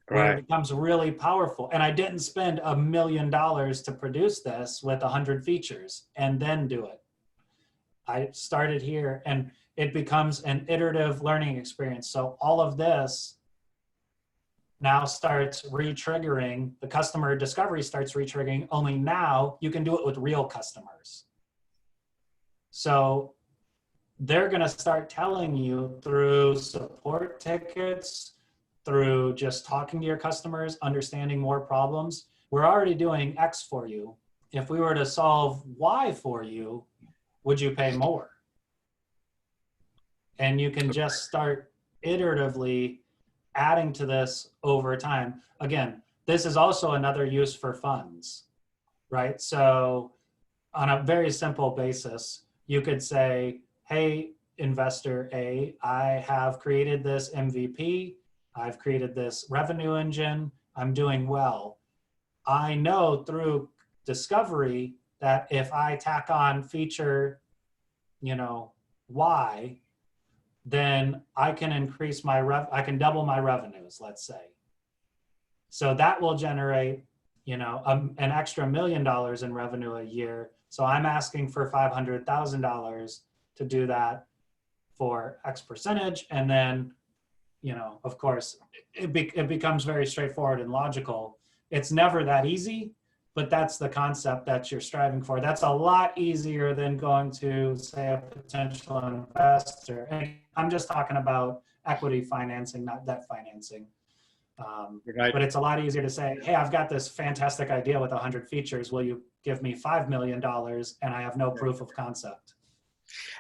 Where it becomes really powerful. And I didn't spend $1 million to produce this with 100 features and then do it. I started here and it becomes an iterative learning experience. So all of this now starts re-triggering, the customer discovery starts re-triggering, only now you can do it with real customers. So they're gonna start telling you through support tickets, through just talking to your customers, understanding more problems. We're already doing X for you. If we were to solve Y for you, would you pay more? And you can just start iteratively adding to this over time. Again, this is also another use for funds, right? So on a very simple basis, you could say, hey, investor A, I have created this MVP. I've created this revenue engine. I'm doing well. I know through discovery that if I tack on feature, you know, Y, then I can increase my I can double my revenues, let's say. So that will generate, you know, an extra $1 million in revenue a year. So I'm asking for $500,000 to do that for X percentage. And then, you know, of course, it becomes very straightforward and logical. It's never that easy, but that's the concept that you're striving for. That's a lot easier than going to, say, a potential investor. And I'm just talking about equity financing, not debt financing. Right. But it's a lot easier to say, hey, I've got this fantastic idea with 100 features. Will you give me $5 million? And I have no proof of concept.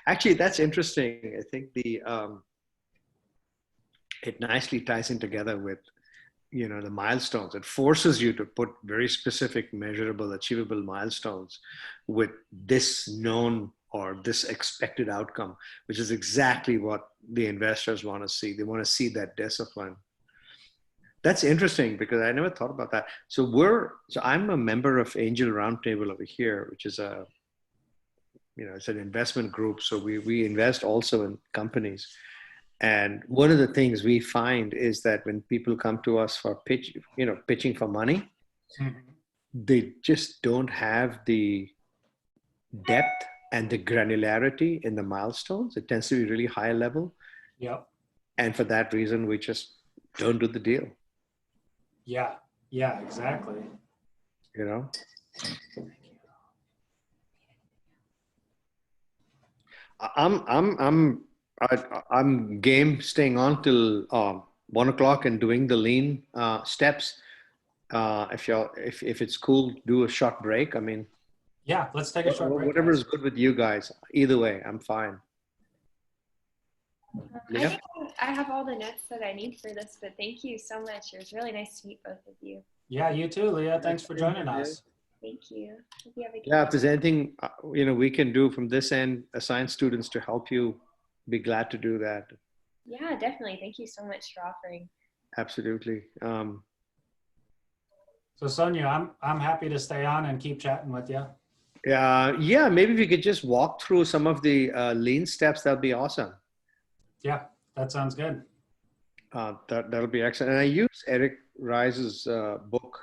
Actually, that's interesting. I think it nicely ties in together with, you know, the milestones. It forces you to put very specific, measurable, achievable milestones with this known or this expected outcome, which is exactly what the investors want to see. They want to see that discipline. That's interesting because I never thought about that. So I'm a member of Angel Roundtable over here, which is it's an investment group. So we invest also in companies. And one of the things we find is that when people come to us for pitching for money, they just don't have the depth and the granularity in the milestones. It tends to be really high level. Yep. And for that reason, we just don't do the deal. Yeah, exactly. You know? I'm game staying on till 1 o'clock and doing the lean steps. If it's cool, do a short break. I mean, yeah, let's take a short break. Whatever is good with you guys. Either way, I'm fine. I think I have all the notes that I need for this, but thank you so much. It was really nice to meet both of you. Yeah, you too, Leah. Thanks for joining us. Thank you. Hope you have a good if there's anything we can do from this end, assign students to help you, be glad to do that. Yeah, definitely. Thank you so much for offering. Absolutely. So Sonia, I'm happy to stay on and keep chatting with you. Yeah, maybe we could just walk through some of the lean steps. That'd be awesome. Yeah, that sounds good. That'll be excellent. And I use Eric Rice's book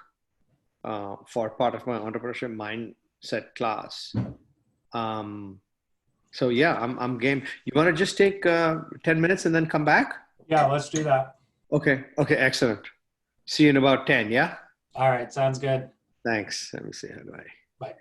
for part of my entrepreneurship mindset class. So yeah, I'm game. You want to just take 10 minutes and then come back? Yeah, let's do that. Okay, excellent. See you in about 10, yeah? All right, sounds good. Thanks. Let me see how do I. Bye.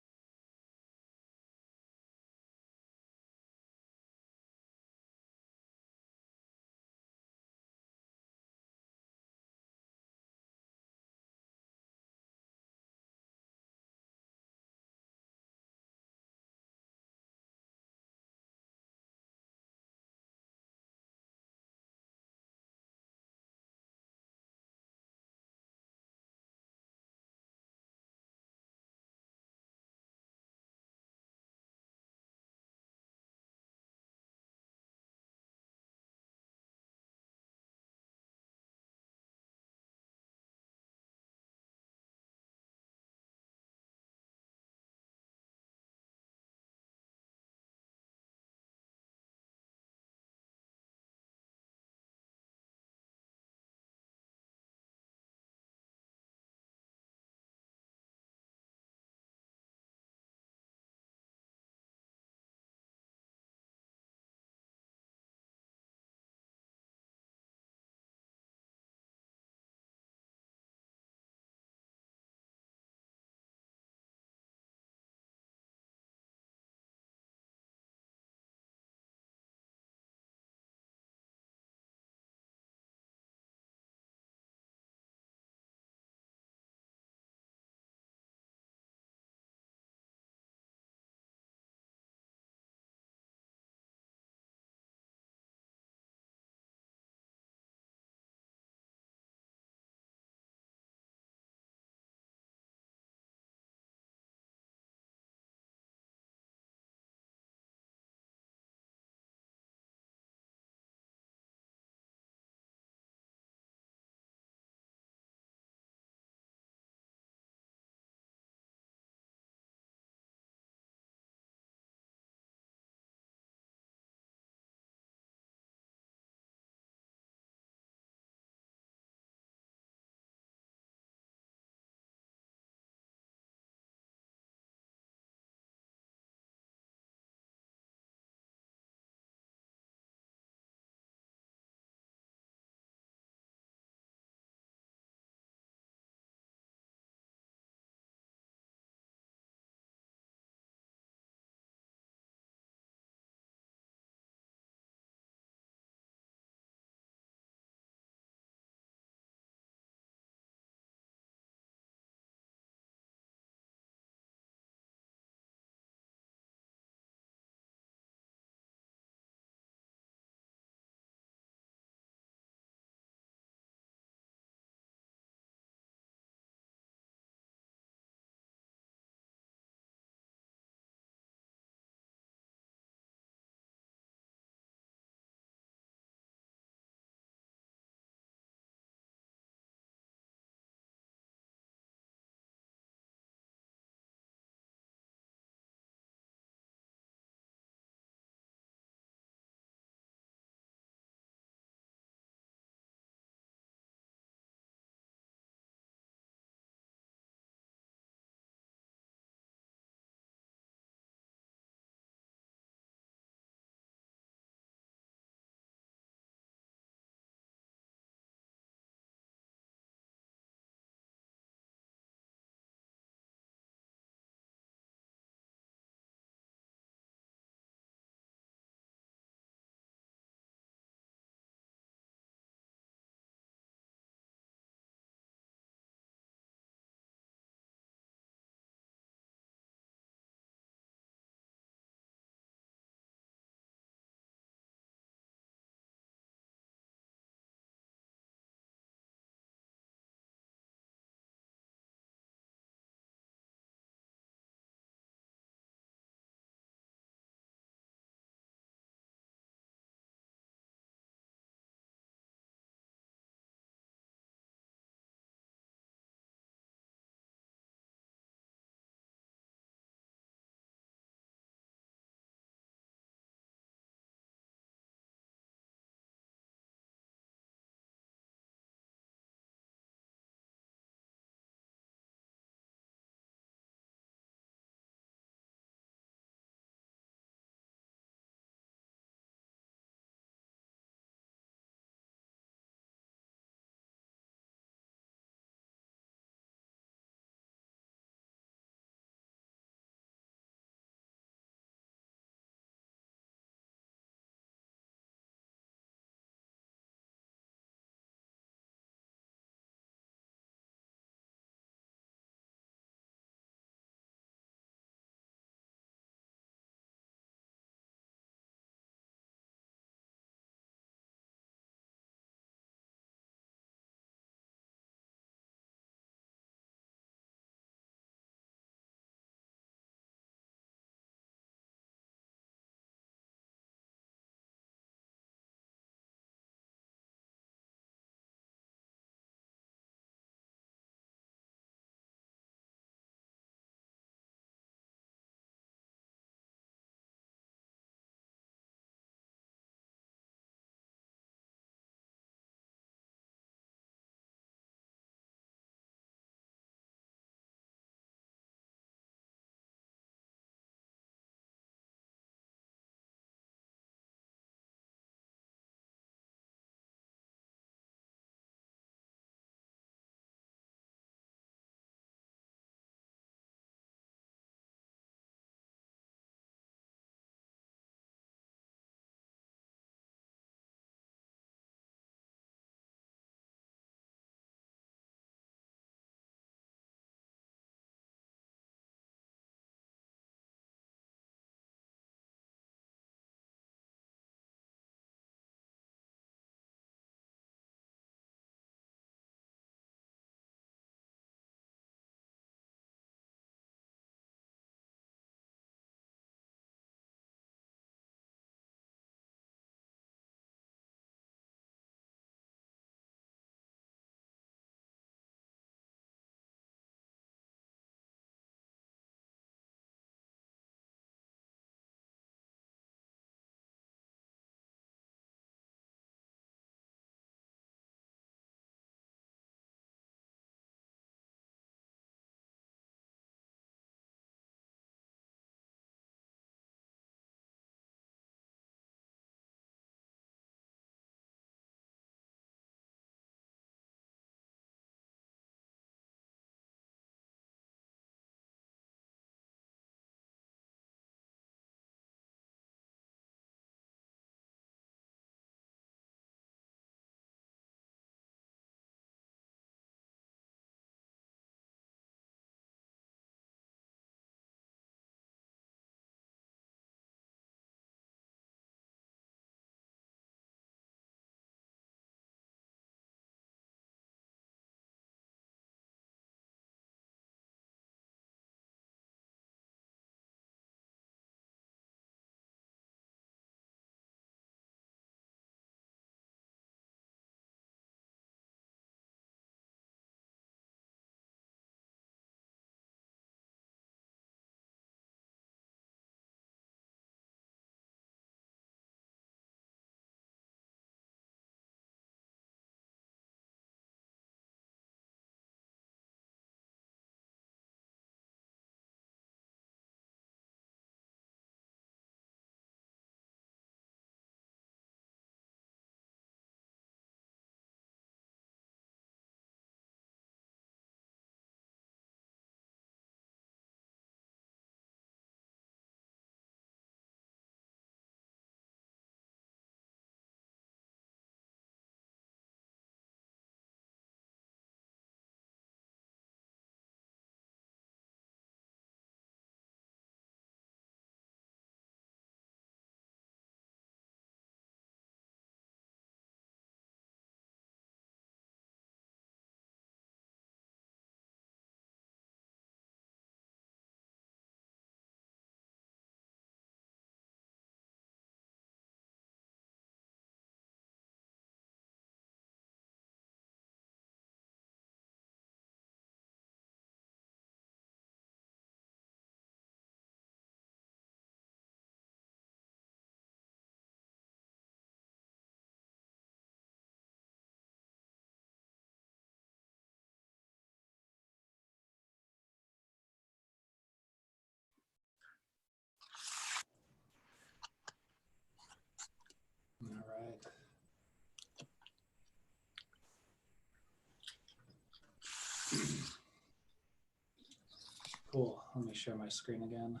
cool. Let me share my screen again.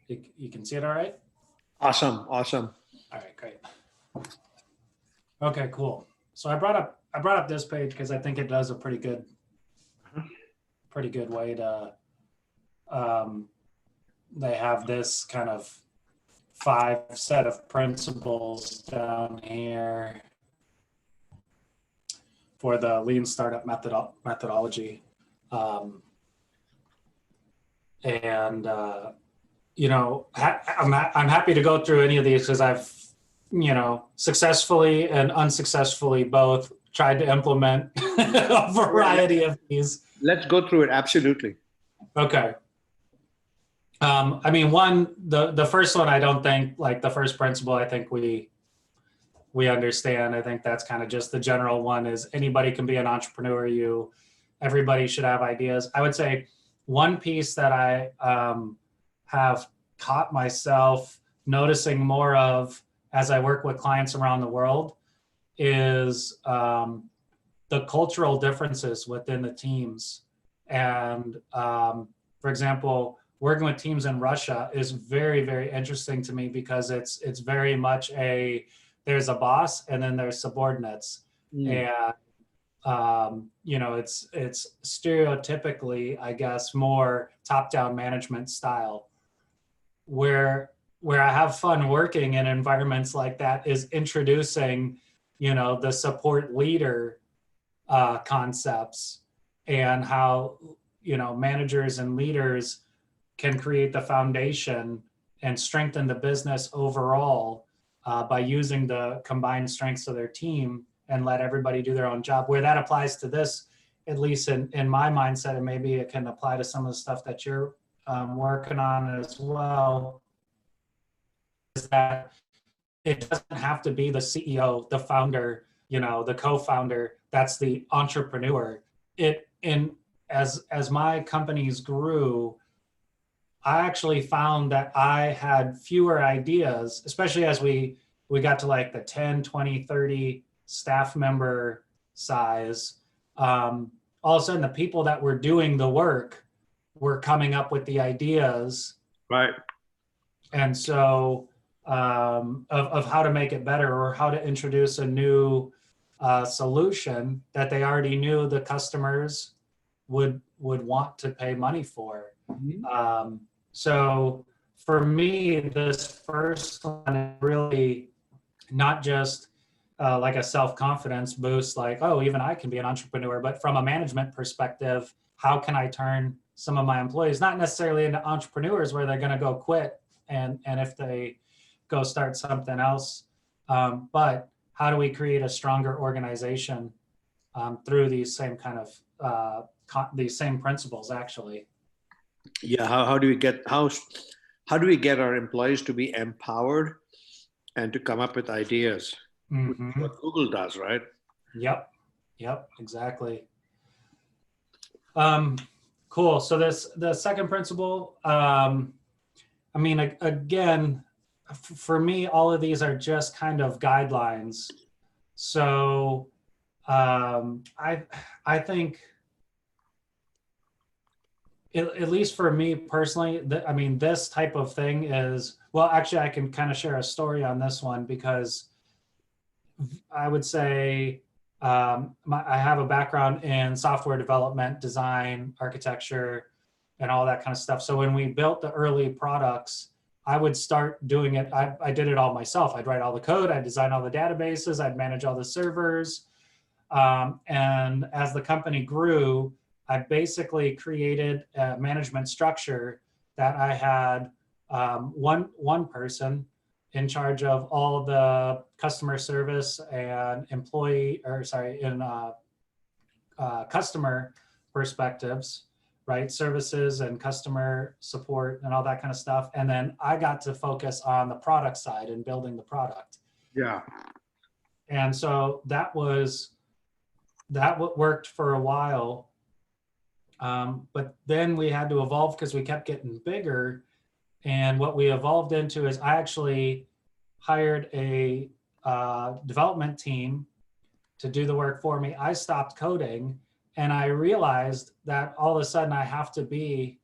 You can see it all right? Awesome, awesome. All right, great. Okay, cool. So I brought up this page because I think it does a pretty good way to they have this kind of 5 set of principles down here for the lean startup methodology. You know, I'm happy to go through any of these because I've, you know, successfully and unsuccessfully both tried to implement a variety of these. Let's go through it. Absolutely. Okay. I mean, the first one, I don't think, like the first principle, I think we understand. I think that's kind of just the general one is anybody can be an entrepreneur. Everybody should have ideas. I would say one piece that I have caught myself noticing more of as I work with clients around the world is the cultural differences within the teams. And for example, working with teams in Russia is very, very interesting to me because it's very much there's a boss and then there's subordinates. And you know, it's stereotypically, I guess, more top-down management style. Where I have fun working in environments like that is introducing, you know, the support leader concepts and how, you know, managers and leaders can create the foundation and strengthen the business overall by using the combined strengths of their team and let everybody do their own job. Where that applies to this, at least in my mindset, and maybe it can apply to some of the stuff that you're working on as well, is that it doesn't have to be the CEO, the founder, you know, the co-founder, that's the entrepreneur. As my companies grew, I actually found that I had fewer ideas, especially as we got to like the 10, 20, 30 staff member size. All of a sudden, the people that were doing the work were coming up with the ideas. Right. And so of how to make it better or how to introduce a new solution that they already knew the customers would want to pay money for. Mm-hmm. So for me, this first one is really not just like a self-confidence boost, like, oh, even I can be an entrepreneur, but from a management perspective, how can I turn some of my employees, not necessarily into entrepreneurs where they're going to go quit and if they go start something else, but how do we create a stronger organization through these same kind of these same principles, actually. Yeah, how do we get our employees to be empowered and to come up with ideas? Mm-hmm. Which is what Google does, right? Yep, exactly. Cool. So the second principle, I mean, again, for me, all of these are just kind of guidelines. So I think, at least for me personally, I mean, this type of thing is, well, actually, I can kind of share a story on this one because I would say I have a background in software development, design, architecture, and all that kind of stuff. So when we built the early products, I would start doing it. I did it all myself. I'd write all the code. I'd design all the databases. I'd manage all the servers. And as the company grew, I basically created a management structure that I had one person in charge of all the customer service and customer perspectives, right? Services and customer support and all that kind of stuff. And then I got to focus on the product side and building the product. Yeah. And so that worked for a while. But then we had to evolve because we kept getting bigger. And what we evolved into is I actually hired a development team to do the work for me. I stopped coding, and I realized that all of a sudden I have to be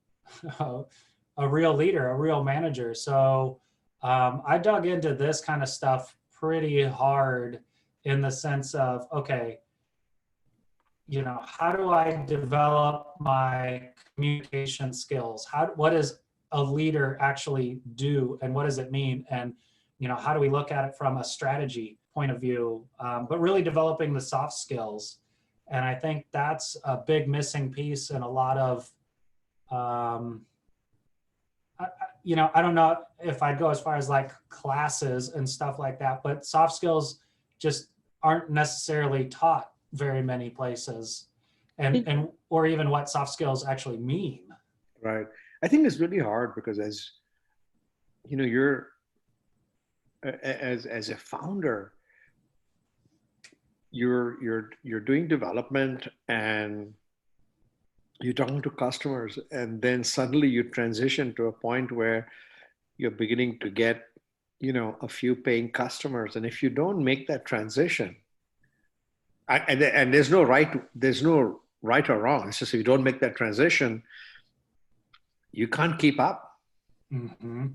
a real leader, a real manager. So I dug into this kind of stuff pretty hard in the sense of, okay, you know, how do I develop my communication skills? What does a leader actually do, and what does it mean? And, you know, how do we look at it from a strategy point of view, but really developing the soft skills. And I think that's a big missing piece in a lot of, you know, I don't know if I'd go as far as like classes and stuff like that, but soft skills just aren't necessarily taught very many places, and or even what soft skills actually mean. Right. I think it's really hard because, as you know, you're as a founder, you're doing development and you're talking to customers, and then suddenly you transition to a point where you're beginning to get, you know, a few paying customers. And if you don't make that transition, and there's no right or wrong. It's just if you don't make that transition, you can't keep up. Mm-hmm.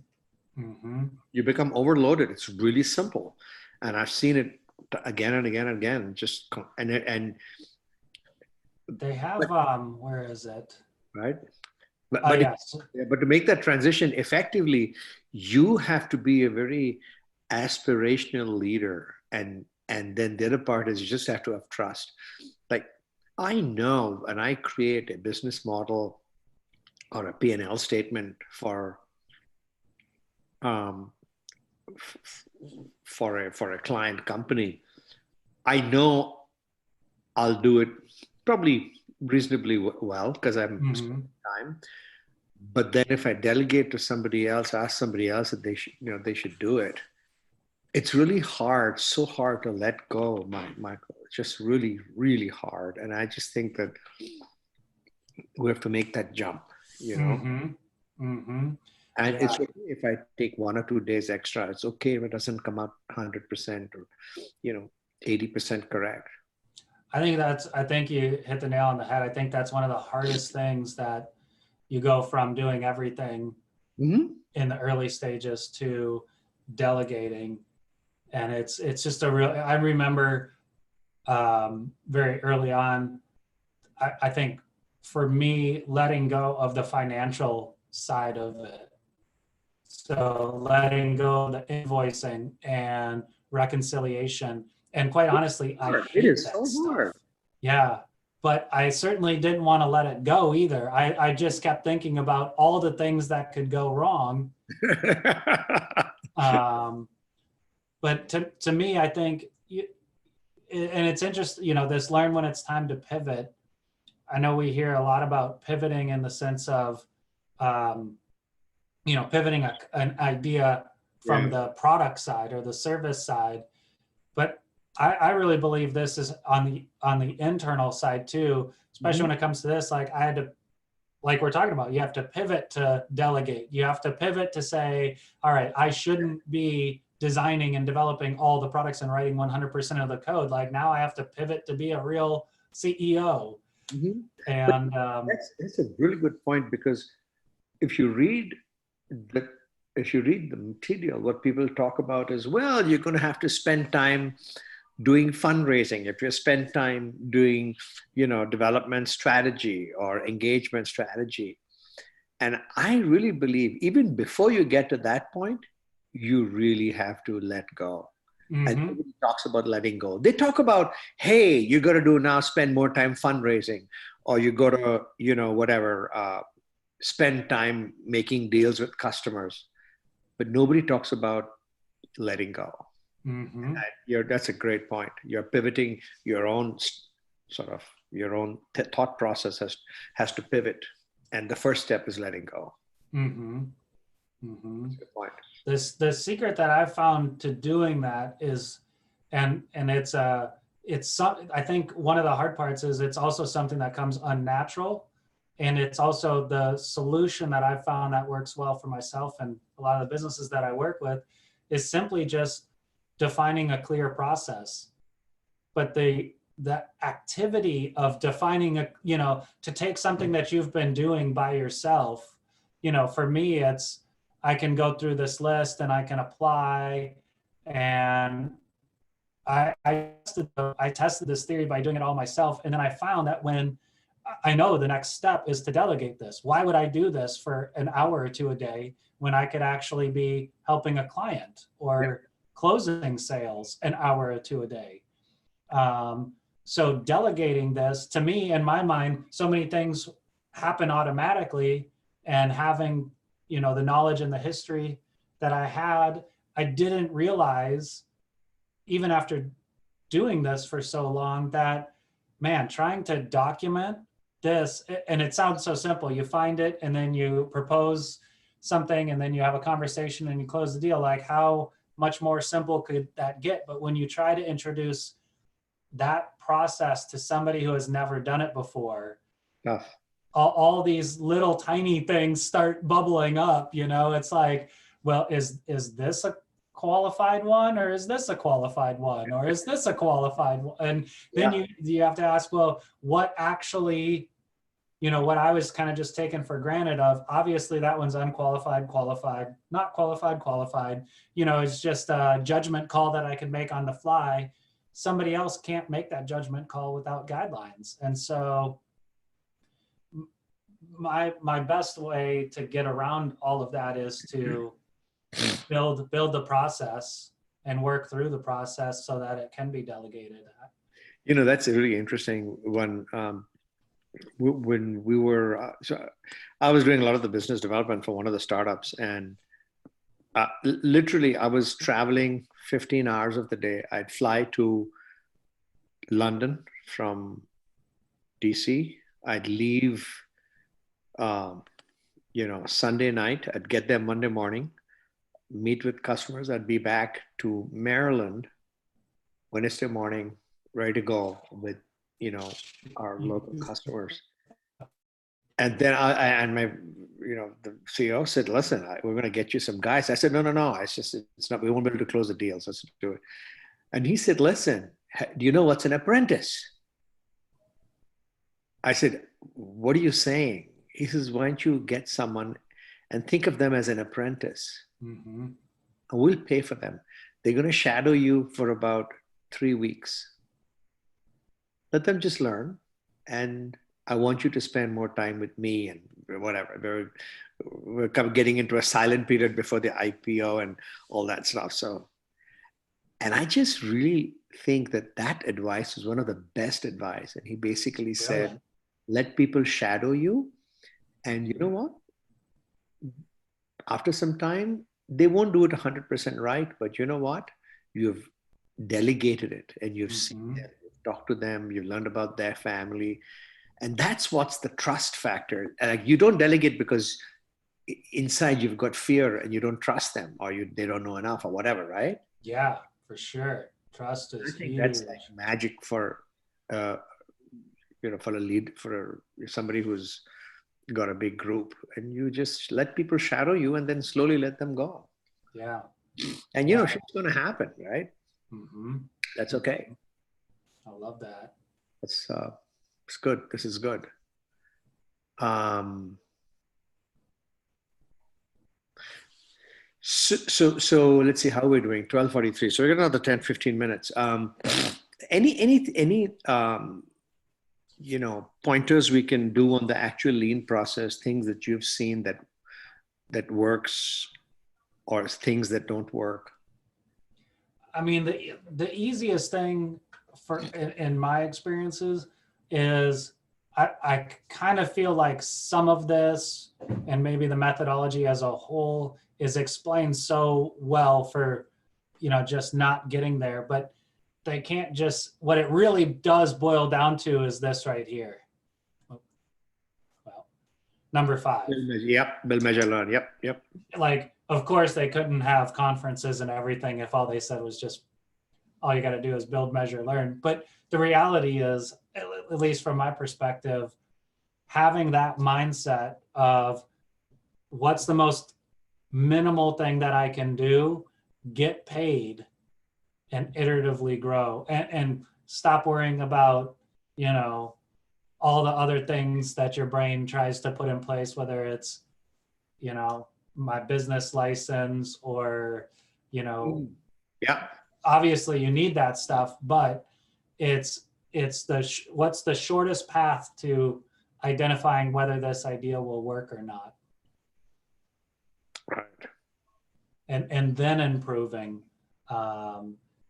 Mm-hmm. You become overloaded. It's really simple, and I've seen it again and again and again. Just and they have where is it? Right. But yes. But to make that transition effectively, you have to be a very aspirational leader, and then the other part is you just have to have trust. Like, I know when I create a business model or a P&L statement for a client company, I know I'll do it probably reasonably well because I'm spending time. But then if I delegate to somebody else, ask somebody else that they should do it, it's really hard, so hard to let go, Michael. It's just really, really hard. And I just think that we have to make that jump, you know? Mm-hmm. Mm-hmm. And it's okay if I take 1 or 2 days extra. It's okay if it doesn't come out 100% or, you know, 80% correct. I think you hit the nail on the head. I think that's one of the hardest things, that you go from doing everything in the early stages to delegating. And it's just I remember very early on, I think for me, letting go of the financial side of it. So letting go of the invoicing and reconciliation. And quite honestly, I hate that stuff. Hard. Yeah, but I certainly didn't want to let it go either. I just kept thinking about all the things that could go wrong. But to me, I think, and it's interesting, you know, this learn when it's time to pivot. I know we hear a lot about pivoting in the sense of, you know, pivoting an idea from the product side or the service side. But I really believe this is on the internal side too, especially when it comes to this. Like, I had to, like we're talking about, you have to pivot to delegate. You have to pivot to say, all right, I shouldn't be designing and developing all the products and writing 100% of the code. Like, now I have to pivot to be a real CEO. Mm-hmm. And that's a really good point, because if you read the material, what people talk about is, well, you're going to have to spend time doing fundraising, if you spend time doing, you know, development strategy or engagement strategy. And I really believe even before you get to that point, you really have to let go. And nobody talks about letting go. They talk about, hey, you're going to do now, spend more time fundraising, or you got to, you know, whatever, spend time making deals with customers. But nobody talks about letting go. Mm-hmm. That's a great point. You're pivoting your own thought process has to pivot. And the first step is letting go. Mm-hmm. Mm-hmm. That's a good point. The secret that I've found to doing that is, and it's I think one of the hard parts is it's also something that comes unnatural. And it's also the solution that I've found that works well for myself and a lot of the businesses that I work with is simply just defining a clear process. but the activity of defining a, you know, to take something that you've been doing by yourself, you know, for me, it's, I can go through this list and I can apply, and I tested this theory by doing it all myself. And then I found that when I know the next step is to delegate this, why would I do this for an hour or two a day when I could actually be helping a client or closing sales an hour or two a day? So delegating this, to me, in my mind, so many things happen automatically, and having, you know, the knowledge and the history that I had, I didn't realize, even after doing this for so long, that, man, trying to document this, and it sounds so simple. You find it and then you propose something and then you have a conversation and you close the deal. Like, how much more simple could that get? But when you try to introduce that process to somebody who has never done it before, all these little tiny things start bubbling up, you know. It's like, well, is this a qualified one, or is this a qualified one, or is this a qualified one? And then you have to ask, well, what actually, you know, what I was kind of just taken for granted of, obviously that one's unqualified, qualified, not qualified, qualified, you know, it's just a judgment call that I could make on the fly. Somebody else can't make that judgment call without guidelines. And so my best way to get around all of that is to build the process and work through the process so that it can be delegated. You know, that's a really interesting one. When we were, so I was doing a lot of the business development for one of the startups, and literally I was traveling 15 hours of the day. I'd fly to London from DC. I'd leave, you know, Sunday night. I'd get there Monday morning, meet with customers. I'd be back to Maryland Wednesday morning, ready to go with, you know, our local customers. And then and my, you know, the CEO said, listen, we're going to get you some guys. I said, no. It's not, we won't be able to close the deals. Let's do it. And he said, listen, do you know what's an apprentice? I said, what are you saying? He says, why don't you get someone and think of them as an apprentice? Mm-hmm. And we'll pay for them. They're going to shadow you for about 3 weeks. Let them just learn. And I want you to spend more time with me and whatever. We're getting into a silent period before the IPO and all that stuff. So, and I just really think that advice was one of the best advice. And he basically said, let people shadow you. And you know what? After some time, they won't do it 100% right, but you know what? You've delegated it and you've seen them, you've talked to them, you've learned about their family. And that's what's the trust factor. And you don't delegate because inside you've got fear and you don't trust them, or they don't know enough or whatever, right? Yeah, for sure. Trust is huge. That's like magic for, you know, for a lead, for somebody who's got a big group, and you just let people shadow you and then slowly let them go. Yeah. And you know, shit's going to happen, right? Mm-hmm. That's okay. I love that. It's good. This is good. So let's see how we're doing. 12:43. So we got another 10, 15 minutes. Any you know, pointers we can do on the actual lean process, things that you've seen that works, or things that don't work? I mean, the easiest thing in my experiences is I kind of feel like some of this, and maybe the methodology as a whole, is explained so well for, you know, just not getting there, but they can't just, what it really does boil down to is this right here. Well, number 5. Yep, build, measure, learn. Yep. Like, of course, they couldn't have conferences and everything if all they said was just, all you got to do is build, measure, learn. But the reality is, at least from my perspective, having that mindset of what's the most minimal thing that I can do, get paid, and iteratively grow. And stop worrying about, you know, all the other things that your brain tries to put in place, whether it's, you know, my business license or, you know, yeah, obviously you need that stuff, but it's what's the shortest path to identifying whether this idea will work or not. right. And then improving.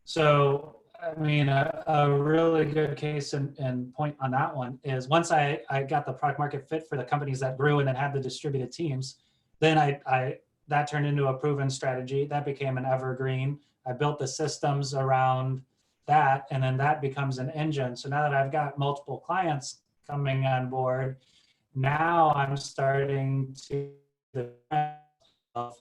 So, I mean, a really good case and point on that one is once I got the product market fit for the companies that grew and then had the distributed teams, then that turned into a proven strategy. That became an evergreen. I built the systems around that, and then that becomes an engine. So now that I've got multiple clients coming on board, now I'm starting to of,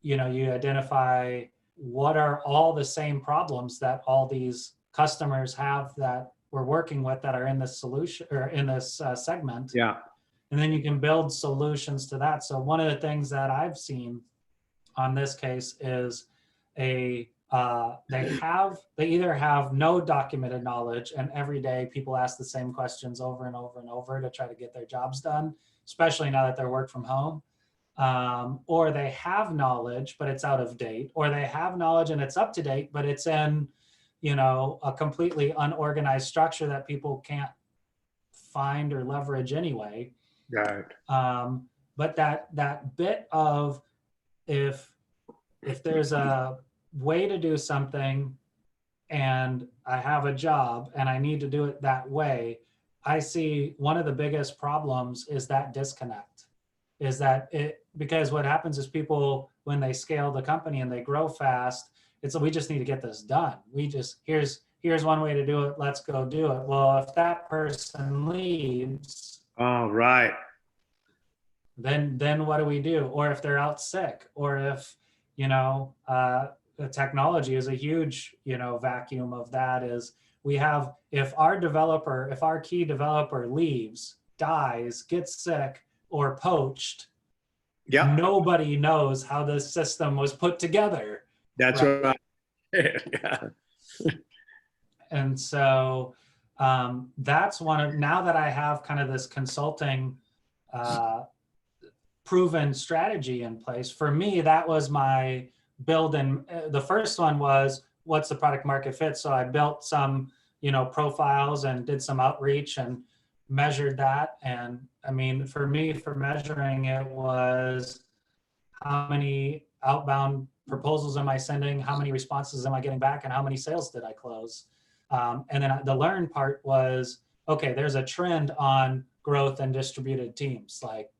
you know, you identify what are all the same problems that all these customers have that we're working with that are in this solution or in this segment. Yeah. And then you can build solutions to that. So one of the things that I've seen on this case is they either have no documented knowledge, and every day people ask the same questions over and over and over to try to get their jobs done, especially now that they're work from home. Or they have knowledge, but it's out of date, or they have knowledge and it's up to date, but it's in, you know, a completely unorganized structure that people can't find or leverage anyway. Right. But that bit of if there's a way to do something and I have a job and I need to do it that way, I see one of the biggest problems is that disconnect. Is that it, because what happens is people, when they scale the company and they grow fast, it's we just need to get this done. We just, here's one way to do it, let's go do it. Well, if that person leaves, Oh, right. then what do we do? Or if they're out sick, or if, you know, the technology is a huge, you know, vacuum of that is we have, if our key developer leaves, dies, gets sick, or poached, Yeah. nobody knows how this system was put together. That's right. Yeah. And so that's one of, now that I have kind of this consulting proven strategy in place, for me, that was my build. And the first one was, what's the product market fit? So I built some, you know, profiles and did some outreach and measured that. And I mean, for me, for measuring it was how many outbound proposals am I sending? How many responses am I getting back? And how many sales did I close? And then the learn part was, okay, there's a trend on growth and distributed teams. Like,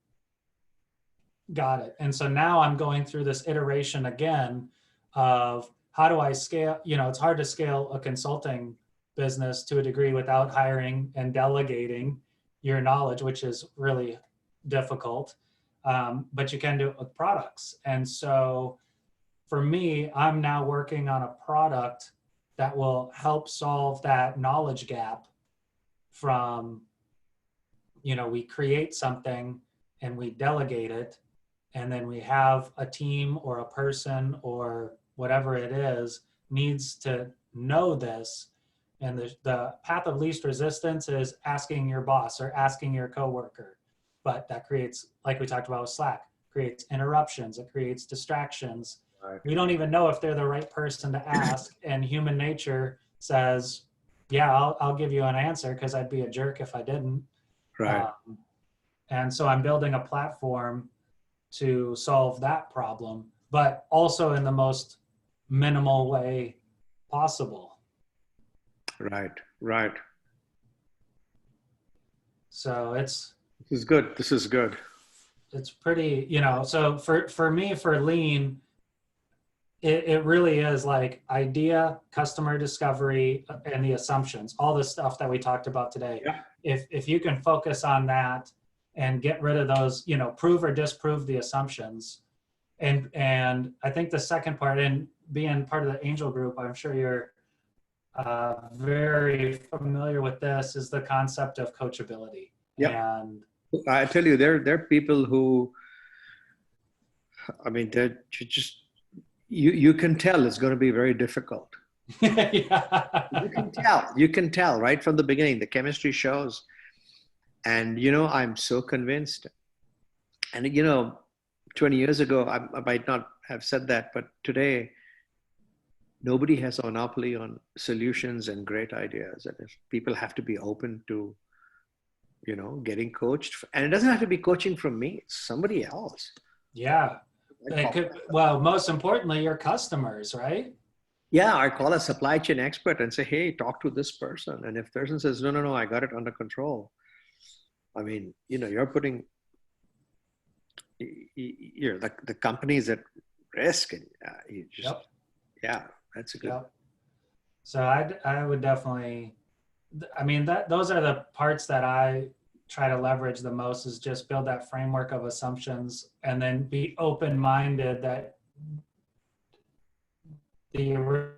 got it. And so now I'm going through this iteration again of how do I scale? You know, it's hard to scale a consulting business to a degree without hiring and delegating your knowledge, which is really difficult. But you can do it with products. And so for me, I'm now working on a product that will help solve that knowledge gap from, you know, we create something and we delegate it, and then we have a team or a person or whatever it is needs to know this. And the path of least resistance is asking your boss or asking your coworker. But that creates, like we talked about with Slack, creates interruptions, it creates distractions. Right. We don't even know if they're the right person to ask. And human nature says, yeah, I'll give you an answer because I'd be a jerk if I didn't. Right. And so I'm building a platform to solve that problem, but also in the most minimal way possible. Right, right. So this is good. This is good. It's pretty, you know, so for me, for lean, it really is like idea, customer discovery, and the assumptions, all the stuff that we talked about today. Yeah. If you can focus on that and get rid of those, you know, prove or disprove the assumptions. And I think the second part, and being part of the angel group, I'm sure you're very familiar with this, is the concept of coachability. Yeah. And I tell you, there are people who, I mean, they're just, you can tell it's going to be very difficult. Yeah. You can tell right from the beginning, the chemistry shows. And, I'm so convinced. And, 20 years ago, I might not have said that, but today, nobody has a monopoly on solutions and great ideas. And if people have to be open to, getting coached. And it doesn't have to be coaching from me, it's somebody else. Yeah. Well, most importantly, your customers, right? Yeah, I call a supply chain expert and say, hey, talk to this person. And if the person says, no, I got it under control. I mean, you're putting the companies at risk. And you just, Yep. Yeah, that's a good. Yep. So I would definitely, I mean, those are the parts that I try to leverage the most, is just build that framework of assumptions and then be open-minded that you're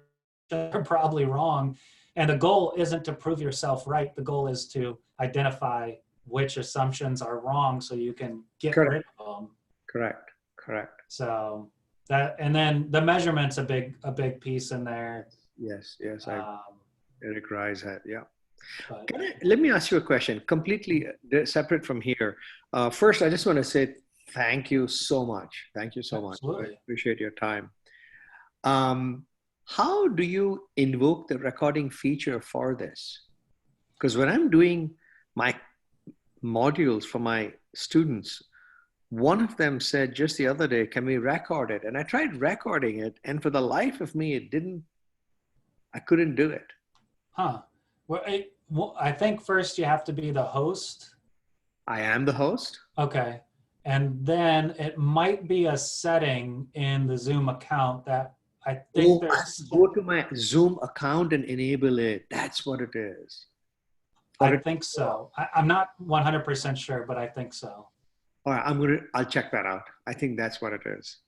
probably wrong. And the goal isn't to prove yourself right. The goal is to identify which assumptions are wrong so you can get rid of them. Correct. So that, and then the measurement's a big piece in there. Yes. Eric Ries had, yeah. But, let me ask you a question, completely separate from here. First, I just want to say thank you so much. Thank you so much. I appreciate your time. How do you invoke the recording feature for this? Because when I'm doing my modules for my students, one of them said just the other day, can we record it? And I tried recording it, and for the life of me, I couldn't do it. Huh. Well, I think first you have to be the host. I am the host. Okay. And then it might be a setting in the Zoom account that I think there's. Go to my Zoom account and enable it. That's what it is. I think so. I'm not 100% sure, but I think so. All right, I'll check that out. I think that's what it is.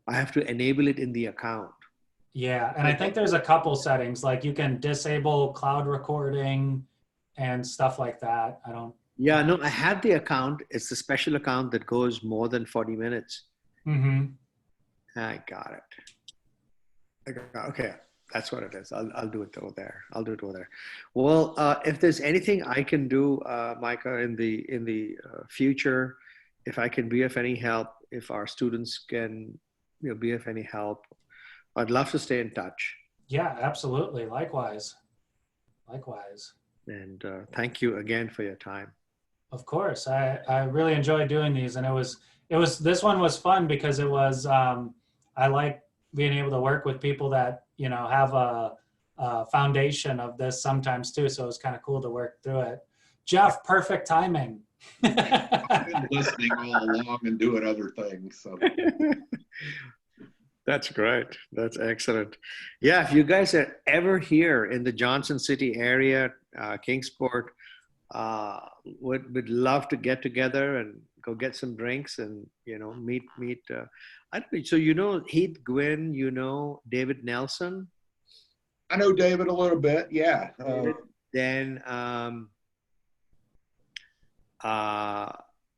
I have to enable it in the account. Yeah, and I think there's a couple settings, like you can disable cloud recording and stuff like that. Yeah, no, I have the account. It's the special account that goes more than 40 minutes. Mm-hmm. I got it. Okay, that's what it is. I'll do it over there. Well, if there's anything I can do, Micah, in the future, if I can be of any help, if our students can be of any help, I'd love to stay in touch. Yeah, absolutely. Likewise. And thank you again for your time. Of course. I really enjoyed doing these, and this one was fun because it was, I like being able to work with people that, have a foundation of this sometimes too. So it was kind of cool to work through it. Jeff, perfect timing. I've been listening all along and doing other things. So. That's great. That's excellent. Yeah, if you guys are ever here in the Johnson City area, Kingsport, would love to get together and go get some drinks and meet. So Heath Gwynn, David Nelson. I know David a little bit. Yeah. Then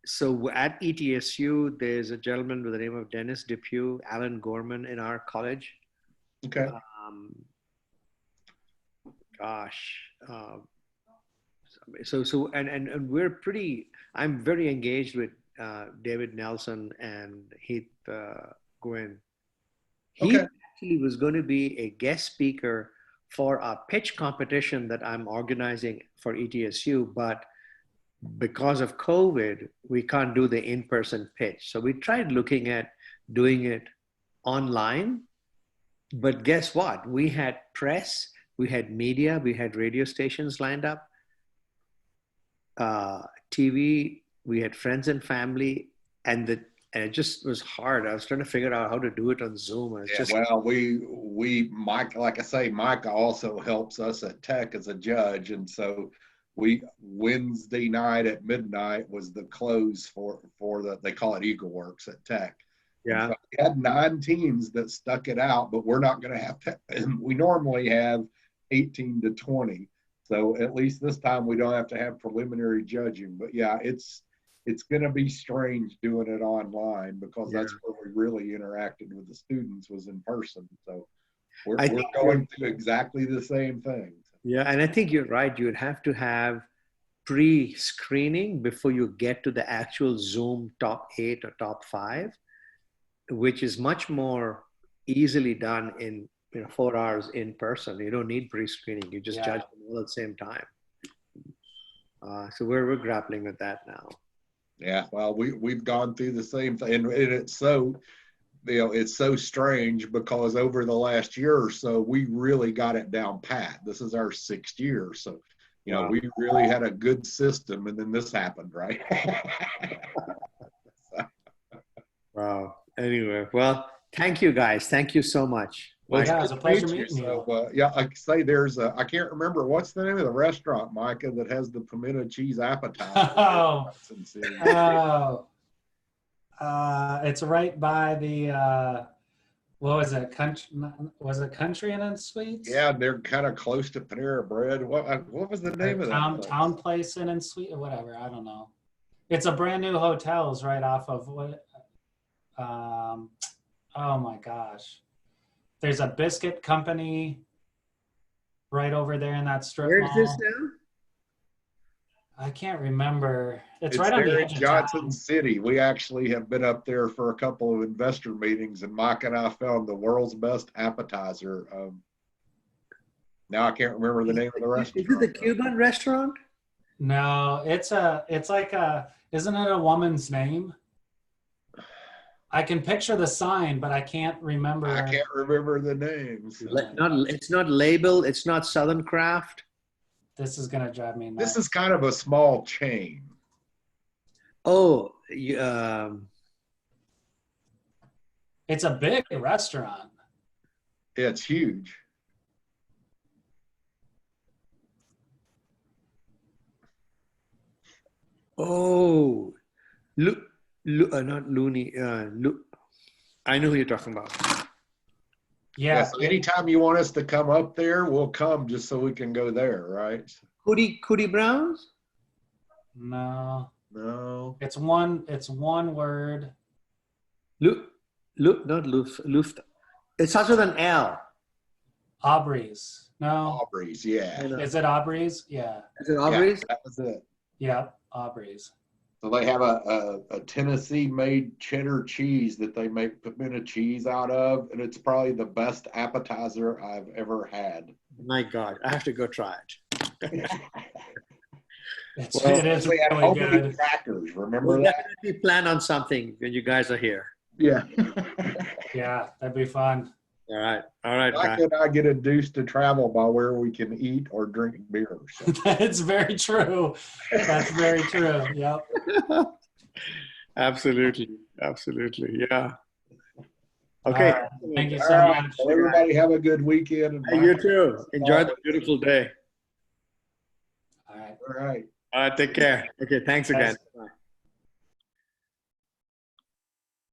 so at ETSU, there's a gentleman with the name of Dennis Depew, Alan Gorman in our college. Okay. And we're I'm very engaged with David Nelson and Heath Gwynn. He actually was going to be a guest speaker for a pitch competition that I'm organizing for ETSU, but because of COVID, we can't do the in-person pitch. So we tried looking at doing it online, but guess what? We had press, we had media, we had radio stations lined up, TV, we had friends and family, and it just was hard. I was trying to figure out how to do it on Zoom. Mike, like I say, Micah also helps us at Tech as a judge, and so Wednesday night at midnight was the close for they call it EagleWorks at Tech. Yeah. So we had 9 teams that stuck it out, but we're not going to have we normally have 18 to 20. So at least this time we don't have to have preliminary judging. But yeah, it's going to be strange doing it online because that's where we really interacted with the students was in person. So We're going through exactly the same thing. Yeah, and I think you're right. You'd have to have pre-screening before you get to the actual Zoom top 8 or top 5, which is much more easily done in 4 hours in person. You don't need pre-screening. You just judge them all at the same time. So we're grappling with that now. Yeah, well, we've gone through the same thing, and it's so, it's so strange because over the last year or so, we really got it down pat. This is our 6th year, so Wow. we really had a good system, and then this happened, right? Wow. Anyway, well, thank you guys. Thank you so much. Well, yeah, it was a pleasure meeting you. So, yeah, like I say, I can't remember, what's the name of the restaurant, Micah, that has the pimento cheese appetizer? Oh, it's right by the, what was it? Was it 𝓟𝓻𝓮𝓶 Sweets? Yeah, they're kind of close to Panera Bread. What was the name of that? Town Place Inn and Suite or whatever. I don't know. It's a brand new hotel. It's right off of what? Oh my gosh. There's a biscuit company right over there in that strip mall. Where's this now? I can't remember. It's right there on the in edge of Johnson town. City. We actually have been up there for a couple of investor meetings, and Mike and I found the world's best appetizer. Now I can't remember the name of the restaurant. Is it the Cuban restaurant? No, it's like isn't it a woman's name? I can picture the sign, but I can't remember. I can't remember the names. It's not labeled. It's not Southern Craft. This is gonna drive me nuts. This is kind of a small chain. Oh, it's a big restaurant. It's huge. oh, not Looney. I know who you're talking about. Yeah. So anytime you want us to come up there, we'll come just so we can go there, right? Cootie Browns? No. No. It's one word. Not Luft. It starts with an L. Aubrey's. No. Aubrey's, yeah. Is it Aubrey's? Yeah. Is it Aubrey's? Yeah, that was it. Yeah, Aubrey's. So they have a Tennessee-made cheddar cheese that they make pimento cheese out of, and it's probably the best appetizer I've ever had. My God, I have to go try it. It is We had really homemade good. crackers. Remember We'll that? definitely plan on something when you guys are here. Yeah. Yeah, that'd be fun. All right. Mike and I get induced to travel by where we can eat or drink beer. So. That's very true. That's very true. Yep. Absolutely. Yeah. Okay. Right. Thank you All so right. much. Well, everybody have a good weekend. And You too. Enjoy the beautiful day. All right. All right. All right. Take care. Okay. Thanks again. Guys,